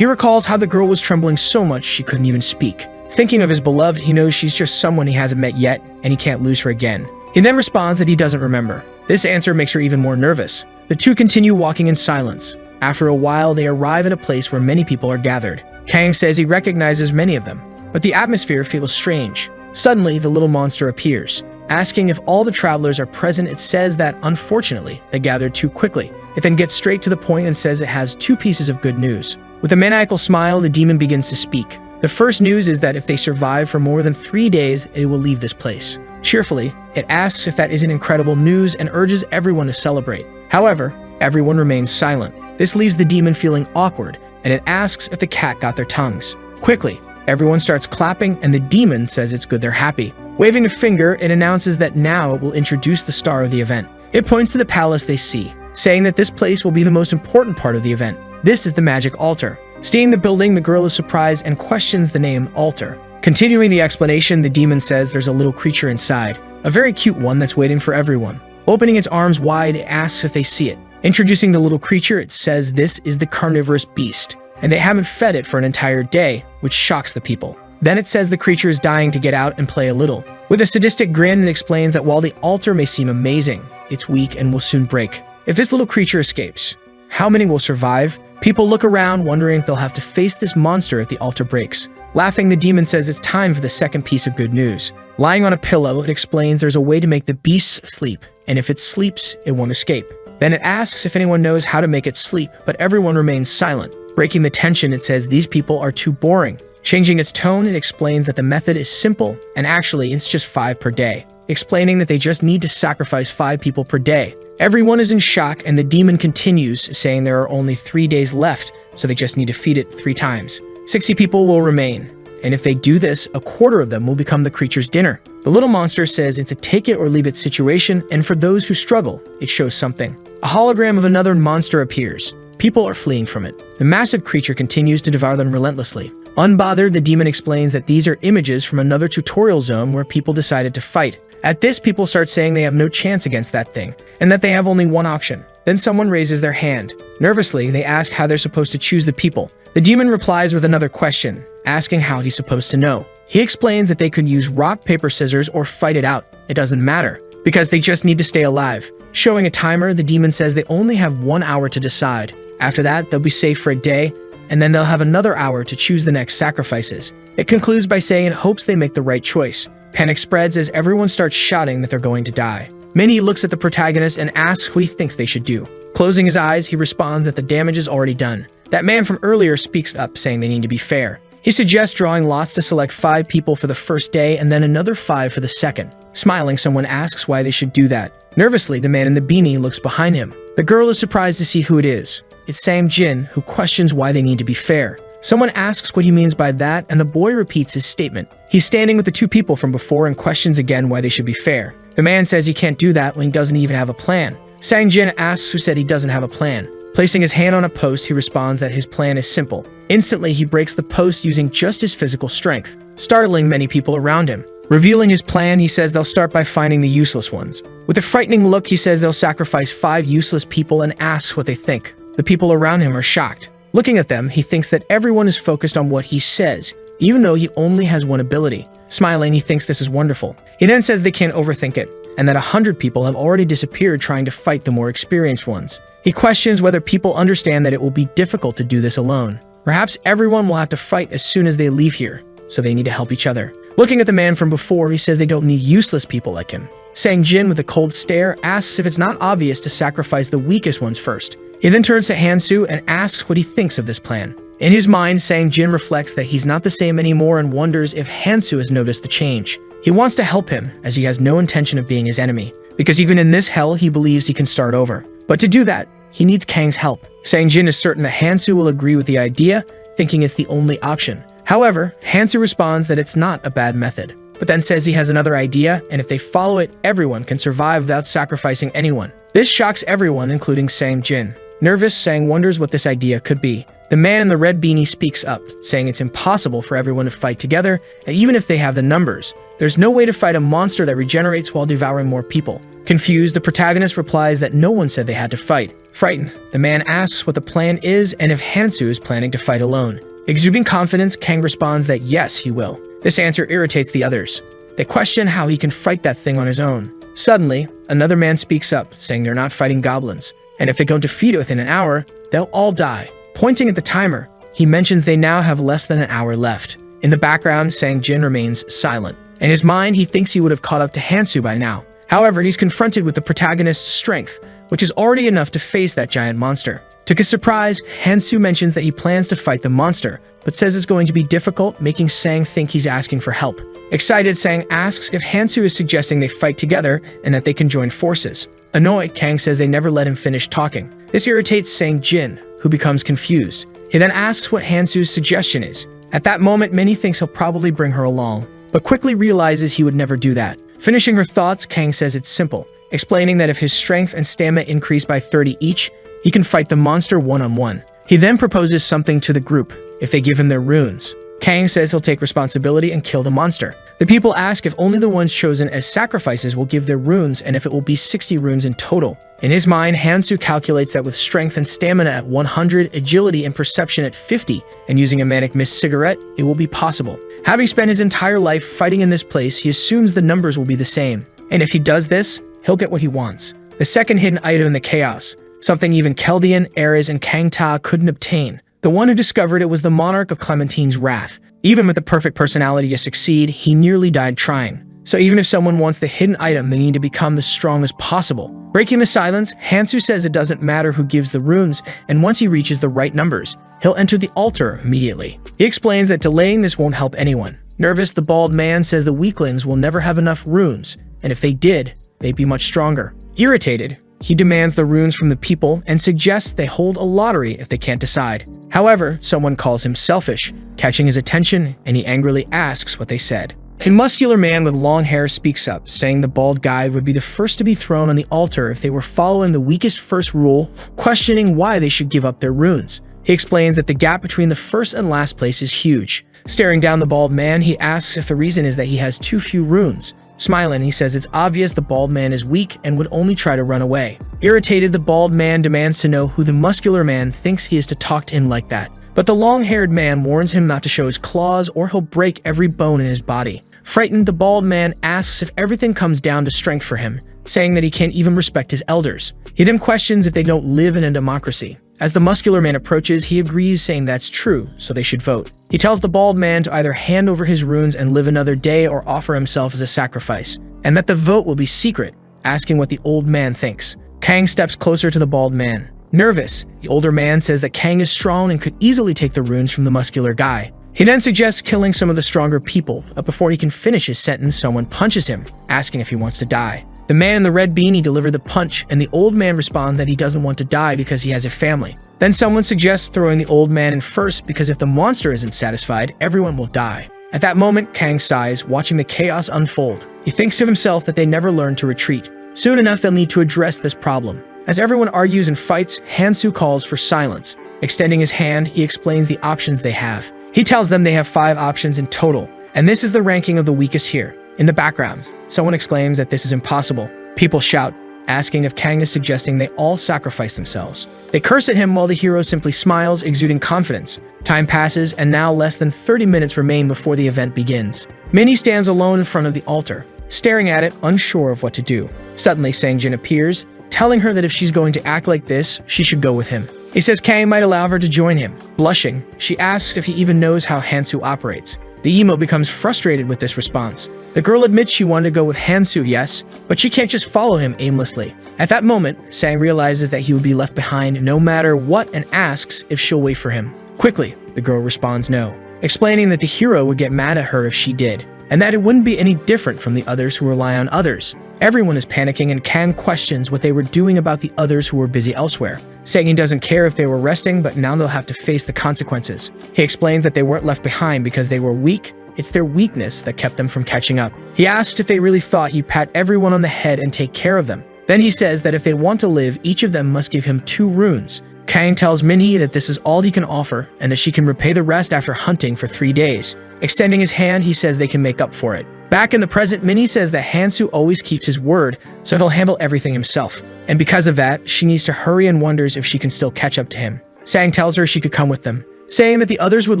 He recalls how the girl was trembling so much she couldn't even speak. Thinking of his beloved, he knows she's just someone he hasn't met yet, and he can't lose her again. He then responds that he doesn't remember. This answer makes her even more nervous. The two continue walking in silence. After a while, they arrive at a place where many people are gathered. Kang says he recognizes many of them, but the atmosphere feels strange. Suddenly, the little monster appears. Asking if all the travelers are present, it says that, unfortunately, they gathered too quickly. It then gets straight to the point and says it has two pieces of good news. With a maniacal smile, the demon begins to speak. The first news is that if they survive for more than 3 days, it will leave this place. Cheerfully, it asks if that isn't incredible news and urges everyone to celebrate. However, everyone remains silent. This leaves the demon feeling awkward, and it asks if the cat got their tongues. Quickly, everyone starts clapping, and the demon says it's good they're happy. Waving a finger, it announces that now it will introduce the star of the event. It points to the palace they see, saying that this place will be the most important part of the event. This is the magic altar. Seeing the building, the girl is surprised and questions the name altar. Continuing the explanation, the demon says there's a little creature inside, a very cute one that's waiting for everyone. Opening its arms wide, it asks if they see it. Introducing the little creature, it says this is the carnivorous beast, and they haven't fed it for an entire day, which shocks the people. Then it says the creature is dying to get out and play a little. With a sadistic grin, it explains that while the altar may seem amazing, it's weak and will soon break. If this little creature escapes, how many will survive? People look around, wondering if they'll have to face this monster if the altar breaks. Laughing, the demon says it's time for the second piece of good news. Lying on a pillow, it explains there's a way to make the beast sleep, and if it sleeps, it won't escape. Then it asks if anyone knows how to make it sleep, but everyone remains silent. Breaking the tension, it says these people are too boring. Changing its tone, it explains that the method is simple, and actually it's just 5 per day. Explaining that they just need to sacrifice 5 people per day. Everyone is in shock, and the demon continues, saying there are only 3 days left, so they just need to feed it 3 times. 60 people will remain, and if they do this, a quarter of them will become the creature's dinner. The little monster says it's a take it or leave it situation, and for those who struggle, it shows something. A hologram of another monster appears. People are fleeing from it. The massive creature continues to devour them relentlessly. Unbothered, the demon explains that these are images from another tutorial zone where people decided to fight. At this, people start saying they have no chance against that thing, and that they have only one option. Then someone raises their hand. Nervously, they ask how they're supposed to choose the people. The demon replies with another question, asking how he's supposed to know. He explains that they could use rock, paper, scissors, or fight it out. It doesn't matter, because they just need to stay alive. Showing a timer, the demon says they only have 1 hour to decide. After that, they'll be safe for a day, and then they'll have another hour to choose the next sacrifices. It concludes by saying it hopes they make the right choice. Panic spreads as everyone starts shouting that they're going to die. Minnie looks at the protagonist and asks what he thinks they should do. Closing his eyes, he responds that the damage is already done. That man from earlier speaks up, saying they need to be fair. He suggests drawing lots to select 5 people for the first day and then another 5 for the second. Smiling, someone asks why they should do that. Nervously, the man in the beanie looks behind him. The girl is surprised to see who it is. It's Sang Jin, who questions why they need to be fair. Someone asks what he means by that, and the boy repeats his statement. He's standing with the 2 people from before and questions again why they should be fair. The man says he can't do that when he doesn't even have a plan. Sang Jin asks who said he doesn't have a plan. Placing his hand on a post, he responds that his plan is simple. Instantly, he breaks the post using just his physical strength, startling many people around him. Revealing his plan, he says they'll start by finding the useless ones. With a frightening look, he says they'll sacrifice 5 useless people and asks what they think. The people around him are shocked. Looking at them, he thinks that everyone is focused on what he says, even though he only has one ability. Smiling, he thinks this is wonderful. He then says they can't overthink it, and that 100 people have already disappeared trying to fight the more experienced ones. He questions whether people understand that it will be difficult to do this alone. Perhaps everyone will have to fight as soon as they leave here, so they need to help each other. Looking at the man from before, he says they don't need useless people like him. Sang Jin, with a cold stare, asks if it's not obvious to sacrifice the weakest ones first. He then turns to Hansu and asks what he thinks of this plan. In his mind, Sang Jin reflects that he's not the same anymore and wonders if Hansu has noticed the change. He wants to help him, as he has no intention of being his enemy, because even in this hell, he believes he can start over. But to do that, he needs Kang's help. Sang Jin is certain that Hansu will agree with the idea, thinking it's the only option. However, Hansu responds that it's not a bad method, but then says he has another idea, and if they follow it, everyone can survive without sacrificing anyone. This shocks everyone, including Sang Jin. Nervous, Sang wonders what this idea could be. The man in the red beanie speaks up, saying it's impossible for everyone to fight together, and even if they have the numbers, There's no way to fight a monster that regenerates while devouring more people. Confused, the protagonist replies that no one said they had to fight. Frightened, the man asks what the plan is and if Hansu is planning to fight alone. Exuding confidence, Kang responds that yes, he will. This answer irritates the others. They question how he can fight that thing on his own. Suddenly, another man speaks up, saying they're not fighting goblins, and if they don't defeat it within an hour, they'll all die. Pointing at the timer, he mentions they now have less than an hour left. In the background, Sang Jin remains silent. In his mind, he thinks he would have caught up to Hansu by now. However, he's confronted with the protagonist's strength, which is already enough to face that giant monster. To his surprise, Hansu mentions that he plans to fight the monster, but says it's going to be difficult, making Sang think he's asking for help. Excited, Sang asks if Hansu is suggesting they fight together and that they can join forces. Annoyed, Kang says they never let him finish talking. This irritates Sang Jin, who becomes confused. He then asks what Hansu's suggestion is. At that moment, Minnie thinks he'll probably bring her along, but quickly realizes he would never do that. Finishing her thoughts, Kang says it's simple, explaining that if his strength and stamina increase by 30 each, he can fight the monster one-on-one. He then proposes something to the group if they give him their runes. Kang says he'll take responsibility and kill the monster. The people ask if only the ones chosen as sacrifices will give their runes and if it will be 60 runes in total. In his mind, Hansu calculates that with strength and stamina at 100, agility and perception at 50, and using a manic mist cigarette, it will be possible. Having spent his entire life fighting in this place, he assumes the numbers will be the same. And if he does this, he'll get what he wants. The second hidden item in the chaos, something even Keldian, Ares, and Kang Ta couldn't obtain. The one who discovered it was the monarch of Clementine's wrath. Even with the perfect personality to succeed, he nearly died trying. So even if someone wants the hidden item, they need to become the strongest possible. Breaking the silence, Hansu says it doesn't matter who gives the runes, and once he reaches the right numbers, he'll enter the altar immediately. He explains that delaying this won't help anyone. Nervous, the bald man says the weaklings will never have enough runes, and if they did, they'd be much stronger. Irritated, he demands the runes from the people and suggests they hold a lottery if they can't decide. However, someone calls him selfish, catching his attention, and he angrily asks what they said. A muscular man with long hair speaks up, saying the bald guy would be the first to be thrown on the altar if they were following the weakest first rule, questioning why they should give up their runes. He explains that the gap between the first and last place is huge. Staring down the bald man, he asks if the reason is that he has too few runes. Smiling, he says it's obvious the bald man is weak and would only try to run away. Irritated, the bald man demands to know who the muscular man thinks he is to talk to him like that. But the long-haired man warns him not to show his claws or he'll break every bone in his body. Frightened, the bald man asks if everything comes down to strength for him, saying that he can't even respect his elders. He then questions if they don't live in a democracy. As the muscular man approaches, he agrees, saying that's true, so they should vote. He tells the bald man to either hand over his runes and live another day or offer himself as a sacrifice, and that the vote will be secret, asking what the old man thinks. Kang steps closer to the bald man. Nervous, the older man says that Kang is strong and could easily take the runes from the muscular guy. He then suggests killing some of the stronger people, but before he can finish his sentence, someone punches him, asking if he wants to die. The man in the red beanie delivered the punch, and the old man responds that he doesn't want to die because he has a family. Then someone suggests throwing the old man in first because if the monster isn't satisfied, everyone will die. At that moment, Kang sighs, watching the chaos unfold. He thinks to himself that they never learned to retreat. Soon enough, they'll need to address this problem. As everyone argues and fights, Hansu calls for silence. Extending his hand, he explains the options they have. He tells them they have 5 options in total, and this is the ranking of the weakest here. In the background, someone exclaims that this is impossible. People shout, asking if Kang is suggesting they all sacrifice themselves. They curse at him while the hero simply smiles, exuding confidence. Time passes, and now less than 30 minutes remain before the event begins. Minnie stands alone in front of the altar, staring at it, unsure of what to do. Suddenly, Sang-jin appears, telling her that if she's going to act like this, she should go with him. He says Kang might allow her to join him. Blushing, she asks if he even knows how Hansu operates. The emo becomes frustrated with this response. The girl admits she wanted to go with Hansu, yes, but she can't just follow him aimlessly. At that moment, Sang realizes that he would be left behind no matter what and asks if she'll wait for him. Quickly, the girl responds no, explaining that the hero would get mad at her if she did, and that it wouldn't be any different from the others who rely on others. Everyone is panicking and Kang questions what they were doing about the others who were busy elsewhere, saying he doesn't care if they were resting, but now they'll have to face the consequences. He explains that they weren't left behind because they were weak. It's their weakness that kept them from catching up. He asked if they really thought he'd pat everyone on the head and take care of them. Then he says that if they want to live, each of them must give him 2 runes. Kang tells Minhee that this is all he can offer and that she can repay the rest after hunting for 3 days. Extending his hand, he says they can make up for it. Back in the present, Minnie says that Hansu always keeps his word, so he'll handle everything himself. And because of that, she needs to hurry and wonders if she can still catch up to him. Sang tells her she could come with them, saying that the others would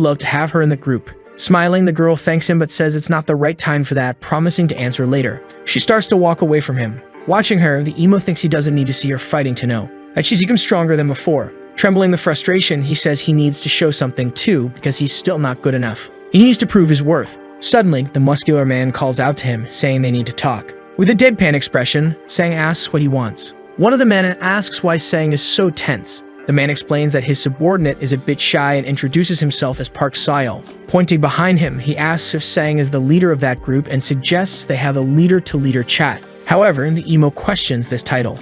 love to have her in the group. Smiling, the girl thanks him but says it's not the right time for that, promising to answer later. She starts to walk away from him. Watching her, the emo thinks he doesn't need to see her fighting to know that she's even stronger than before. Trembling with frustration, he says he needs to show something too because he's still not good enough. He needs to prove his worth. Suddenly, the muscular man calls out to him, saying they need to talk. With a deadpan expression, Sang asks what he wants. One of the men asks why Sang is so tense. The man explains that his subordinate is a bit shy and introduces himself as Park Sayal. Pointing behind him, he asks if Sang is the leader of that group and suggests they have a leader-to-leader chat. However, the emo questions this title,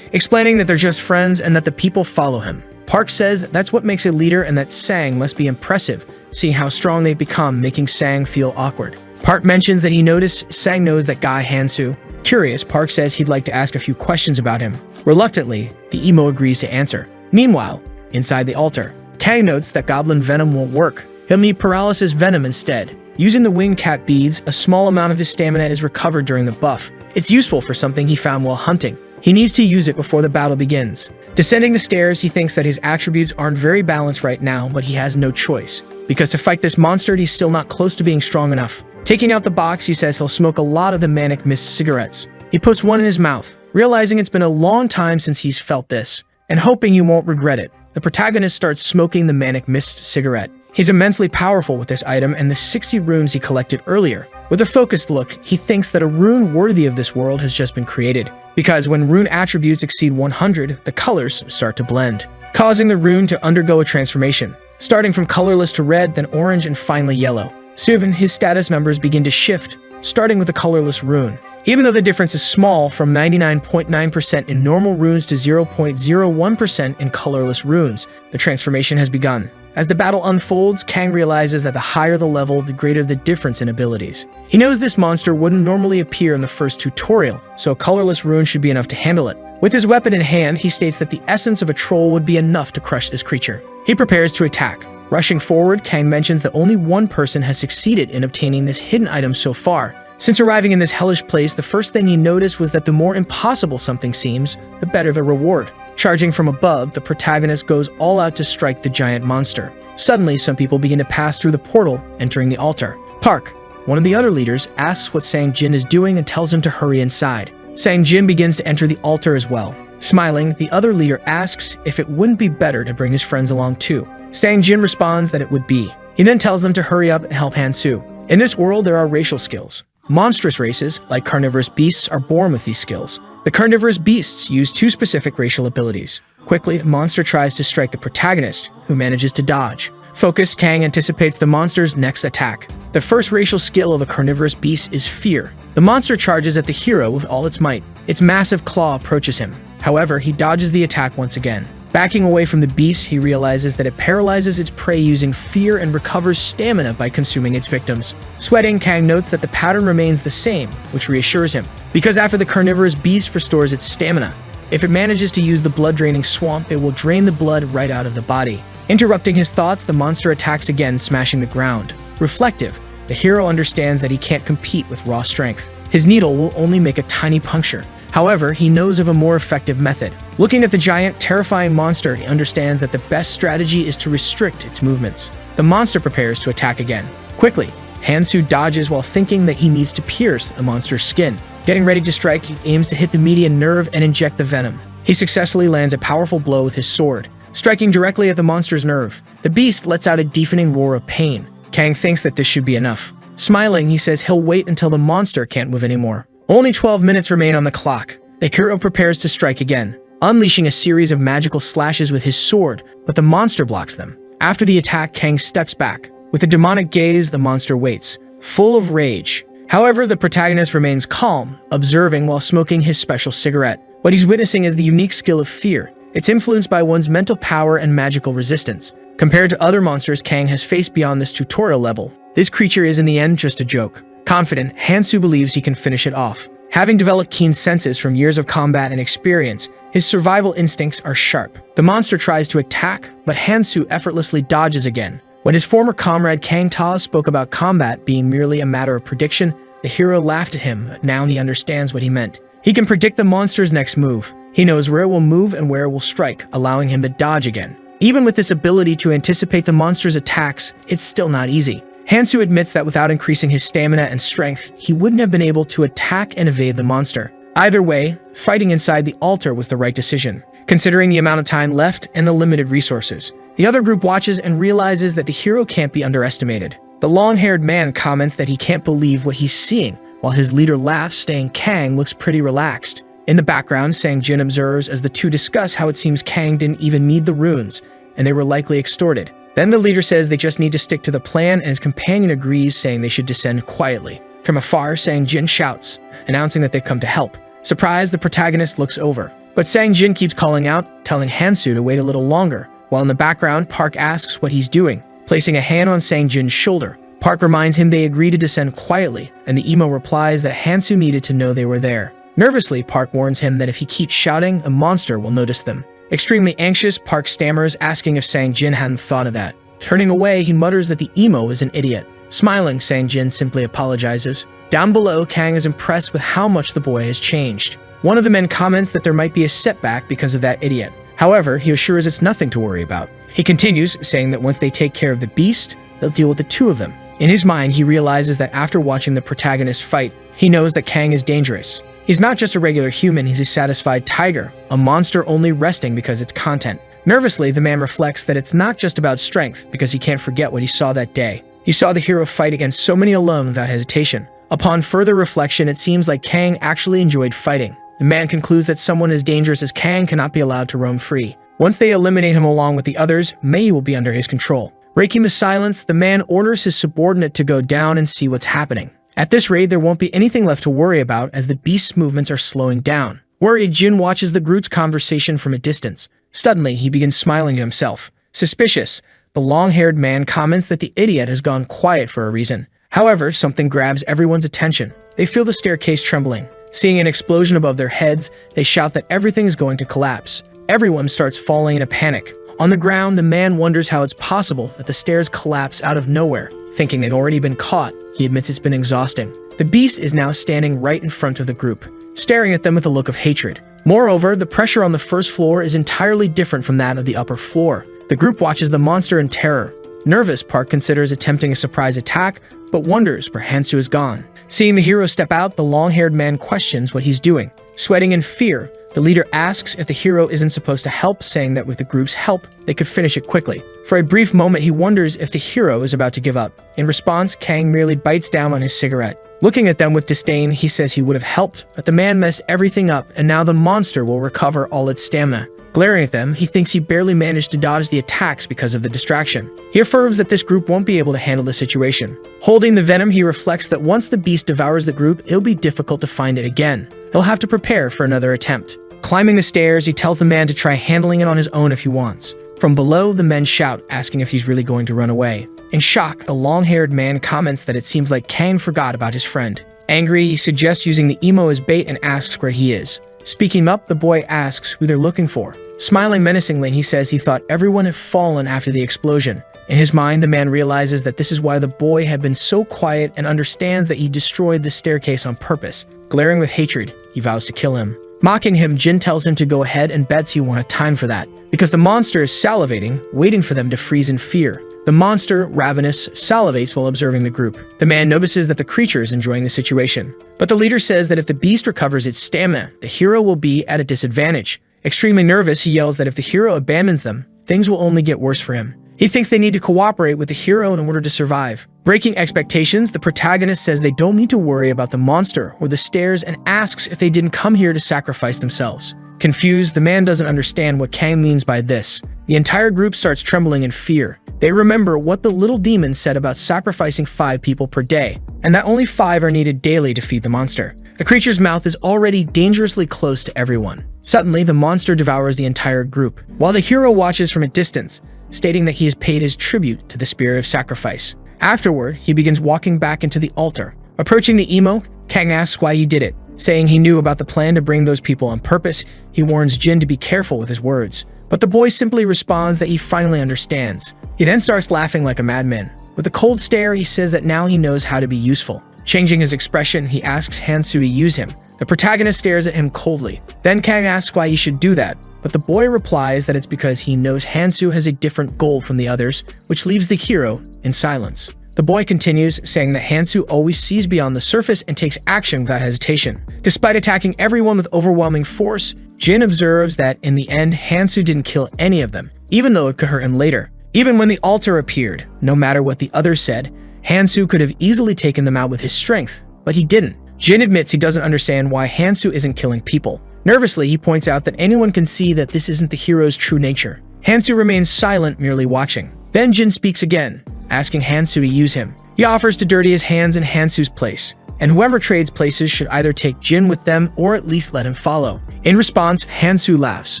explaining that they're just friends and that the people follow him. Park says that that's what makes a leader and that Sang must be impressive, seeing how strong they've become, making Sang feel awkward. Park mentions that he noticed Sang knows that guy Hansu. Curious, Park says he'd like to ask a few questions about him. Reluctantly, the emo agrees to answer. Meanwhile, inside the altar, Kang notes that goblin venom won't work. He'll need paralysis venom instead. Using the wing cat beads, a small amount of his stamina is recovered during the buff. It's useful for something he found while hunting. He needs to use it before the battle begins. Descending the stairs, he thinks that his attributes aren't very balanced right now, but he has no choice. Because to fight this monster, he's still not close to being strong enough. Taking out the box, he says he'll smoke a lot of the manic mist cigarettes. He puts one in his mouth, realizing it's been a long time since he's felt this, and hoping he won't regret it. The protagonist starts smoking the manic mist cigarette. He's immensely powerful with this item and the 60 runes he collected earlier. With a focused look, he thinks that a rune worthy of this world has just been created, because when rune attributes exceed 100, the colors start to blend, causing the rune to undergo a transformation, starting from colorless to red, then orange, and finally yellow. Soon, his status numbers begin to shift, starting with a colorless rune. Even though the difference is small, from 99.9% in normal runes to 0.01% in colorless runes, the transformation has begun. As the battle unfolds, Kang realizes that the higher the level, the greater the difference in abilities. He knows this monster wouldn't normally appear in the first tutorial, so a colorless rune should be enough to handle it. With his weapon in hand, he states that the essence of a troll would be enough to crush this creature. He prepares to attack. Rushing forward, Kang mentions that only one person has succeeded in obtaining this hidden item so far. Since arriving in this hellish place, the first thing he noticed was that the more impossible something seems, the better the reward. Charging from above, the protagonist goes all out to strike the giant monster. Suddenly, some people begin to pass through the portal, entering the altar. Park, one of the other leaders, asks what Sang Jin is doing and tells him to hurry inside. Sang Jin begins to enter the altar as well. Smiling, the other leader asks if it wouldn't be better to bring his friends along too. Sang Jin responds that it would be. He then tells them to hurry up and help Hansu. In this world, there are racial skills. Monstrous races, like carnivorous beasts, are born with these skills. The carnivorous beasts use two specific racial abilities. Quickly, the monster tries to strike the protagonist, who manages to dodge. Focused, Kang anticipates the monster's next attack. The first racial skill of a carnivorous beast is fear. The monster charges at the hero with all its might. Its massive claw approaches him. However, he dodges the attack once again. Backing away from the beast, he realizes that it paralyzes its prey using fear and recovers stamina by consuming its victims. Sweating, Kang notes that the pattern remains the same, which reassures him, because after the carnivorous beast restores its stamina, if it manages to use the blood-draining swamp, it will drain the blood right out of the body. Interrupting his thoughts, the monster attacks again, smashing the ground. Reflective, the hero understands that he can't compete with raw strength. His needle will only make a tiny puncture. However, he knows of a more effective method. Looking at the giant, terrifying monster, he understands that the best strategy is to restrict its movements. The monster prepares to attack again. Quickly, Hansu dodges while thinking that he needs to pierce the monster's skin. Getting ready to strike, he aims to hit the median nerve and inject the venom. He successfully lands a powerful blow with his sword, striking directly at the monster's nerve. The beast lets out a deafening roar of pain. Kang thinks that this should be enough. Smiling, he says he'll wait until the monster can't move anymore. Only 12 minutes remain on the clock. The hero prepares to strike again, unleashing a series of magical slashes with his sword, but the monster blocks them. After the attack, Kang steps back. With a demonic gaze, the monster waits, full of rage. However, the protagonist remains calm, observing while smoking his special cigarette. What he's witnessing is the unique skill of fear. It's influenced by one's mental power and magical resistance. Compared to other monsters Kang has faced beyond this tutorial level, this creature is in the end just a joke. Confident, Hansu believes he can finish it off. Having developed keen senses from years of combat and experience, his survival instincts are sharp. The monster tries to attack, but Hansu effortlessly dodges again. When his former comrade Kang Ta spoke about combat being merely a matter of prediction, The hero laughed at him, but now he understands what he meant. He can predict the monster's next move. He knows where it will move and where it will strike, allowing him to dodge again. Even with this ability to anticipate the monster's attacks, it's still not easy. Hansu admits that without increasing his stamina and strength, he wouldn't have been able to attack and evade the monster. Either way, fighting inside the altar was the right decision, considering the amount of time left and the limited resources. The other group watches and realizes that the hero can't be underestimated. The long-haired man comments that he can't believe what he's seeing, while his leader laughs, saying Kang looks pretty relaxed. In the background, Sang-jin observes as the two discuss how it seems Kang didn't even need the runes, and they were likely extorted. Then the leader says they just need to stick to the plan, and his companion agrees, saying they should descend quietly. From afar, Sang-jin shouts, announcing that they've come to help. Surprised, the protagonist looks over. But Sang-jin keeps calling out, telling Hansu to wait a little longer. While in the background, Park asks what he's doing, placing a hand on Sang-jin's shoulder. Park reminds him they agree to descend quietly, and the emo replies that Hansu needed to know they were there. Nervously, Park warns him that if he keeps shouting, a monster will notice them. Extremely anxious, Park stammers, asking if Sang-jin hadn't thought of that. Turning away, he mutters that the emo is an idiot. Smiling, Sang-jin simply apologizes. Down below, Kang is impressed with how much the boy has changed. One of the men comments that there might be a setback because of that idiot. However, he assures it's nothing to worry about. He continues, saying that once they take care of the beast, they'll deal with the two of them. In his mind, he realizes that after watching the protagonist fight, he knows that Kang is dangerous. He's not just a regular human, he's a satisfied tiger, a monster only resting because it's content. Nervously, the man reflects that it's not just about strength, because he can't forget what he saw that day. He saw the hero fight against so many alone without hesitation. Upon further reflection, it seems like Kang actually enjoyed fighting. The man concludes that someone as dangerous as Kang cannot be allowed to roam free. Once they eliminate him along with the others, Mei will be under his control. Breaking the silence, the man orders his subordinate to go down and see what's happening. At this rate, there won't be anything left to worry about as the beast's movements are slowing down. Worried, Jin watches the group's conversation from a distance. Suddenly, he begins smiling to himself. Suspicious, the long-haired man comments that the idiot has gone quiet for a reason. However, something grabs everyone's attention. They feel the staircase trembling. Seeing an explosion above their heads, they shout that everything is going to collapse. Everyone starts falling in a panic. On the ground, the man wonders how it's possible that the stairs collapse out of nowhere. Thinking they'd already been caught, he admits it's been exhausting. The beast is now standing right in front of the group, staring at them with a look of hatred. Moreover, the pressure on the first floor is entirely different from that of the upper floor. The group watches the monster in terror. Nervous, Park considers attempting a surprise attack, but wonders where Hansu is gone. Seeing the hero step out, the long-haired man questions what he's doing. Sweating in fear, the leader asks if the hero isn't supposed to help, saying that with the group's help, they could finish it quickly. For a brief moment, he wonders if the hero is about to give up. In response, Kang merely bites down on his cigarette. Looking at them with disdain, he says he would have helped, but the man messed everything up, and now the monster will recover all its stamina. Glaring at them, he thinks he barely managed to dodge the attacks because of the distraction. He affirms that this group won't be able to handle the situation. Holding the venom, he reflects that once the beast devours the group, it'll be difficult to find it again. He'll have to prepare for another attempt. Climbing the stairs, he tells the man to try handling it on his own if he wants. From below, the men shout, asking if he's really going to run away. In shock, the long-haired man comments that it seems like Kang forgot about his friend. Angry, he suggests using the emo as bait and asks where he is. Speaking up, the boy asks who they're looking for. Smiling menacingly, he says he thought everyone had fallen after the explosion. In his mind, the man realizes that this is why the boy had been so quiet and understands that he destroyed the staircase on purpose. Glaring with hatred, he vows to kill him. Mocking him, Jin tells him to go ahead and bets he won't have time for that, because the monster is salivating, waiting for them to freeze in fear. The monster, ravenous, salivates while observing the group. The man notices that the creature is enjoying the situation. But the leader says that if the beast recovers its stamina, the hero will be at a disadvantage. Extremely nervous, he yells that if the hero abandons them, things will only get worse for him. He thinks they need to cooperate with the hero in order to survive. Breaking expectations, the protagonist says they don't need to worry about the monster or the stairs and asks if they didn't come here to sacrifice themselves. Confused, the man doesn't understand what Kang means by this. The entire group starts trembling in fear. They remember what the little demon said about sacrificing 5 people per day, and that only 5 are needed daily to feed the monster. The creature's mouth is already dangerously close to everyone. Suddenly, the monster devours the entire group, while the hero watches from a distance, stating that he has paid his tribute to the spirit of sacrifice. Afterward, he begins walking back into the altar. Approaching the emo, Kang asks why he did it. Saying he knew about the plan to bring those people on purpose, he warns Jin to be careful with his words. But the boy simply responds that he finally understands. He then starts laughing like a madman. With a cold stare, he says that now he knows how to be useful. Changing his expression, he asks Hansu to use him. The protagonist stares at him coldly. Then Kang asks why he should do that, but the boy replies that it's because he knows Hansu has a different goal from the others, which leaves the hero in silence. The boy continues, saying that Hansu always sees beyond the surface and takes action without hesitation. Despite attacking everyone with overwhelming force, Jin observes that in the end, Hansu didn't kill any of them, even though it could hurt him later. Even when the altar appeared, no matter what the others said, Hansu could have easily taken them out with his strength, but he didn't. Jin admits he doesn't understand why Hansu isn't killing people. Nervously, he points out that anyone can see that this isn't the hero's true nature. Hansu remains silent, merely watching. Then Jin speaks again, asking Hansu to use him. He offers to dirty his hands in Hansu's place, and whoever trades places should either take Jin with them or at least let him follow. In response, Hansu laughs.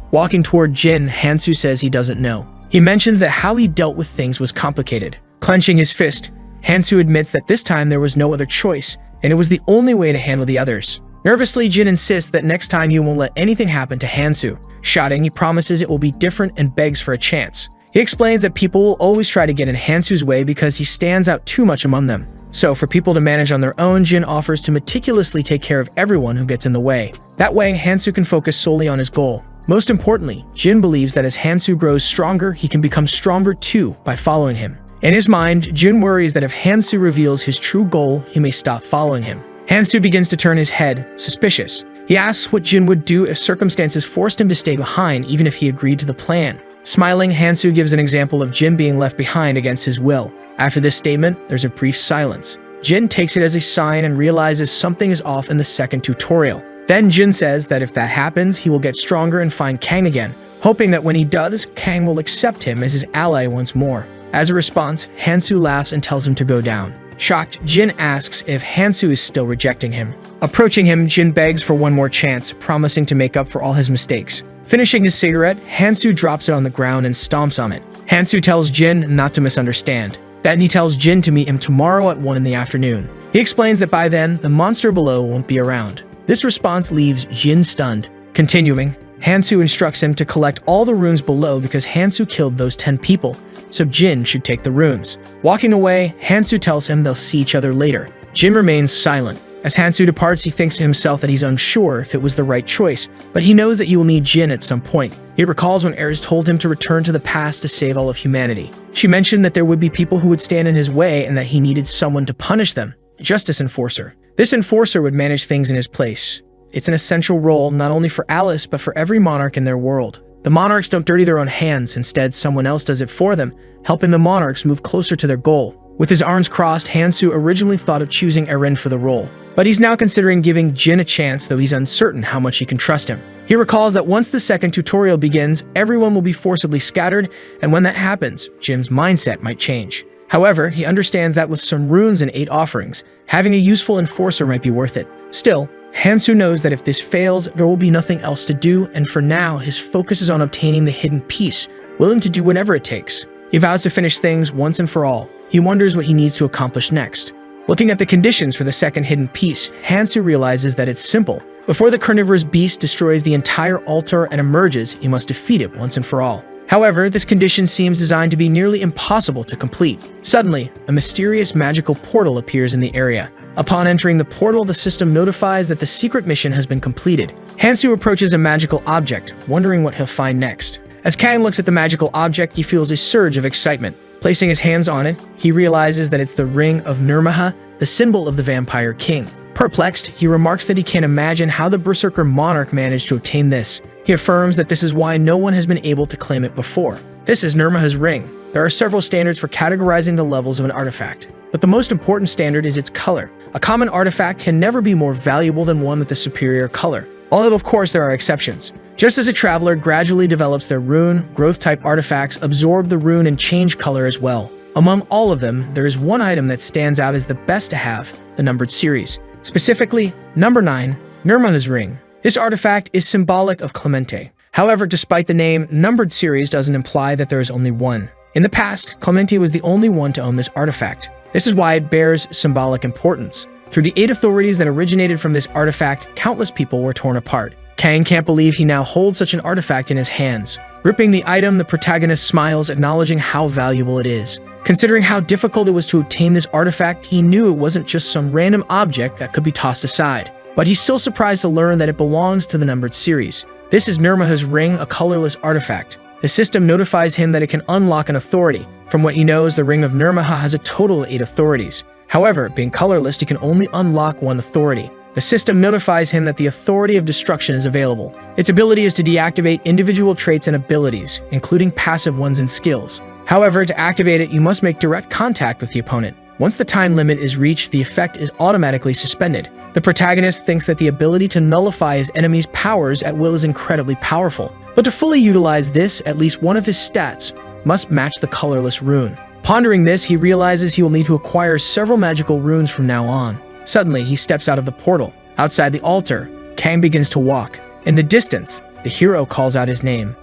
Walking toward Jin, Hansu says he doesn't know. He mentions that how he dealt with things was complicated. Clenching his fist, Hansu admits that this time there was no other choice, and it was the only way to handle the others. Nervously, Jin insists that next time he won't let anything happen to Hansu. Shouting, he promises it will be different and begs for a chance. He explains that people will always try to get in Hansu's way because he stands out too much among them. So for people to manage on their own, Jin offers to meticulously take care of everyone who gets in the way. That way, Hansu can focus solely on his goal. Most importantly, Jin believes that as Hansu grows stronger, he can become stronger too by following him. In his mind, Jin worries that if Hansu reveals his true goal, he may stop following him. Hansu begins to turn his head, suspicious. He asks what Jin would do if circumstances forced him to stay behind, even if he agreed to the plan. Smiling, Hansu gives an example of Jin being left behind against his will. After this statement, there's a brief silence. Jin takes it as a sign and realizes something is off in the second tutorial. Then Jin says that if that happens, he will get stronger and find Kang again, hoping that when he does, Kang will accept him as his ally once more. As a response, Hansu laughs and tells him to go down. Shocked, Jin asks if Hansu is still rejecting him. Approaching him, Jin begs for one more chance, promising to make up for all his mistakes. Finishing his cigarette, Hansu drops it on the ground and stomps on it. Hansu tells Jin not to misunderstand. Then he tells Jin to meet him tomorrow at 1 in the afternoon. He explains that by then, the monster below won't be around. This response leaves Jin stunned. Continuing, Hansu instructs him to collect all the runes below because Hansu killed those 10 people, so Jin should take the runes. Walking away, Hansu tells him they'll see each other later. Jin remains silent. As Hansu departs, he thinks to himself that he's unsure if it was the right choice, but he knows that he will need Jin at some point. He recalls when Eris told him to return to the past to save all of humanity. She mentioned that there would be people who would stand in his way and that he needed someone to punish them. Justice Enforcer. This enforcer would manage things in his place. It's an essential role not only for Alice, but for every monarch in their world. The monarchs don't dirty their own hands, instead someone else does it for them, helping the monarchs move closer to their goal. With his arms crossed, Hansu originally thought of choosing Eren for the role, but he's now considering giving Jin a chance, though he's uncertain how much he can trust him. He recalls that once the second tutorial begins, everyone will be forcibly scattered, and when that happens, Jin's mindset might change. However, he understands that with some runes and 8 offerings, having a useful enforcer might be worth it. Still, Hansu knows that if this fails, there will be nothing else to do, and for now, his focus is on obtaining the hidden piece, willing to do whatever it takes. He vows to finish things once and for all. He wonders what he needs to accomplish next. Looking at the conditions for the second hidden piece, Hansu realizes that it's simple. Before the carnivorous beast destroys the entire altar and emerges, he must defeat it once and for all. However, this condition seems designed to be nearly impossible to complete. Suddenly, a mysterious magical portal appears in the area. Upon entering the portal, the system notifies that the secret mission has been completed. Hansu approaches a magical object, wondering what he'll find next. As Kang looks at the magical object, he feels a surge of excitement. Placing his hands on it, he realizes that it's the Ring of Nirmaha, the symbol of the Vampire King. Perplexed, he remarks that he can't imagine how the Berserker monarch managed to obtain this. He affirms that this is why no one has been able to claim it before. This is Nirmaha's ring. There are several standards for categorizing the levels of an artifact, but the most important standard is its color. A common artifact can never be more valuable than one with a superior color, although of course there are exceptions. Just as a traveler gradually develops their rune, growth-type artifacts absorb the rune and change color as well. Among all of them, there is one item that stands out as the best to have, the numbered series. Specifically, number 9, Nirmaha's ring. This artifact is symbolic of Clemente. However, despite the name, numbered series doesn't imply that there is only one. In the past, Clemente was the only one to own this artifact. This is why it bears symbolic importance. Through the 8 authorities that originated from this artifact, countless people were torn apart. Kang can't believe he now holds such an artifact in his hands. Gripping the item, the protagonist smiles, acknowledging how valuable it is. Considering how difficult it was to obtain this artifact, he knew it wasn't just some random object that could be tossed aside. But he's still surprised to learn that it belongs to the numbered series. This is Nirmaha's ring, a colorless artifact. The system notifies him that it can unlock an authority. From what he knows, the ring of Nirmaha has a total of 8 authorities. However, being colorless, he can only unlock 1 authority. The system notifies him that the authority of destruction is available. Its ability is to deactivate individual traits and abilities, including passive ones and skills. However, to activate it, you must make direct contact with the opponent. Once the time limit is reached, the effect is automatically suspended. The protagonist thinks that the ability to nullify his enemy's powers at will is incredibly powerful. But to fully utilize this, at least one of his stats must match the colorless rune. Pondering this, he realizes he will need to acquire several magical runes from now on. Suddenly, he steps out of the portal. Outside the altar, Kang begins to walk. In the distance, the hero calls out his name.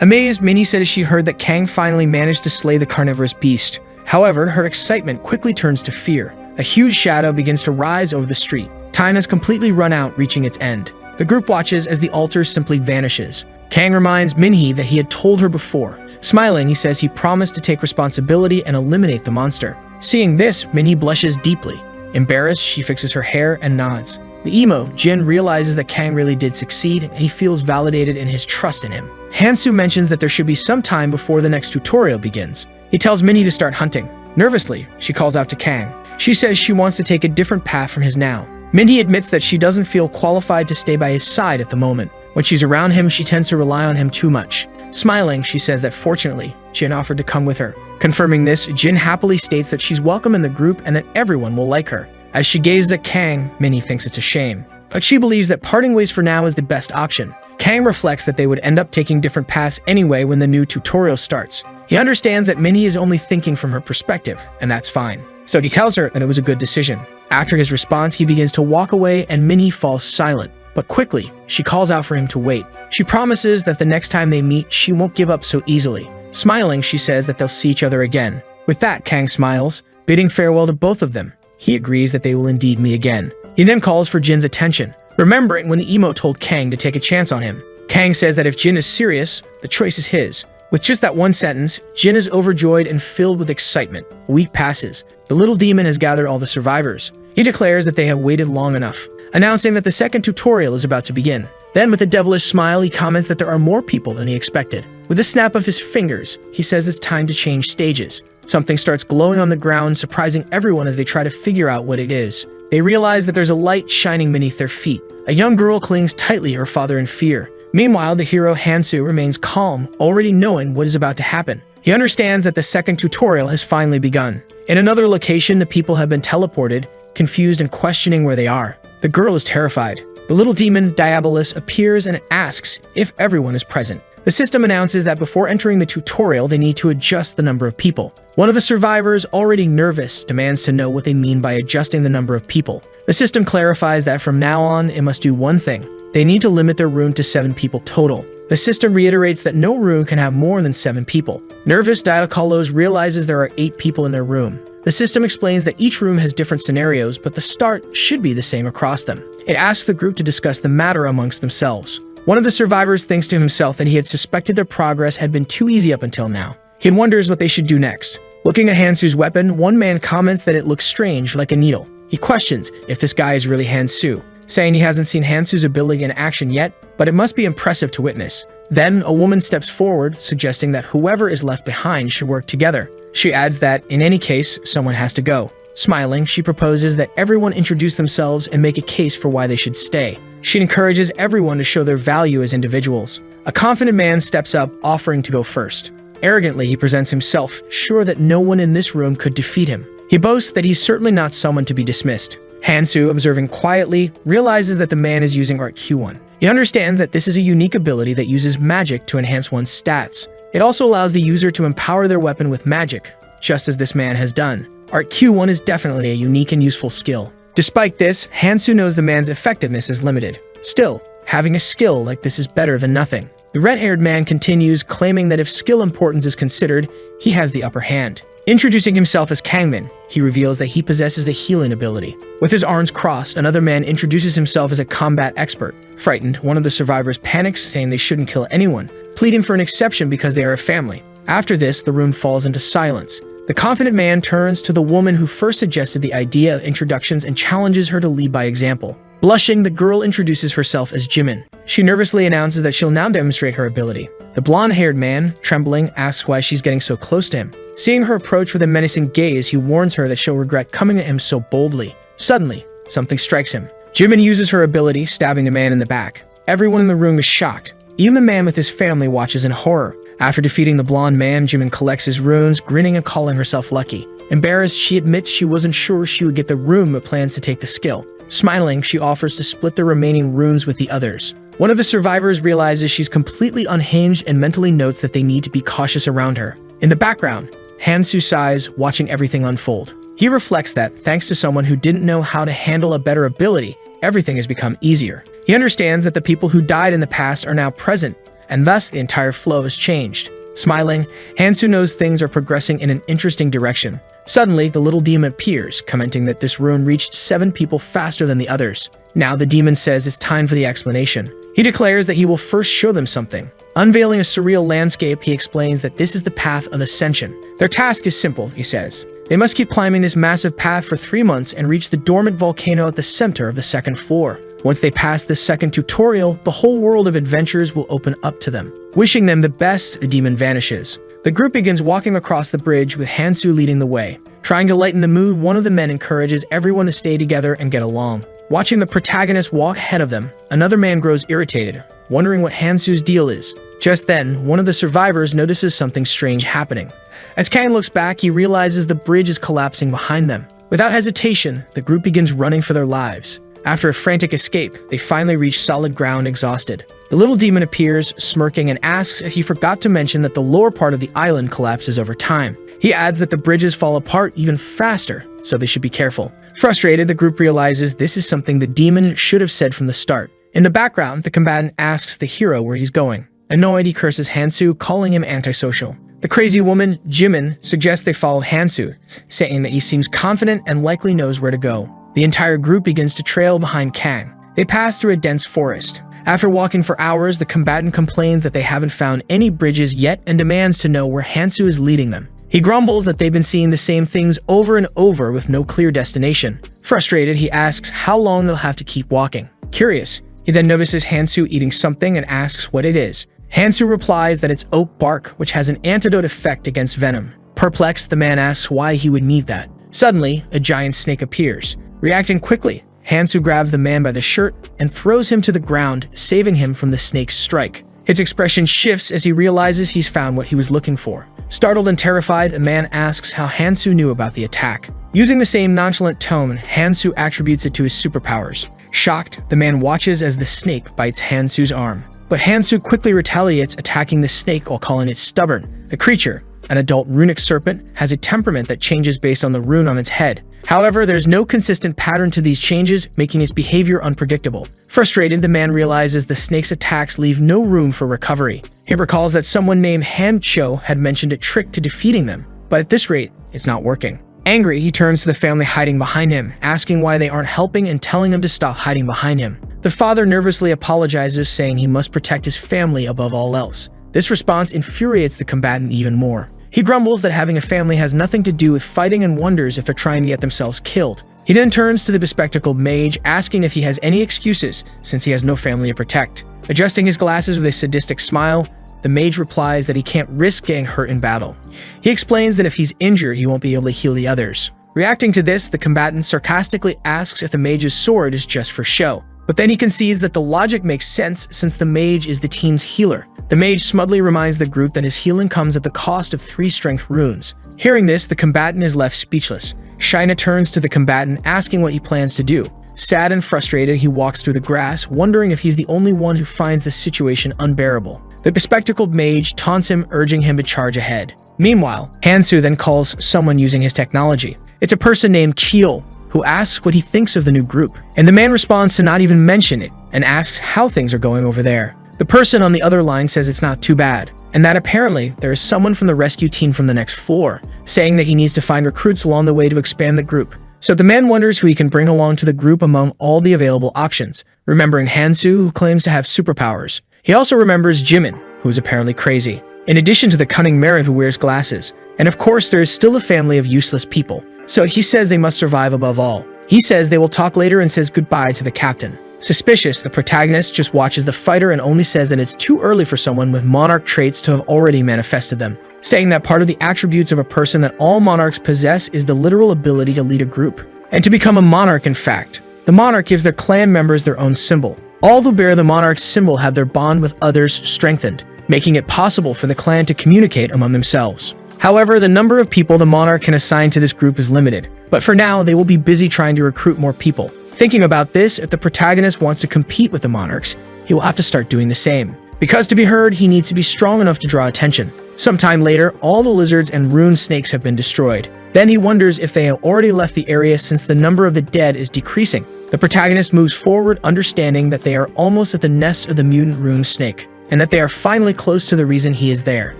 Amazed, Minnie said as she heard that Kang finally managed to slay the carnivorous beast. However, her excitement quickly turns to fear. A huge shadow begins to rise over the street. Time has completely run out, reaching its end. The group watches as the altar simply vanishes. Kang reminds Minhee that he had told her before. Smiling, he says he promised to take responsibility and eliminate the monster. Seeing this, Minhee blushes deeply. Embarrassed, she fixes her hair and nods. The emo, Jin, realizes that Kang really did succeed, and he feels validated in his trust in him. Hansu mentions that there should be some time before the next tutorial begins. He tells Minnie to start hunting. Nervously, she calls out to Kang. She says she wants to take a different path from his now. Minhee admits that she doesn't feel qualified to stay by his side at the moment. When she's around him, she tends to rely on him too much. Smiling, she says that fortunately, Jin offered to come with her. Confirming this, Jin happily states that she's welcome in the group and that everyone will like her. As she gazes at Kang, Minnie thinks it's a shame. But she believes that parting ways for now is the best option. Kang reflects that they would end up taking different paths anyway when the new tutorial starts. He understands that Minnie is only thinking from her perspective, and that's fine. So he tells her that it was a good decision. After his response, he begins to walk away and Minnie falls silent. But quickly, she calls out for him to wait. She promises that the next time they meet, she won't give up so easily. Smiling, she says that they'll see each other again. With that, Kang smiles, bidding farewell to both of them. He agrees that they will indeed meet again. He then calls for Jin's attention, remembering when the emo told Kang to take a chance on him. Kang says that if Jin is serious, the choice is his. With just that one sentence, Jin is overjoyed and filled with excitement. A week passes. The little demon has gathered all the survivors. He declares that they have waited long enough, announcing that the second tutorial is about to begin. Then, with a devilish smile, he comments that there are more people than he expected. With a snap of his fingers, he says it's time to change stages. Something starts glowing on the ground, surprising everyone as they try to figure out what it is. They realize that there's a light shining beneath their feet. A young girl clings tightly to her father in fear. Meanwhile, the hero Hansu remains calm, already knowing what is about to happen. He understands that the second tutorial has finally begun. In another location, the people have been teleported, confused and questioning where they are. The girl is terrified. The little demon, Diabolus, appears and asks if everyone is present. The system announces that before entering the tutorial, they need to adjust the number of people. One of the survivors, already nervous, demands to know what they mean by adjusting the number of people. The system clarifies that from now on, it must do one thing. They need to limit their rune to 7 people total. The system reiterates that no rune can have more than 7 people. Nervous, Diabolos realizes there are 8 people in their room. The system explains that each room has different scenarios, but the start should be the same across them. It asks the group to discuss the matter amongst themselves. One of the survivors thinks to himself that he had suspected their progress had been too easy up until now. He wonders what they should do next. Looking at Hansu's weapon, one man comments that it looks strange, like a needle. He questions if this guy is really Hansu, saying he hasn't seen Hansu's ability in action yet, but it must be impressive to witness. Then, a woman steps forward, suggesting that whoever is left behind should work together. She adds that, in any case, someone has to go. Smiling, she proposes that everyone introduce themselves and make a case for why they should stay. She encourages everyone to show their value as individuals. A confident man steps up, offering to go first. Arrogantly, he presents himself, sure that no one in this room could defeat him. He boasts that he's certainly not someone to be dismissed. Hansu, observing quietly, realizes that the man is using Art Q1. He understands that this is a unique ability that uses magic to enhance one's stats. It also allows the user to empower their weapon with magic, just as this man has done. Art Q1 is definitely a unique and useful skill. Despite this, Hansu knows the man's effectiveness is limited. Still, having a skill like this is better than nothing. The red-haired man continues, claiming that if skill importance is considered, he has the upper hand. Introducing himself as Kangmin, he reveals that he possesses the healing ability. With his arms crossed, another man introduces himself as a combat expert. Frightened, one of the survivors panics, saying they shouldn't kill anyone, pleading for an exception because they are a family. After this, the room falls into silence. The confident man turns to the woman who first suggested the idea of introductions and challenges her to lead by example. Blushing, the girl introduces herself as Jimin. She nervously announces that she'll now demonstrate her ability. The blonde-haired man, trembling, asks why she's getting so close to him. Seeing her approach with a menacing gaze, he warns her that she'll regret coming at him so boldly. Suddenly, something strikes him. Jimin uses her ability, stabbing the man in the back. Everyone in the room is shocked. Even the man with his family watches in horror. After defeating the blonde man, Jimin collects his runes, grinning and calling herself lucky. Embarrassed, she admits she wasn't sure she would get the rune but plans to take the skill. Smiling, she offers to split the remaining runes with the others. One of the survivors realizes she's completely unhinged and mentally notes that they need to be cautious around her. In the background, Hansu sighs, watching everything unfold. He reflects that, thanks to someone who didn't know how to handle a better ability, everything has become easier. He understands that the people who died in the past are now present, and thus the entire flow has changed. Smiling, Hansu knows things are progressing in an interesting direction. Suddenly, the little demon appears, commenting that this rune reached 7 people faster than the others. Now the demon says it's time for the explanation. He declares that he will first show them something. Unveiling a surreal landscape, he explains that this is the path of ascension. Their task is simple, he says. They must keep climbing this massive path for 3 months and reach the dormant volcano at the center of the 2nd floor. Once they pass this second tutorial, the whole world of adventures will open up to them. Wishing them the best, the demon vanishes. The group begins walking across the bridge with Hansu leading the way. Trying to lighten the mood, one of the men encourages everyone to stay together and get along. Watching the protagonist walk ahead of them, another man grows irritated, wondering what Hansu's deal is. Just then, one of the survivors notices something strange happening. As Kang looks back, he realizes the bridge is collapsing behind them. Without hesitation, the group begins running for their lives. After a frantic escape, they finally reach solid ground exhausted. The little demon appears, smirking, and asks if he forgot to mention that the lower part of the island collapses over time. He adds that the bridges fall apart even faster, so they should be careful. Frustrated, the group realizes this is something the demon should have said from the start. In the background, the combatant asks the hero where he's going. Annoyed, he curses Hansu, calling him antisocial. The crazy woman, Jimin, suggests they follow Hansu, saying that he seems confident and likely knows where to go. The entire group begins to trail behind Kang. They pass through a dense forest. After walking for hours, the combatant complains that they haven't found any bridges yet and demands to know where Hansu is leading them. He grumbles that they've been seeing the same things over and over with no clear destination. Frustrated, he asks how long they'll have to keep walking. Curious, he then notices Hansu eating something and asks what it is. Hansu replies that it's oak bark, which has an antidote effect against venom. Perplexed, the man asks why he would need that. Suddenly, a giant snake appears. Reacting quickly, Hansu grabs the man by the shirt and throws him to the ground, saving him from the snake's strike. His expression shifts as he realizes he's found what he was looking for. Startled and terrified, the man asks how Hansu knew about the attack. Using the same nonchalant tone, Hansu attributes it to his superpowers. Shocked, the man watches as the snake bites Hansu's arm. But Hansu quickly retaliates, attacking the snake while calling it stubborn. The creature, an adult runic serpent, has a temperament that changes based on the rune on its head. However, there's no consistent pattern to these changes, making its behavior unpredictable. Frustrated, the man realizes the snake's attacks leave no room for recovery. He recalls that someone named Han Cho had mentioned a trick to defeating them, but at this rate, it's not working. Angry, he turns to the family hiding behind him, asking why they aren't helping and telling them to stop hiding behind him. The father nervously apologizes, saying he must protect his family above all else. This response infuriates the combatant even more. He grumbles that having a family has nothing to do with fighting and wonders if they're trying to get themselves killed. He then turns to the bespectacled mage, asking if he has any excuses since he has no family to protect. Adjusting his glasses with a sadistic smile, the mage replies that he can't risk getting hurt in battle. He explains that if he's injured, he won't be able to heal the others. Reacting to this, the combatant sarcastically asks if the mage's sword is just for show. But then he concedes that the logic makes sense since the mage is the team's healer. The mage smugly reminds the group that his healing comes at the cost of 3 strength runes. Hearing this, the combatant is left speechless. Shina turns to the combatant, asking what he plans to do. Sad and frustrated, he walks through the grass, wondering if he's the only one who finds the situation unbearable. The bespectacled mage taunts him, urging him to charge ahead. Meanwhile, Hansu then calls someone using his technology. It's a person named Keel, who asks what he thinks of the new group. And the man responds to not even mention it, and asks how things are going over there. The person on the other line says it's not too bad, and that apparently there is someone from the rescue team from the next floor, saying that he needs to find recruits along the way to expand the group. So the man wonders who he can bring along to the group among all the available options, remembering Hansu, who claims to have superpowers. He also remembers Jimin, who is apparently crazy. In addition to the cunning Marin who wears glasses, And of course, there is still a family of useless people. So he says they must survive above all. He says they will talk later and says goodbye to the captain. Suspicious, the protagonist just watches the fighter and only says that it's too early for someone with monarch traits to have already manifested them, saying that part of the attributes of a person that all monarchs possess is the literal ability to lead a group, and to become a monarch in fact. The monarch gives their clan members their own symbol. All who bear the monarch's symbol have their bond with others strengthened, making it possible for the clan to communicate among themselves. However, the number of people the monarch can assign to this group is limited, but for now they will be busy trying to recruit more people. Thinking about this, if the protagonist wants to compete with the monarchs, he will have to start doing the same. Because to be heard, he needs to be strong enough to draw attention. Sometime later, all the lizards and rune snakes have been destroyed. Then he wonders if they have already left the area since the number of the dead is decreasing. The protagonist moves forward, understanding that they are almost at the nest of the mutant rune snake, and that they are finally close to the reason he is there.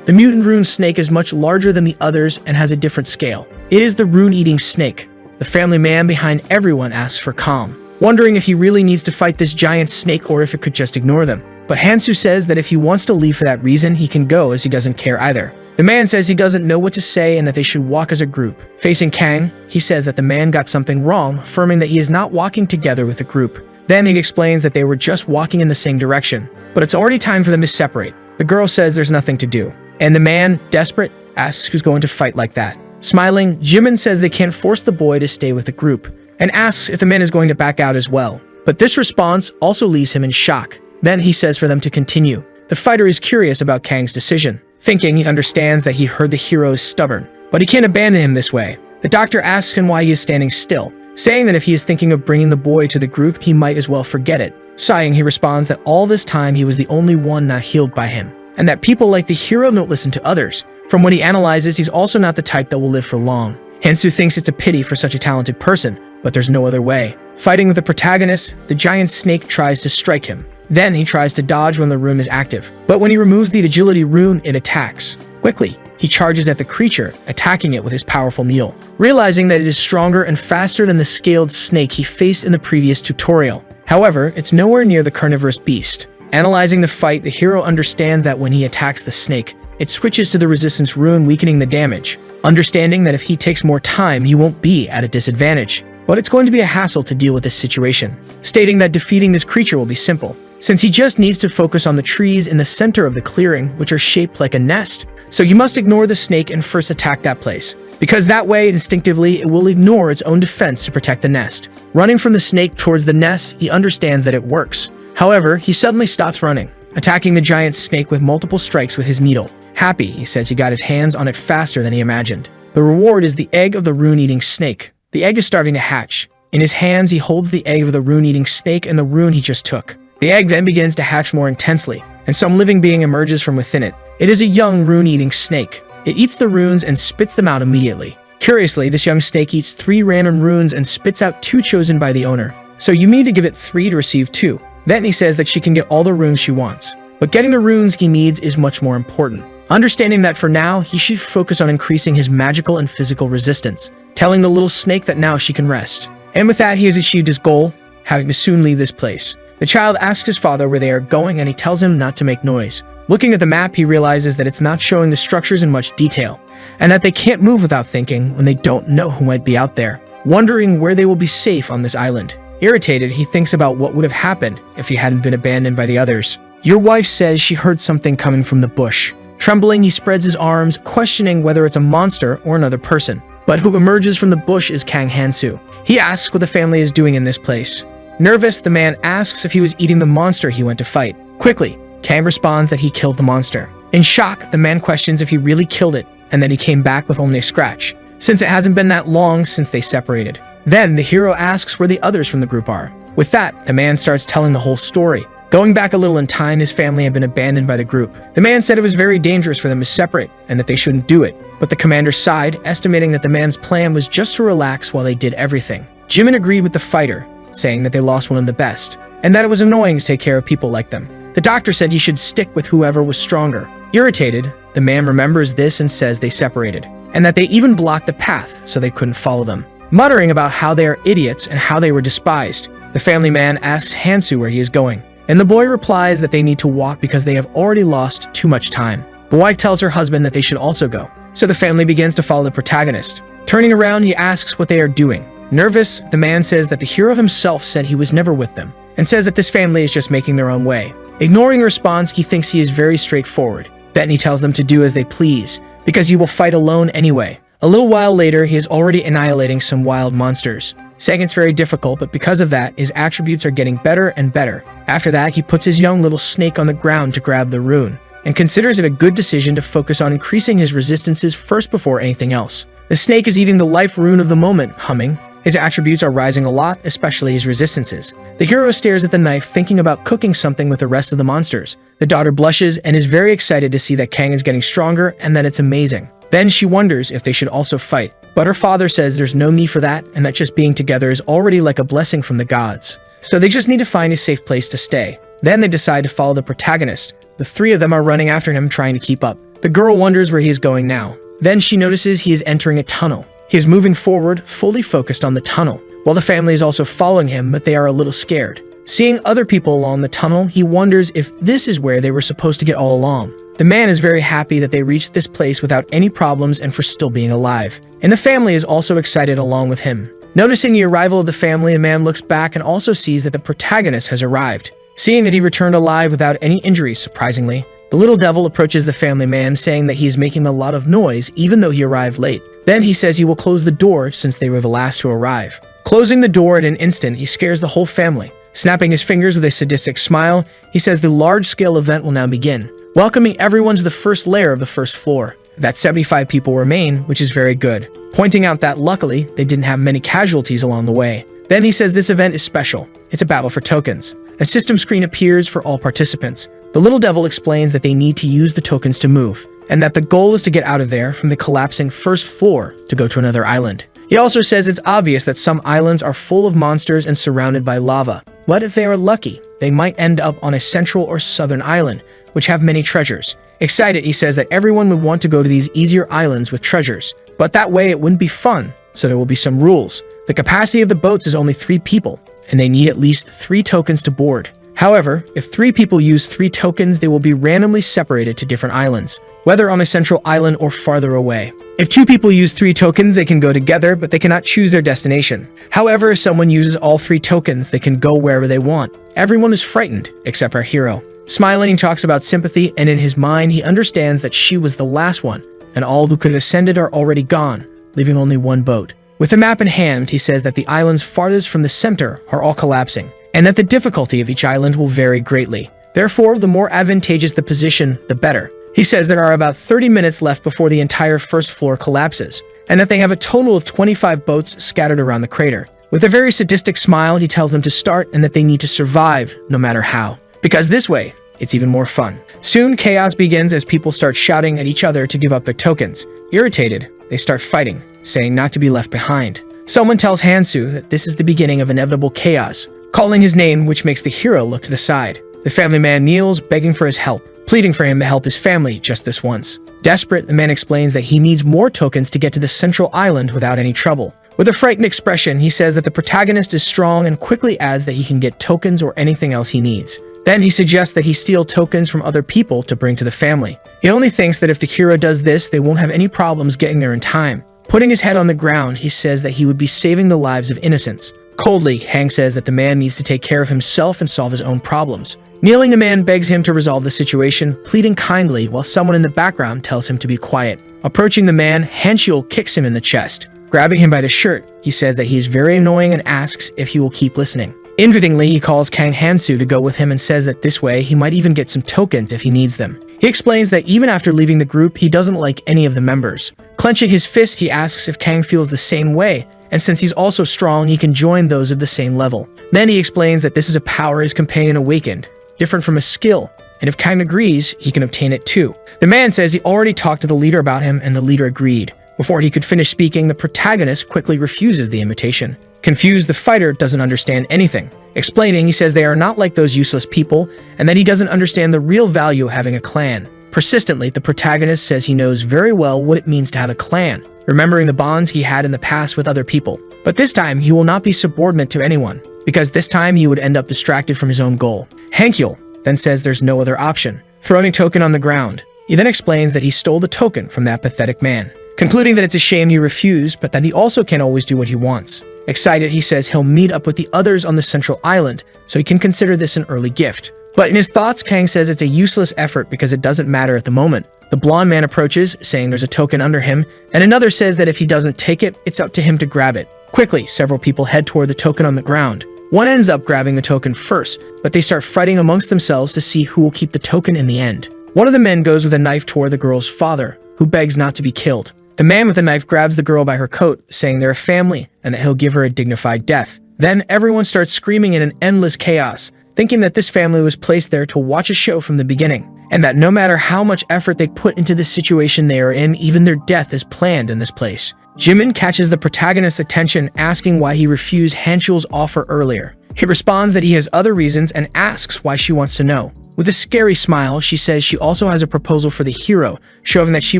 The mutant rune snake is much larger than the others and has a different scale. It is the rune-eating snake. The family man behind everyone asks for calm, wondering if he really needs to fight this giant snake or if it could just ignore them. But Hansu says that if he wants to leave for that reason, he can go, as he doesn't care either. The man says he doesn't know what to say and that they should walk as a group. Facing Kang, he says that the man got something wrong, affirming that he is not walking together with the group. Then he explains that they were just walking in the same direction, but it's already time for them to separate. The girl says there's nothing to do, and the man, desperate, asks who's going to fight like that. Smiling, Jimin says they can't force the boy to stay with the group, and asks if the man is going to back out as well. But this response also leaves him in shock. Then he says for them to continue. The fighter is curious about Kang's decision, thinking he understands that he heard the hero is stubborn, but he can't abandon him this way. The doctor asks him why he is standing still, saying that if he is thinking of bringing the boy to the group, he might as well forget it. Sighing, he responds that all this time he was the only one not healed by him, and that people like the hero don't listen to others. From what he analyzes, he's also not the type that will live for long. Hansu thinks it's a pity for such a talented person, but there's no other way. Fighting with the protagonist, the giant snake tries to strike him. Then he tries to dodge when the rune is active, but when he removes the agility rune, it attacks. Quickly, he charges at the creature, attacking it with his powerful meal, realizing that it is stronger and faster than the scaled snake he faced in the previous tutorial. However, it's nowhere near the carnivorous beast. Analyzing the fight, the hero understands that when he attacks the snake, it switches to the resistance rune, weakening the damage, understanding that if he takes more time, he won't be at a disadvantage. But it's going to be a hassle to deal with this situation, stating that defeating this creature will be simple, since he just needs to focus on the trees in the center of the clearing, which are shaped like a nest. So you must ignore the snake and first attack that place, because that way, instinctively, it will ignore its own defense to protect the nest. Running from the snake towards the nest, he understands that it works. However, he suddenly stops running, attacking the giant snake with multiple strikes with his needle. Happy, he says he got his hands on it faster than he imagined. The reward is the egg of the rune-eating snake. The egg is starting to hatch. In his hands, he holds the egg of the rune-eating snake and the rune he just took. The egg then begins to hatch more intensely, and some living being emerges from within it. It is a young rune-eating snake. It eats the runes and spits them out immediately. Curiously, this young snake eats 3 random runes and spits out 2 chosen by the owner. So you need to give it 3 to receive 2. Then he says that she can get all the runes she wants. But getting the runes he needs is much more important. Understanding that for now, he should focus on increasing his magical and physical resistance, telling the little snake that now she can rest. And with that, he has achieved his goal, having to soon leave this place. The child asks his father where they are going, and he tells him not to make noise. Looking at the map, he realizes that it's not showing the structures in much detail, and that they can't move without thinking when they don't know who might be out there, wondering where they will be safe on this island. Irritated, he thinks about what would have happened if he hadn't been abandoned by the others. Your wife says she heard something coming from the bush. Trembling, he spreads his arms, questioning whether it's a monster or another person. But who emerges from the bush is Kang Hansu. He asks what the family is doing in this place. Nervous, the man asks if he was eating the monster he went to fight. Quickly, Kang responds that he killed the monster. In shock, the man questions if he really killed it, and that he came back with only a scratch, since it hasn't been that long since they separated. Then, the hero asks where the others from the group are. With that, the man starts telling the whole story. Going back a little in time, his family had been abandoned by the group. The man said it was very dangerous for them to separate, and that they shouldn't do it. But the commander sighed, estimating that the man's plan was just to relax while they did everything. Jimin agreed with the fighter, saying that they lost one of the best, and that it was annoying to take care of people like them. The doctor said he should stick with whoever was stronger. Irritated, the man remembers this and says they separated, and that they even blocked the path so they couldn't follow them. Muttering about how they are idiots and how they were despised, the family man asks Hansu where he is going, and the boy replies that they need to walk because they have already lost too much time. The wife tells her husband that they should also go, so the family begins to follow the protagonist. Turning around, he asks what they are doing. Nervous, the man says that the hero himself said he was never with them, and says that this family is just making their own way. Ignoring the response, he thinks he is very straightforward. Then he tells them to do as they please, because he will fight alone anyway. A little while later, he is already annihilating some wild monsters, saying it's very difficult, but because of that, his attributes are getting better and better. After that, he puts his young little snake on the ground to grab the rune, and considers it a good decision to focus on increasing his resistances first before anything else. The snake is eating the life rune of the moment, humming. His attributes are rising a lot, especially his resistances. The hero stares at the knife, thinking about cooking something with the rest of the monsters. The daughter blushes and is very excited to see that Kang is getting stronger and that it's amazing. Then she wonders if they should also fight, but her father says there's no need for that and that just being together is already like a blessing from the gods. So they just need to find a safe place to stay. Then they decide to follow the protagonist. The three of them are running after him, trying to keep up. The girl wonders where he is going now. Then she notices he is entering a tunnel. He is moving forward, fully focused on the tunnel, while the family is also following him, but they are a little scared. Seeing other people along the tunnel, he wonders if this is where they were supposed to get all along. The man is very happy that they reached this place without any problems and for still being alive. And the family is also excited along with him. Noticing the arrival of the family, the man looks back and also sees that the protagonist has arrived. Seeing that he returned alive without any injuries, surprisingly, the little devil approaches the family man, saying that he is making a lot of noise even though he arrived late. Then he says he will close the door since they were the last to arrive. Closing the door at an instant, he scares the whole family. Snapping his fingers with a sadistic smile, he says the large-scale event will now begin, welcoming everyone to the first layer of the first floor. That 75 people remain, which is very good, pointing out that luckily they didn't have many casualties along the way. Then he says this event is special. It's a battle for tokens. A system screen appears for all participants. The little devil explains that they need to use the tokens to move, and that the goal is to get out of there from the collapsing first floor to go to another island. He also says it's obvious that some islands are full of monsters and surrounded by lava. But if they are lucky, they might end up on a central or southern island, which have many treasures. Excited, he says that everyone would want to go to these easier islands with treasures, but that way it wouldn't be fun, so there will be some rules. The capacity of the boats is only 3 people, and they need at least 3 tokens to board. However, if 3 people use 3 tokens, they will be randomly separated to different islands, whether on a central island or farther away. If 2 people use 3 tokens, they can go together, but they cannot choose their destination. However, if someone uses all 3 tokens, they can go wherever they want. Everyone is frightened, except our hero. Smiling, he talks about sympathy, and in his mind, he understands that she was the last one, and all who could have ascended are already gone, leaving only 1 boat. With the map in hand, he says that the islands farthest from the center are all collapsing, and that the difficulty of each island will vary greatly. Therefore, the more advantageous the position, the better. He says there are about 30 minutes left before the entire first floor collapses, and that they have a total of 25 boats scattered around the crater. With a very sadistic smile, he tells them to start and that they need to survive no matter how, because this way, it's even more fun. Soon, chaos begins as people start shouting at each other to give up their tokens. Irritated, they start fighting, saying not to be left behind. Someone tells Hansu that this is the beginning of inevitable chaos, calling his name, which makes the hero look to the side. The family man kneels, begging for his help, pleading for him to help his family just this once. Desperate, the man explains that he needs more tokens to get to the central island without any trouble. With a frightened expression, he says that the protagonist is strong and quickly adds that he can get tokens or anything else he needs. Then he suggests that he steal tokens from other people to bring to the family. He only thinks that if the hero does this, they won't have any problems getting there in time. Putting his head on the ground, he says that he would be saving the lives of innocents. Coldly, Hank says that the man needs to take care of himself and solve his own problems. Kneeling, the man begs him to resolve the situation, pleading kindly while someone in the background tells him to be quiet. Approaching the man, Hanshul kicks him in the chest. Grabbing him by the shirt, he says that he is very annoying and asks if he will keep listening. Invitingly, he calls Kang Hansu to go with him and says that this way he might even get some tokens if he needs them. He explains that even after leaving the group, he doesn't like any of the members. Clenching his fist, he asks if Kang feels the same way, and since he's also strong, he can join those of the same level. Then he explains that this is a power his companion awakened, different from a skill, and if Kang agrees, he can obtain it too. The man says he already talked to the leader about him, and the leader agreed. Before he could finish speaking, the protagonist quickly refuses the invitation. Confused, the fighter doesn't understand anything. Explaining, he says they are not like those useless people, and that he doesn't understand the real value of having a clan. Persistently, the protagonist says he knows very well what it means to have a clan, remembering the bonds he had in the past with other people. But this time, he will not be subordinate to anyone, because this time he would end up distracted from his own goal. Hankyul then says there's no other option. Throwing a token on the ground, He then explains that he stole the token from that pathetic man, concluding that it's a shame he refused, but that he also can't always do what he wants. Excited, he says he'll meet up with the others on the central island, so he can consider this an early gift. But in his thoughts, Kang says it's a useless effort because it doesn't matter at the moment. The blonde man approaches, saying there's a token under him, and another says that if he doesn't take it, it's up to him to grab it. Quickly, several people head toward the token on the ground. One ends up grabbing the token first, but they start fighting amongst themselves to see who will keep the token in the end. One of the men goes with a knife toward the girl's father, who begs not to be killed. The man with the knife grabs the girl by her coat, saying they're a family and that he'll give her a dignified death. Then everyone starts screaming in an endless chaos, thinking that this family was placed there to watch a show from the beginning, and that no matter how much effort they put into the situation they are in, even their death is planned in this place. Jimin catches the protagonist's attention, asking why he refused Hanchul's offer earlier. He responds that he has other reasons and asks why she wants to know. With a scary smile, she says she also has a proposal for the hero, showing that she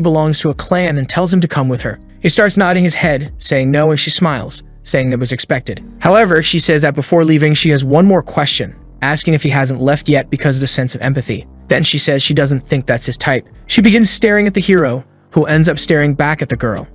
belongs to a clan, and tells him to come with her. He starts nodding his head, saying no, and she smiles, saying that was expected. However, she says that before leaving, she has one more question, asking if he hasn't left yet because of the sense of empathy. Then she says she doesn't think that's his type. She begins staring at the hero, who ends up staring back at the girl.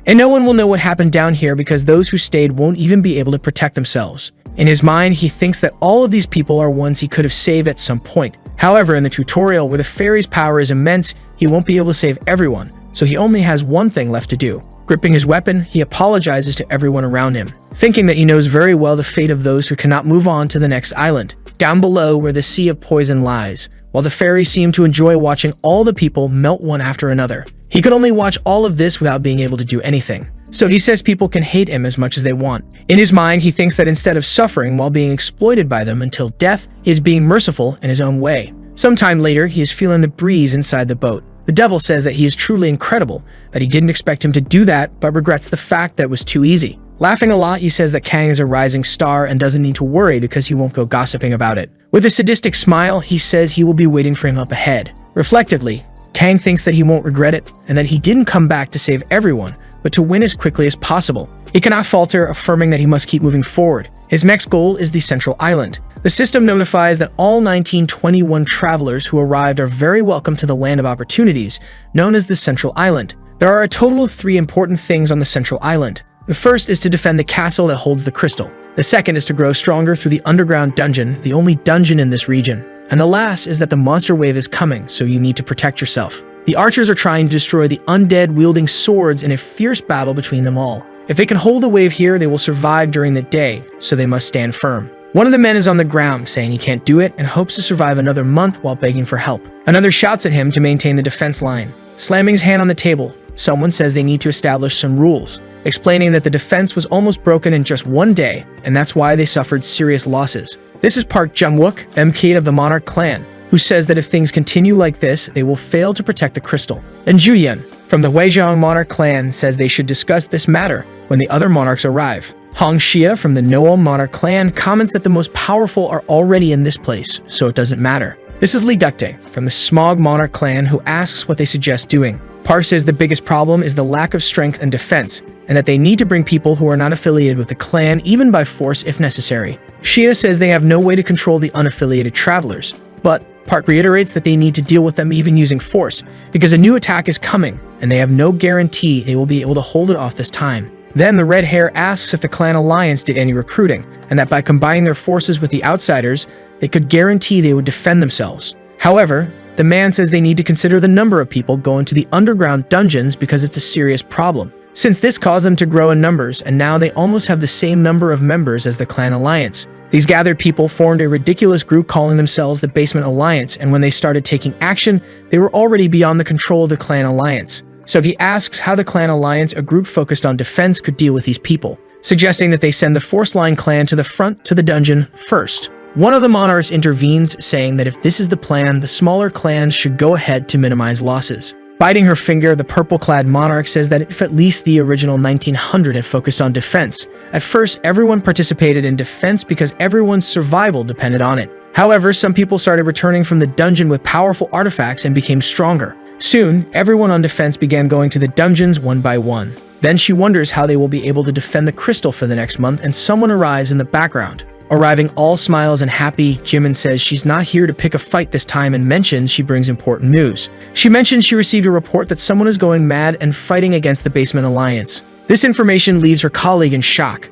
And no one will know what happened down here because those who stayed won't even be able to protect themselves. In his mind, he thinks that all of these people are ones he could have saved at some point. However, in the tutorial, where the fairy's power is immense, he won't be able to save everyone, so he only has one thing left to do. Gripping his weapon, he apologizes to everyone around him, thinking that he knows very well the fate of those who cannot move on to the next island, down below where the sea of poison lies, while the fairies seem to enjoy watching all the people melt one after another. He could only watch all of this without being able to do anything. So he says people can hate him as much as they want. In his mind, he thinks that instead of suffering while being exploited by them until death, he is being merciful in his own way. Sometime later, he is feeling the breeze inside the boat. The devil says that he is truly incredible, that he didn't expect him to do that, but regrets the fact that it was too easy. Laughing a lot, he says that Kang is a rising star and doesn't need to worry because he won't go gossiping about it. With a sadistic smile, he says he will be waiting for him up ahead. Reflectively, Kang thinks that he won't regret it, and that he didn't come back to save everyone, but to win as quickly as possible. He cannot falter, affirming that he must keep moving forward. His next goal is the central island. The system notifies that all 1921 travelers who arrived are very welcome to the land of opportunities, known as the central island. There are a total of 3 important things on the central island. The first is to defend the castle that holds the crystal. The second is to grow stronger through the underground dungeon, the only dungeon in this region. And the last is that the monster wave is coming, so you need to protect yourself. The archers are trying to destroy the undead wielding swords in a fierce battle between them all. If they can hold the wave here, they will survive during the day, so they must stand firm. One of the men is on the ground, saying he can't do it and hopes to survive another month while begging for help. Another shouts at him to maintain the defense line. Slamming his hand on the table, someone says they need to establish some rules, explaining that the defense was almost broken in just one day, and that's why they suffered serious losses. This is Park Jung-wook, MK of the Monarch clan, who says that if things continue like this, they will fail to protect the crystal. And Juyeon, from the Huijiang Monarch clan, says they should discuss this matter when the other monarchs arrive. Hong Xia from the Noel Monarch clan comments that the most powerful are already in this place, so it doesn't matter. This is Lee Duktae from the Smog Monarch clan, who asks what they suggest doing. Park says the biggest problem is the lack of strength and defense, and that they need to bring people who are not affiliated with the clan, even by force if necessary. Xia says they have no way to control the unaffiliated travelers, but Park reiterates that they need to deal with them even using force, because a new attack is coming, and they have no guarantee they will be able to hold it off this time. Then the red hair asks if the clan alliance did any recruiting, and that by combining their forces with the outsiders, they could guarantee they would defend themselves. However, the man says they need to consider the number of people going to the underground dungeons because it's a serious problem, since this caused them to grow in numbers, and now they almost have the same number of members as the clan alliance. These gathered people formed a ridiculous group calling themselves the Basement Alliance, and when they started taking action, they were already beyond the control of the Clan Alliance. So he asks how the Clan Alliance, a group focused on defense, could deal with these people, suggesting that they send the Force Line clan to the front to the dungeon first. One of the monarchs intervenes, saying that if this is the plan, the smaller clans should go ahead to minimize losses. Biting her finger, the purple-clad monarch says that if at least the original 1900 had focused on defense, at first everyone participated in defense because everyone's survival depended on it. However, some people started returning from the dungeon with powerful artifacts and became stronger. Soon, everyone on defense began going to the dungeons one by one. Then she wonders how they will be able to defend the crystal for the next month, and someone arrives in the background. Arriving all smiles and happy, Jimin says she's not here to pick a fight this time and mentions she brings important news. She mentions she received a report that someone is going mad and fighting against the Basement Alliance. This information leaves her colleague in shock.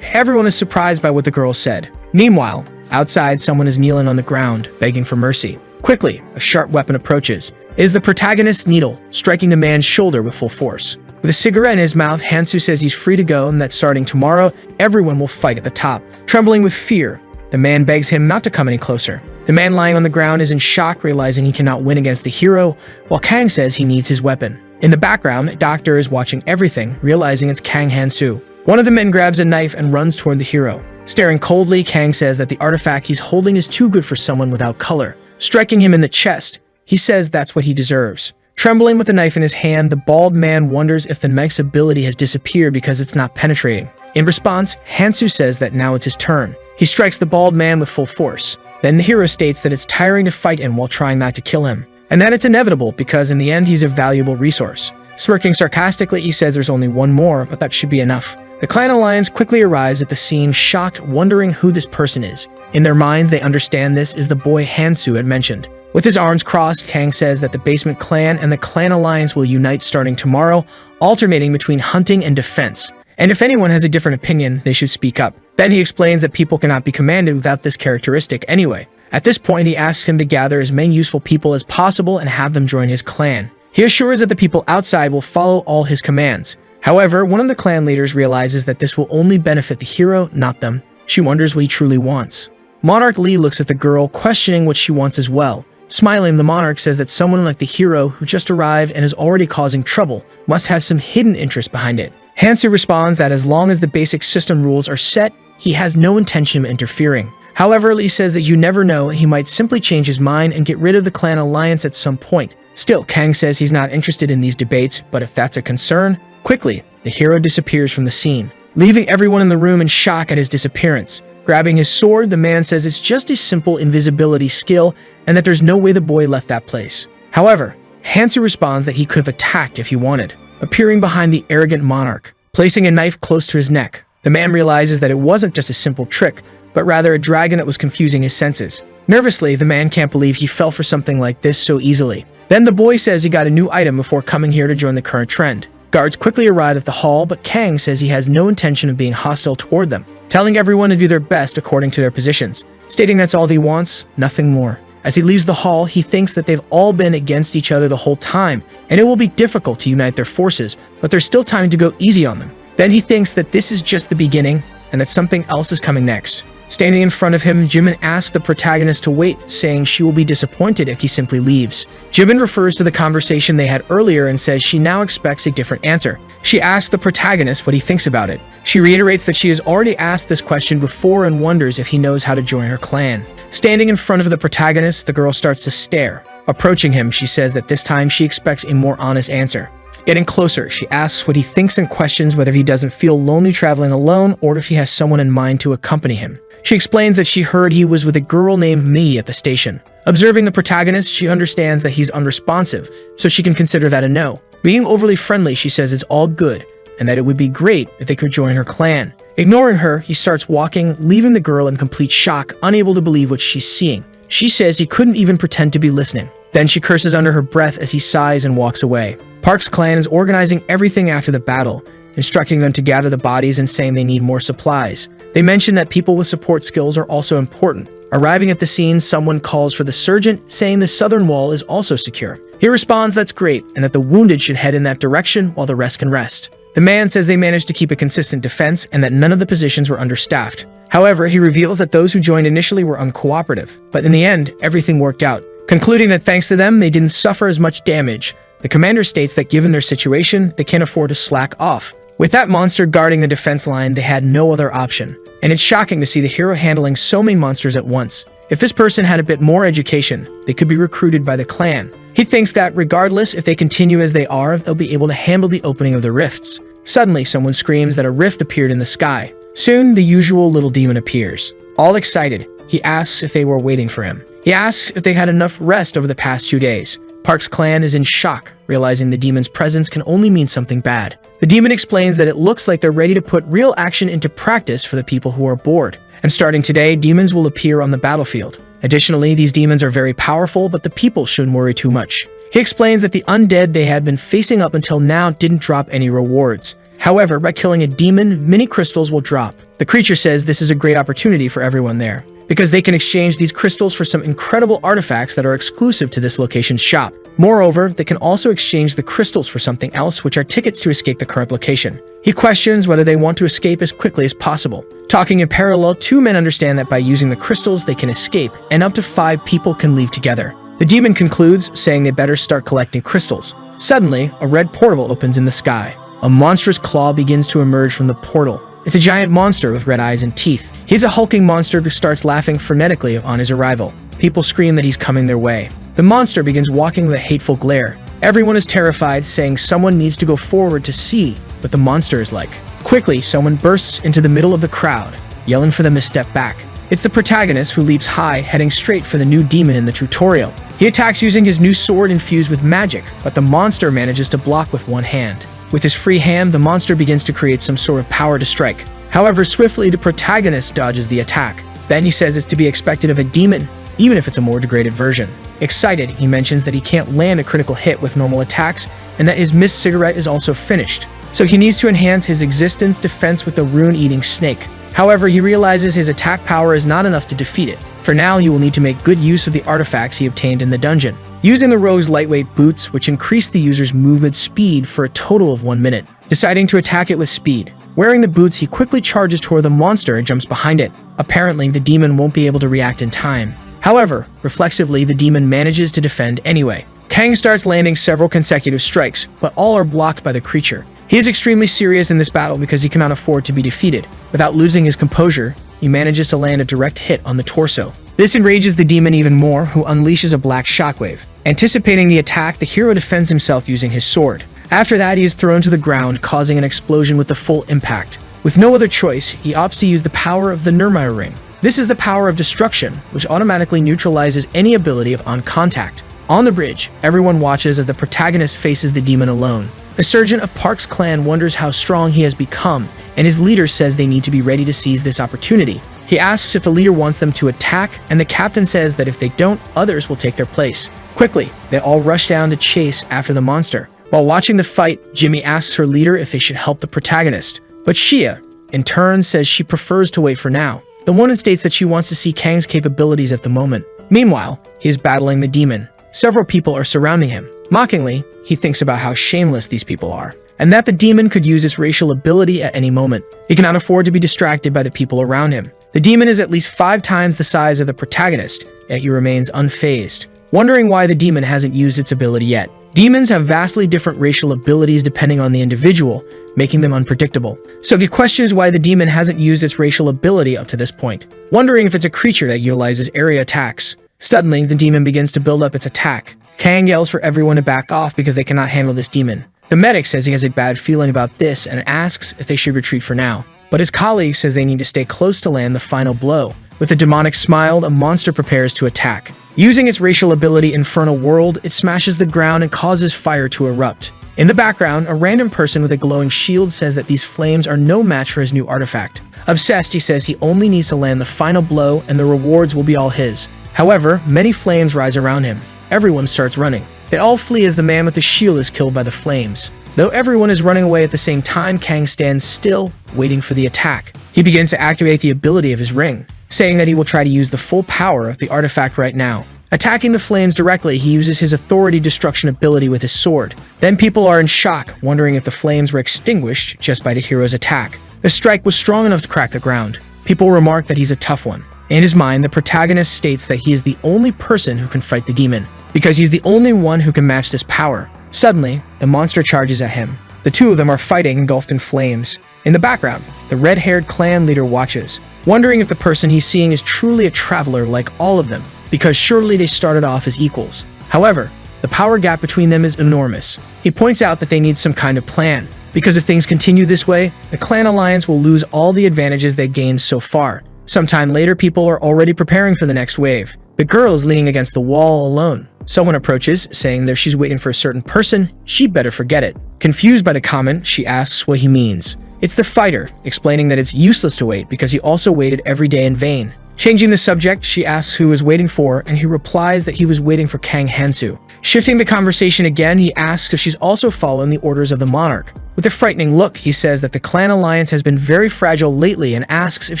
Everyone is surprised by what the girl said. Meanwhile, outside, someone is kneeling on the ground, begging for mercy. Quickly, a sharp weapon approaches. It is the protagonist's needle, striking the man's shoulder with full force. With a cigarette in his mouth, Hansu says he's free to go and that starting tomorrow, everyone will fight at the top. Trembling with fear, the man begs him not to come any closer. The man lying on the ground is in shock, realizing he cannot win against the hero, while Kang says he needs his weapon. In the background, a doctor is watching everything, realizing it's Kang Hansu. One of the men grabs a knife and runs toward the hero. Staring coldly, Kang says that the artifact he's holding is too good for someone without color. Striking him in the chest, he says that's what he deserves. Trembling with the knife in his hand, the bald man wonders if the knife's ability has disappeared because it's not penetrating. In response, Hansu says that now it's his turn. He strikes the bald man with full force. Then the hero states that it's tiring to fight him while trying not to kill him, and that it's inevitable because in the end he's a valuable resource. Smirking sarcastically, he says there's only one more, but that should be enough. The Clan Alliance quickly arrives at the scene, shocked, wondering who this person is. In their minds, they understand this is the boy Hansu had mentioned. With his arms crossed, Kang says that the Basement Clan and the Clan Alliance will unite starting tomorrow, alternating between hunting and defense. And if anyone has a different opinion, they should speak up. Then he explains that people cannot be commanded without this characteristic anyway. At this point, he asks him to gather as many useful people as possible and have them join his clan. He assures that the people outside will follow all his commands. However, one of the clan leaders realizes that this will only benefit the hero, not them. She wonders what he truly wants. Monarch Lee looks at the girl, questioning what she wants as well. Smiling, the monarch says that someone like the hero, who just arrived and is already causing trouble, must have some hidden interest behind it. Hansu responds that as long as the basic system rules are set, he has no intention of interfering. However, Lee says that you never know, he might simply change his mind and get rid of the Clan Alliance at some point. Still, Kang says he's not interested in these debates, but if that's a concern, quickly, the hero disappears from the scene, leaving everyone in the room in shock at his disappearance. Grabbing his sword, the man says it's just a simple invisibility skill and that there's no way the boy left that place. However, Hansu responds that he could have attacked if he wanted, appearing behind the arrogant monarch, placing a knife close to his neck. The man realizes that it wasn't just a simple trick, but rather a dragon that was confusing his senses. Nervously, the man can't believe he fell for something like this so easily. Then the boy says he got a new item before coming here to join the current trend. Guards quickly arrive at the hall, but Kang says he has no intention of being hostile toward them, telling everyone to do their best according to their positions, stating that's all he wants, nothing more. As he leaves the hall, he thinks that they've all been against each other the whole time, and it will be difficult to unite their forces, but there's still time to go easy on them. Then he thinks that this is just the beginning, and that something else is coming next. Standing in front of him, Jimin asks the protagonist to wait, saying she will be disappointed if he simply leaves. Jimin refers to the conversation they had earlier and says she now expects a different answer. She asks the protagonist what he thinks about it. She reiterates that she has already asked this question before and wonders if he knows how to join her clan. Standing in front of the protagonist, the girl starts to stare. Approaching him, she says that this time she expects a more honest answer. Getting closer, she asks what he thinks and questions whether he doesn't feel lonely traveling alone or if he has someone in mind to accompany him. She explains that she heard he was with a girl named Mi at the station. Observing the protagonist, she understands that he's unresponsive, so she can consider that a no. Being overly friendly, she says it's all good, and that it would be great if they could join her clan. Ignoring her, he starts walking, leaving the girl in complete shock, unable to believe what she's seeing. She says he couldn't even pretend to be listening. Then she curses under her breath as he sighs and walks away. Park's clan is organizing everything after the battle, instructing them to gather the bodies and saying they need more supplies. They mention that people with support skills are also important. Arriving at the scene, someone calls for the surgeon, saying the southern wall is also secure. He responds that's great, and that the wounded should head in that direction while the rest can rest. The man says they managed to keep a consistent defense and that none of the positions were understaffed. However, he reveals that those who joined initially were uncooperative, but in the end, everything worked out. Concluding that thanks to them, they didn't suffer as much damage. The commander states that given their situation, they can't afford to slack off. With that monster guarding the defense line, they had no other option. And it's shocking to see the hero handling so many monsters at once. If this person had a bit more education, they could be recruited by the clan. He thinks that regardless if they continue as they are, they'll be able to handle the opening of the rifts. Suddenly, someone screams that a rift appeared in the sky. Soon, the usual little demon appears. All excited, he asks if they were waiting for him. He asks if they had enough rest over the past 2 days. Park's clan is in shock, realizing the demon's presence can only mean something bad. The demon explains that it looks like they're ready to put real action into practice for the people who are bored. And starting today, demons will appear on the battlefield. Additionally, these demons are very powerful, but the people shouldn't worry too much. He explains that the undead they had been facing up until now didn't drop any rewards. However, by killing a demon, mini crystals will drop. The creature says this is a great opportunity for everyone there, because they can exchange these crystals for some incredible artifacts that are exclusive to this location's shop. Moreover, they can also exchange the crystals for something else, which are tickets to escape the current location. He questions whether they want to escape as quickly as possible. Talking in parallel, two men understand that by using the crystals they can escape, and up to 5 people can leave together. The demon concludes, saying they better start collecting crystals. Suddenly, a red portal opens in the sky. A monstrous claw begins to emerge from the portal. It's a giant monster with red eyes and teeth. He's a hulking monster who starts laughing frenetically on his arrival. People scream that he's coming their way. The monster begins walking with a hateful glare. Everyone is terrified, saying someone needs to go forward to see what the monster is like. Quickly, someone bursts into the middle of the crowd, yelling for them to step back. It's the protagonist who leaps high, heading straight for the new demon in the tutorial. He attacks using his new sword infused with magic, but the monster manages to block with one hand. With his free hand, the monster begins to create some sort of power to strike. However, swiftly the protagonist dodges the attack. Then he says it's to be expected of a demon, even if it's a more degraded version. Excited, he mentions that he can't land a critical hit with normal attacks, and that his missed cigarette is also finished. So he needs to enhance his existence defense with the rune-eating snake. However, he realizes his attack power is not enough to defeat it. For now, he will need to make good use of the artifacts he obtained in the dungeon. Using the rogue's lightweight boots, which increase the user's movement speed for a total of 1 minute. Deciding to attack it with speed. Wearing the boots, he quickly charges toward the monster and jumps behind it. Apparently, the demon won't be able to react in time. However, reflexively, the demon manages to defend anyway. Kang starts landing several consecutive strikes, but all are blocked by the creature. He is extremely serious in this battle because he cannot afford to be defeated. Without losing his composure, he manages to land a direct hit on the torso. This enrages the demon even more, who unleashes a black shockwave. Anticipating the attack, the hero defends himself using his sword. After that, he is thrown to the ground, causing an explosion with the full impact. With no other choice, he opts to use the power of the Nermire ring. This is the power of destruction, which automatically neutralizes any ability of on contact. On the bridge, everyone watches as the protagonist faces the demon alone. The sergeant of Park's clan wonders how strong he has become, and his leader says they need to be ready to seize this opportunity. He asks if the leader wants them to attack, and the captain says that if they don't, others will take their place. Quickly, they all rush down to chase after the monster. While watching the fight, Jimmy asks her leader if they should help the protagonist. But Shia, in turn, says she prefers to wait for now. The woman states that she wants to see Kang's capabilities at the moment. Meanwhile, he is battling the demon. Several people are surrounding him. Mockingly, he thinks about how shameless these people are, and that the demon could use its racial ability at any moment. He cannot afford to be distracted by the people around him. The demon is at least 5 times the size of the protagonist, yet he remains unfazed, wondering why the demon hasn't used its ability yet. Demons have vastly different racial abilities depending on the individual, making them unpredictable. So he questions why the demon hasn't used its racial ability up to this point, wondering if it's a creature that utilizes area attacks. Suddenly, the demon begins to build up its attack. Kang yells for everyone to back off because they cannot handle this demon. The medic says he has a bad feeling about this and asks if they should retreat for now. But his colleague says they need to stay close to land the final blow. With a demonic smile, the monster prepares to attack. Using its racial ability Infernal World, it smashes the ground and causes fire to erupt. In the background, a random person with a glowing shield says that these flames are no match for his new artifact. Obsessed, he says he only needs to land the final blow and the rewards will be all his. However, many flames rise around him. Everyone starts running. They all flee as the man with the shield is killed by the flames. Though everyone is running away at the same time, Kang stands still, waiting for the attack. He begins to activate the ability of his ring, saying that he will try to use the full power of the artifact right now. Attacking the flames directly, he uses his authority destruction ability with his sword. Then people are in shock, wondering if the flames were extinguished just by the hero's attack. The strike was strong enough to crack the ground. People remark that he's a tough one. In his mind, the protagonist states that he is the only person who can fight the demon, because he's the only one who can match this power. Suddenly, the monster charges at him. The two of them are fighting, engulfed in flames. In the background, the red-haired clan leader watches, wondering if the person he's seeing is truly a traveler like all of them, because surely they started off as equals. However, the power gap between them is enormous. He points out that they need some kind of plan, because if things continue this way, the clan alliance will lose all the advantages they gained so far. Sometime later, people are already preparing for the next wave. The girl is leaning against the wall alone. Someone approaches, saying that she's waiting for a certain person, she'd better forget it. Confused by the comment, she asks what he means. It's the fighter, explaining that it's useless to wait because he also waited every day in vain. Changing the subject, she asks who he was waiting for, and he replies that he was waiting for Kang Hansu. Shifting the conversation again, he asks if she's also following the orders of the monarch. With a frightening look, he says that the clan alliance has been very fragile lately and asks if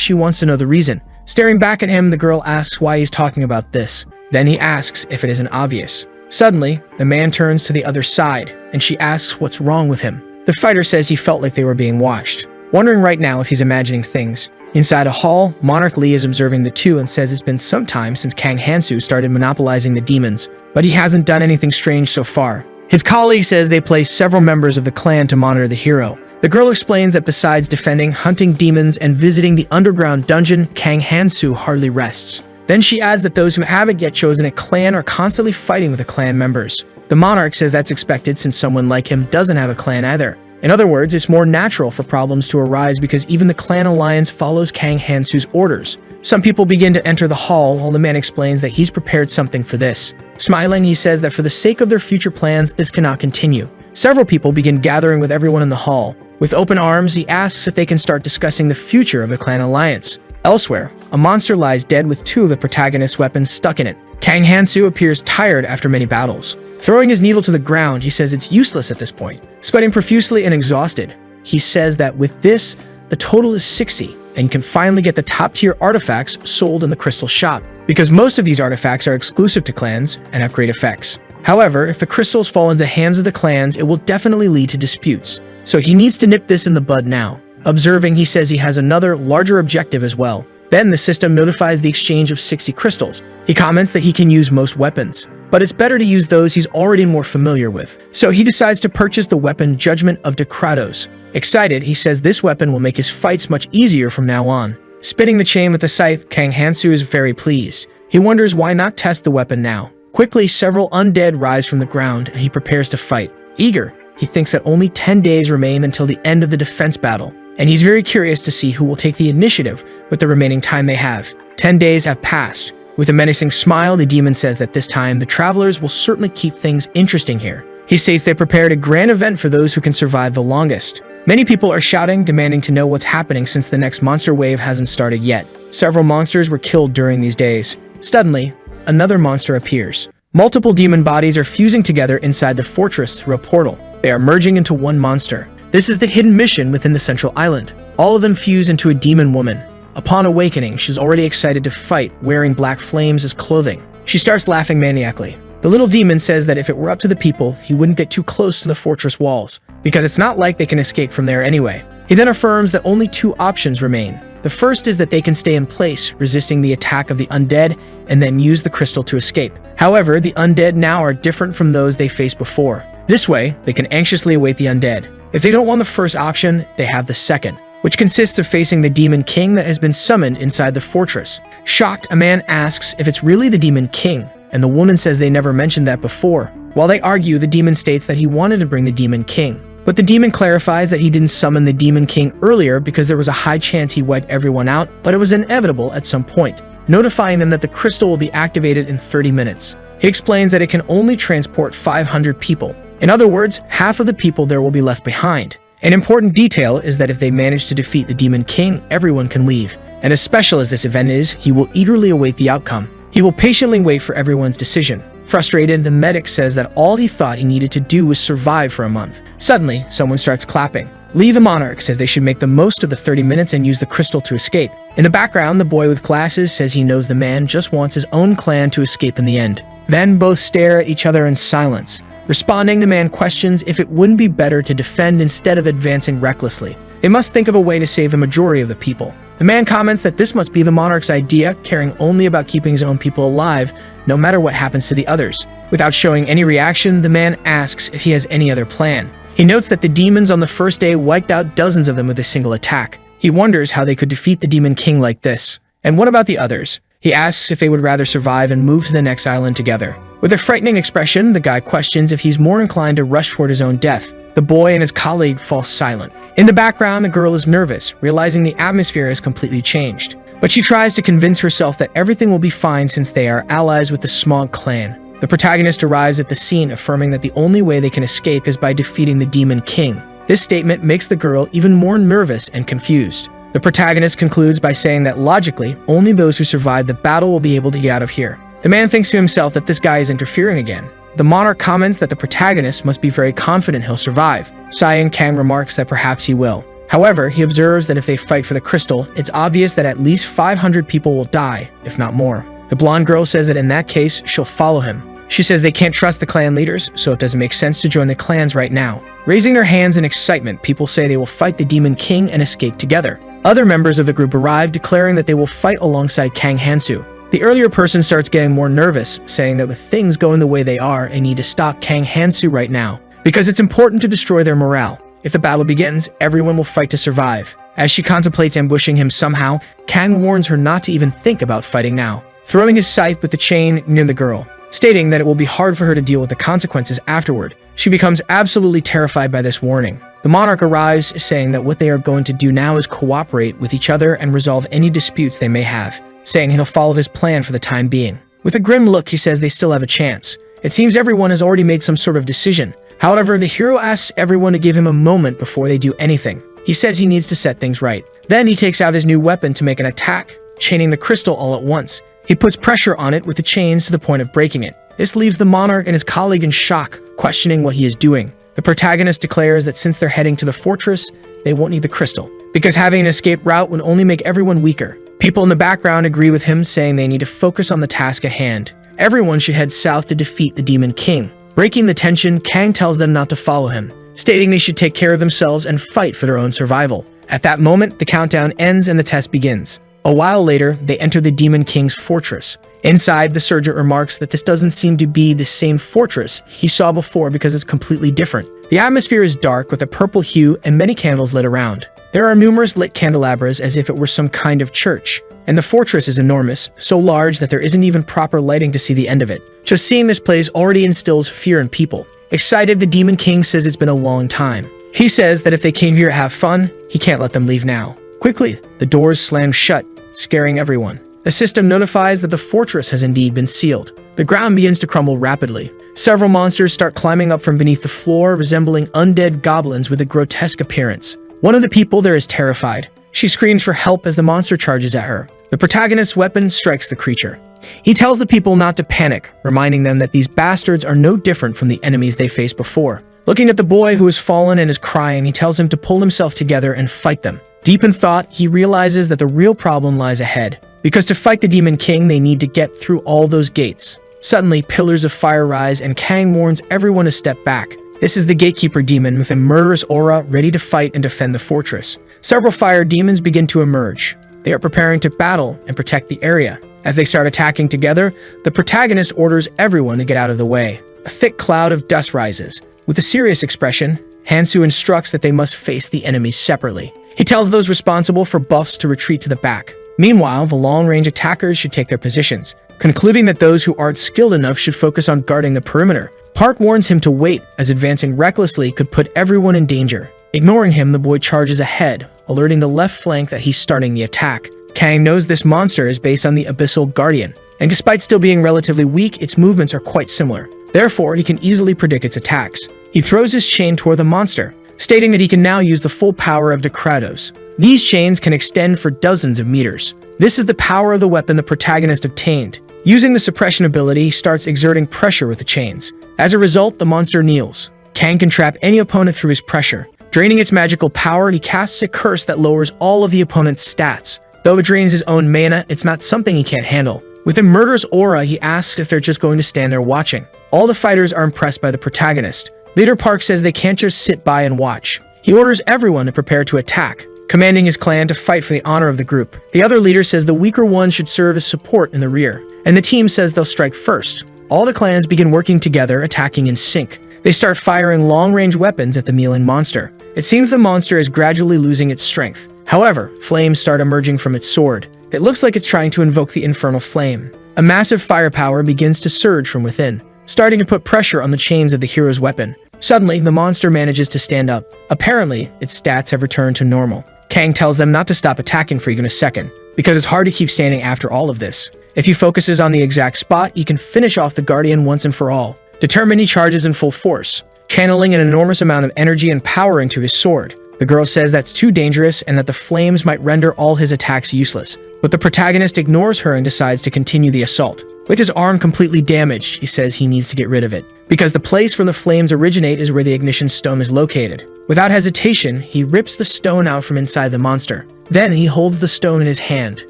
she wants to know the reason. Staring back at him, the girl asks why he's talking about this. Then he asks if it isn't obvious. Suddenly, the man turns to the other side, and she asks what's wrong with him. The fighter says he felt like they were being watched, wondering right now if he's imagining things. Inside a hall, Monarch Lee is observing the two and says it's been some time since Kang Hansu started monopolizing the demons, but he hasn't done anything strange so far. His colleague says they placed several members of the clan to monitor the hero. The girl explains that besides defending, hunting demons, and visiting the underground dungeon, Kang Hansu hardly rests. Then she adds that those who haven't yet chosen a clan are constantly fighting with the clan members. The monarch says that's expected since someone like him doesn't have a clan either. In other words, it's more natural for problems to arise because even the clan alliance follows Kang Hansu's orders. Some people begin to enter the hall while the man explains that he's prepared something for this. Smiling, he says that for the sake of their future plans, this cannot continue. Several people begin gathering with everyone in the hall. With open arms, he asks if they can start discussing the future of the clan alliance. Elsewhere, a monster lies dead with two of the protagonist's weapons stuck in it. Kang Hansu appears tired after many battles. Throwing his needle to the ground, he says it's useless at this point. Sweating profusely and exhausted, he says that with this, the total is 60, and can finally get the top-tier artifacts sold in the crystal shop, because most of these artifacts are exclusive to clans and have great effects. However, if the crystals fall into the hands of the clans, it will definitely lead to disputes, so he needs to nip this in the bud now. Observing, he says he has another, larger objective as well. Then the system notifies the exchange of 60 crystals. He comments that he can use most weapons, but it's better to use those he's already more familiar with. So he decides to purchase the weapon Judgment of De Kratos. Excited, he says this weapon will make his fights much easier from now on. Spinning the chain with the scythe, Kang Hansu is very pleased. He wonders why not test the weapon now. Quickly, several undead rise from the ground, and he prepares to fight. Eager, he thinks that only 10 days remain until the end of the defense battle, and he's very curious to see who will take the initiative with the remaining time they have. 10 days have passed. With a menacing smile, the demon says that this time the travelers will certainly keep things interesting here. He states they prepared a grand event for those who can survive the longest. Many people are shouting, demanding to know what's happening since the next monster wave hasn't started yet. Several monsters were killed during these days. Suddenly, another monster appears. Multiple demon bodies are fusing together inside the fortress through a portal. They are merging into one monster. This is the hidden mission within the central island. All of them fuse into a demon woman. Upon awakening, she's already excited to fight, wearing black flames as clothing. She starts laughing maniacally. The little demon says that if it were up to the people, he wouldn't get too close to the fortress walls, because it's not like they can escape from there anyway. He then affirms that only two options remain. The first is that they can stay in place, resisting the attack of the undead, and then use the crystal to escape. However, the undead now are different from those they faced before. This way, they can anxiously await the undead. If they don't want the first option, they have the second, which consists of facing the Demon King that has been summoned inside the fortress. Shocked, a man asks if it's really the Demon King, and the woman says they never mentioned that before. While they argue, the demon states that he wanted to bring the Demon King, but the demon clarifies that he didn't summon the Demon King earlier because there was a high chance he wiped everyone out, but it was inevitable at some point, notifying them that the crystal will be activated in 30 minutes. He explains that it can only transport 500 people. In other words, half of the people there will be left behind. An important detail is that if they manage to defeat the Demon King, everyone can leave. And as special as this event is, he will eagerly await the outcome. He will patiently wait for everyone's decision. Frustrated, the medic says that all he thought he needed to do was survive for a month. Suddenly, someone starts clapping. Lee the Monarch says they should make the most of the 30 minutes and use the crystal to escape. In the background, the boy with glasses says he knows the man just wants his own clan to escape in the end. Then both stare at each other in silence. Responding, the man questions if it wouldn't be better to defend instead of advancing recklessly. They must think of a way to save the majority of the people. The man comments that this must be the monarch's idea, caring only about keeping his own people alive, no matter what happens to the others. Without showing any reaction, the man asks if he has any other plan. He notes that the demons on the first day wiped out dozens of them with a single attack. He wonders how they could defeat the Demon King like this. And what about the others? He asks if they would rather survive and move to the next island together. With a frightening expression, the guy questions if he's more inclined to rush toward his own death. The boy and his colleague fall silent. In the background, a girl is nervous, realizing the atmosphere has completely changed. But she tries to convince herself that everything will be fine since they are allies with the Smog clan. The protagonist arrives at the scene, affirming that the only way they can escape is by defeating the Demon King. This statement makes the girl even more nervous and confused. The protagonist concludes by saying that logically, only those who survive the battle will be able to get out of here. The man thinks to himself that this guy is interfering again. The monarch comments that the protagonist must be very confident he'll survive. Cyan Kang remarks that perhaps he will. However, he observes that if they fight for the crystal, it's obvious that at least 500 people will die, if not more. The blonde girl says that in that case, she'll follow him. She says they can't trust the clan leaders, so it doesn't make sense to join the clans right now. Raising their hands in excitement, people say they will fight the Demon King and escape together. Other members of the group arrive, declaring that they will fight alongside Kang Hansu. The earlier person starts getting more nervous, saying that with things going the way they are, they need to stop Kang Hansu right now, because it's important to destroy their morale. If the battle begins, everyone will fight to survive. As she contemplates ambushing him somehow, Kang warns her not to even think about fighting now, throwing his scythe with the chain near the girl, stating that it will be hard for her to deal with the consequences afterward. She becomes absolutely terrified by this warning. The monarch arrives, saying that what they are going to do now is cooperate with each other and resolve any disputes they may have, saying he'll follow his plan for the time being. With a grim look, he says they still have a chance. It seems everyone has already made some sort of decision. However, the hero asks everyone to give him a moment before they do anything. He says he needs to set things right. Then he takes out his new weapon to make an attack, chaining the crystal all at once. He puts pressure on it with the chains to the point of breaking it. This leaves the monarch and his colleague in shock, questioning what he is doing. The protagonist declares that since they're heading to the fortress, they won't need the crystal, because having an escape route would only make everyone weaker. People in the background agree with him, saying they need to focus on the task at hand. Everyone should head south to defeat the Demon King. Breaking the tension, Kang tells them not to follow him, stating they should take care of themselves and fight for their own survival. At that moment, the countdown ends and the test begins. A while later, they enter the Demon King's fortress. Inside, the sergeant remarks that this doesn't seem to be the same fortress he saw before because it's completely different. The atmosphere is dark with a purple hue and many candles lit around. There are numerous lit candelabras as if it were some kind of church. And the fortress is enormous, so large that there isn't even proper lighting to see the end of it. Just seeing this place already instills fear in people. Excited, the Demon King says it's been a long time. He says that if they came here to have fun, he can't let them leave now. Quickly, the doors slam shut, scaring everyone. The system notifies that the fortress has indeed been sealed. The ground begins to crumble rapidly. Several monsters start climbing up from beneath the floor, resembling undead goblins with a grotesque appearance. One of the people there is terrified. She screams for help as the monster charges at her. The protagonist's weapon strikes the creature. He tells the people not to panic, reminding them that these bastards are no different from the enemies they faced before. Looking at the boy who has fallen and is crying, he tells him to pull himself together and fight them. Deep in thought, he realizes that the real problem lies ahead, because to fight the Demon King, they need to get through all those gates. Suddenly, pillars of fire rise and Kang warns everyone to step back. This is the gatekeeper demon with a murderous aura ready to fight and defend the fortress. Several fire demons begin to emerge. They are preparing to battle and protect the area. As they start attacking together, the protagonist orders everyone to get out of the way. A thick cloud of dust rises. With a serious expression, Hansu instructs that they must face the enemies separately. He tells those responsible for buffs to retreat to the back. Meanwhile, the long-range attackers should take their positions, concluding that those who aren't skilled enough should focus on guarding the perimeter. Park warns him to wait, as advancing recklessly could put everyone in danger. Ignoring him, the boy charges ahead, alerting the left flank that he's starting the attack. Kang knows this monster is based on the Abyssal Guardian, and despite still being relatively weak, its movements are quite similar. Therefore, he can easily predict its attacks. He throws his chain toward the monster, stating that he can now use the full power of Decratos. These chains can extend for dozens of meters. This is the power of the weapon the protagonist obtained. Using the suppression ability, he starts exerting pressure with the chains. As a result, the monster kneels. Kang can trap any opponent through his pressure. Draining its magical power, he casts a curse that lowers all of the opponent's stats. Though it drains his own mana, it's not something he can't handle. With a murderous aura, he asks if they're just going to stand there watching. All the fighters are impressed by the protagonist. Leader Park says they can't just sit by and watch. He orders everyone to prepare to attack, commanding his clan to fight for the honor of the group. The other leader says the weaker one should serve as support in the rear, and the team says they'll strike first. All the clans begin working together, attacking in sync. They start firing long-range weapons at the kneeling monster. It seems the monster is gradually losing its strength. However, flames start emerging from its sword. It looks like it's trying to invoke the infernal flame. A massive firepower begins to surge from within, starting to put pressure on the chains of the hero's weapon. Suddenly, the monster manages to stand up. Apparently, its stats have returned to normal. Kang tells them not to stop attacking for even a second, because it's hard to keep standing after all of this. If he focuses on the exact spot, he can finish off the Guardian once and for all. Determined, he charges in full force. channeling an enormous amount of energy and power into his sword. The girl says that's too dangerous and that the flames might render all his attacks useless. But the protagonist ignores her and decides to continue the assault. With his arm completely damaged, he says he needs to get rid of it, because the place where the flames originate is where the ignition stone is located. Without hesitation, he rips the stone out from inside the monster. Then he holds the stone in his hand.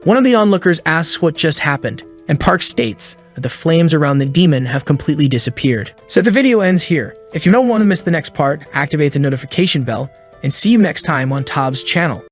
One of the onlookers asks what just happened, and Park states that the flames around the demon have completely disappeared. So the video ends here. If you don't want to miss the next part, activate the notification bell, and see you next time on Tob's channel.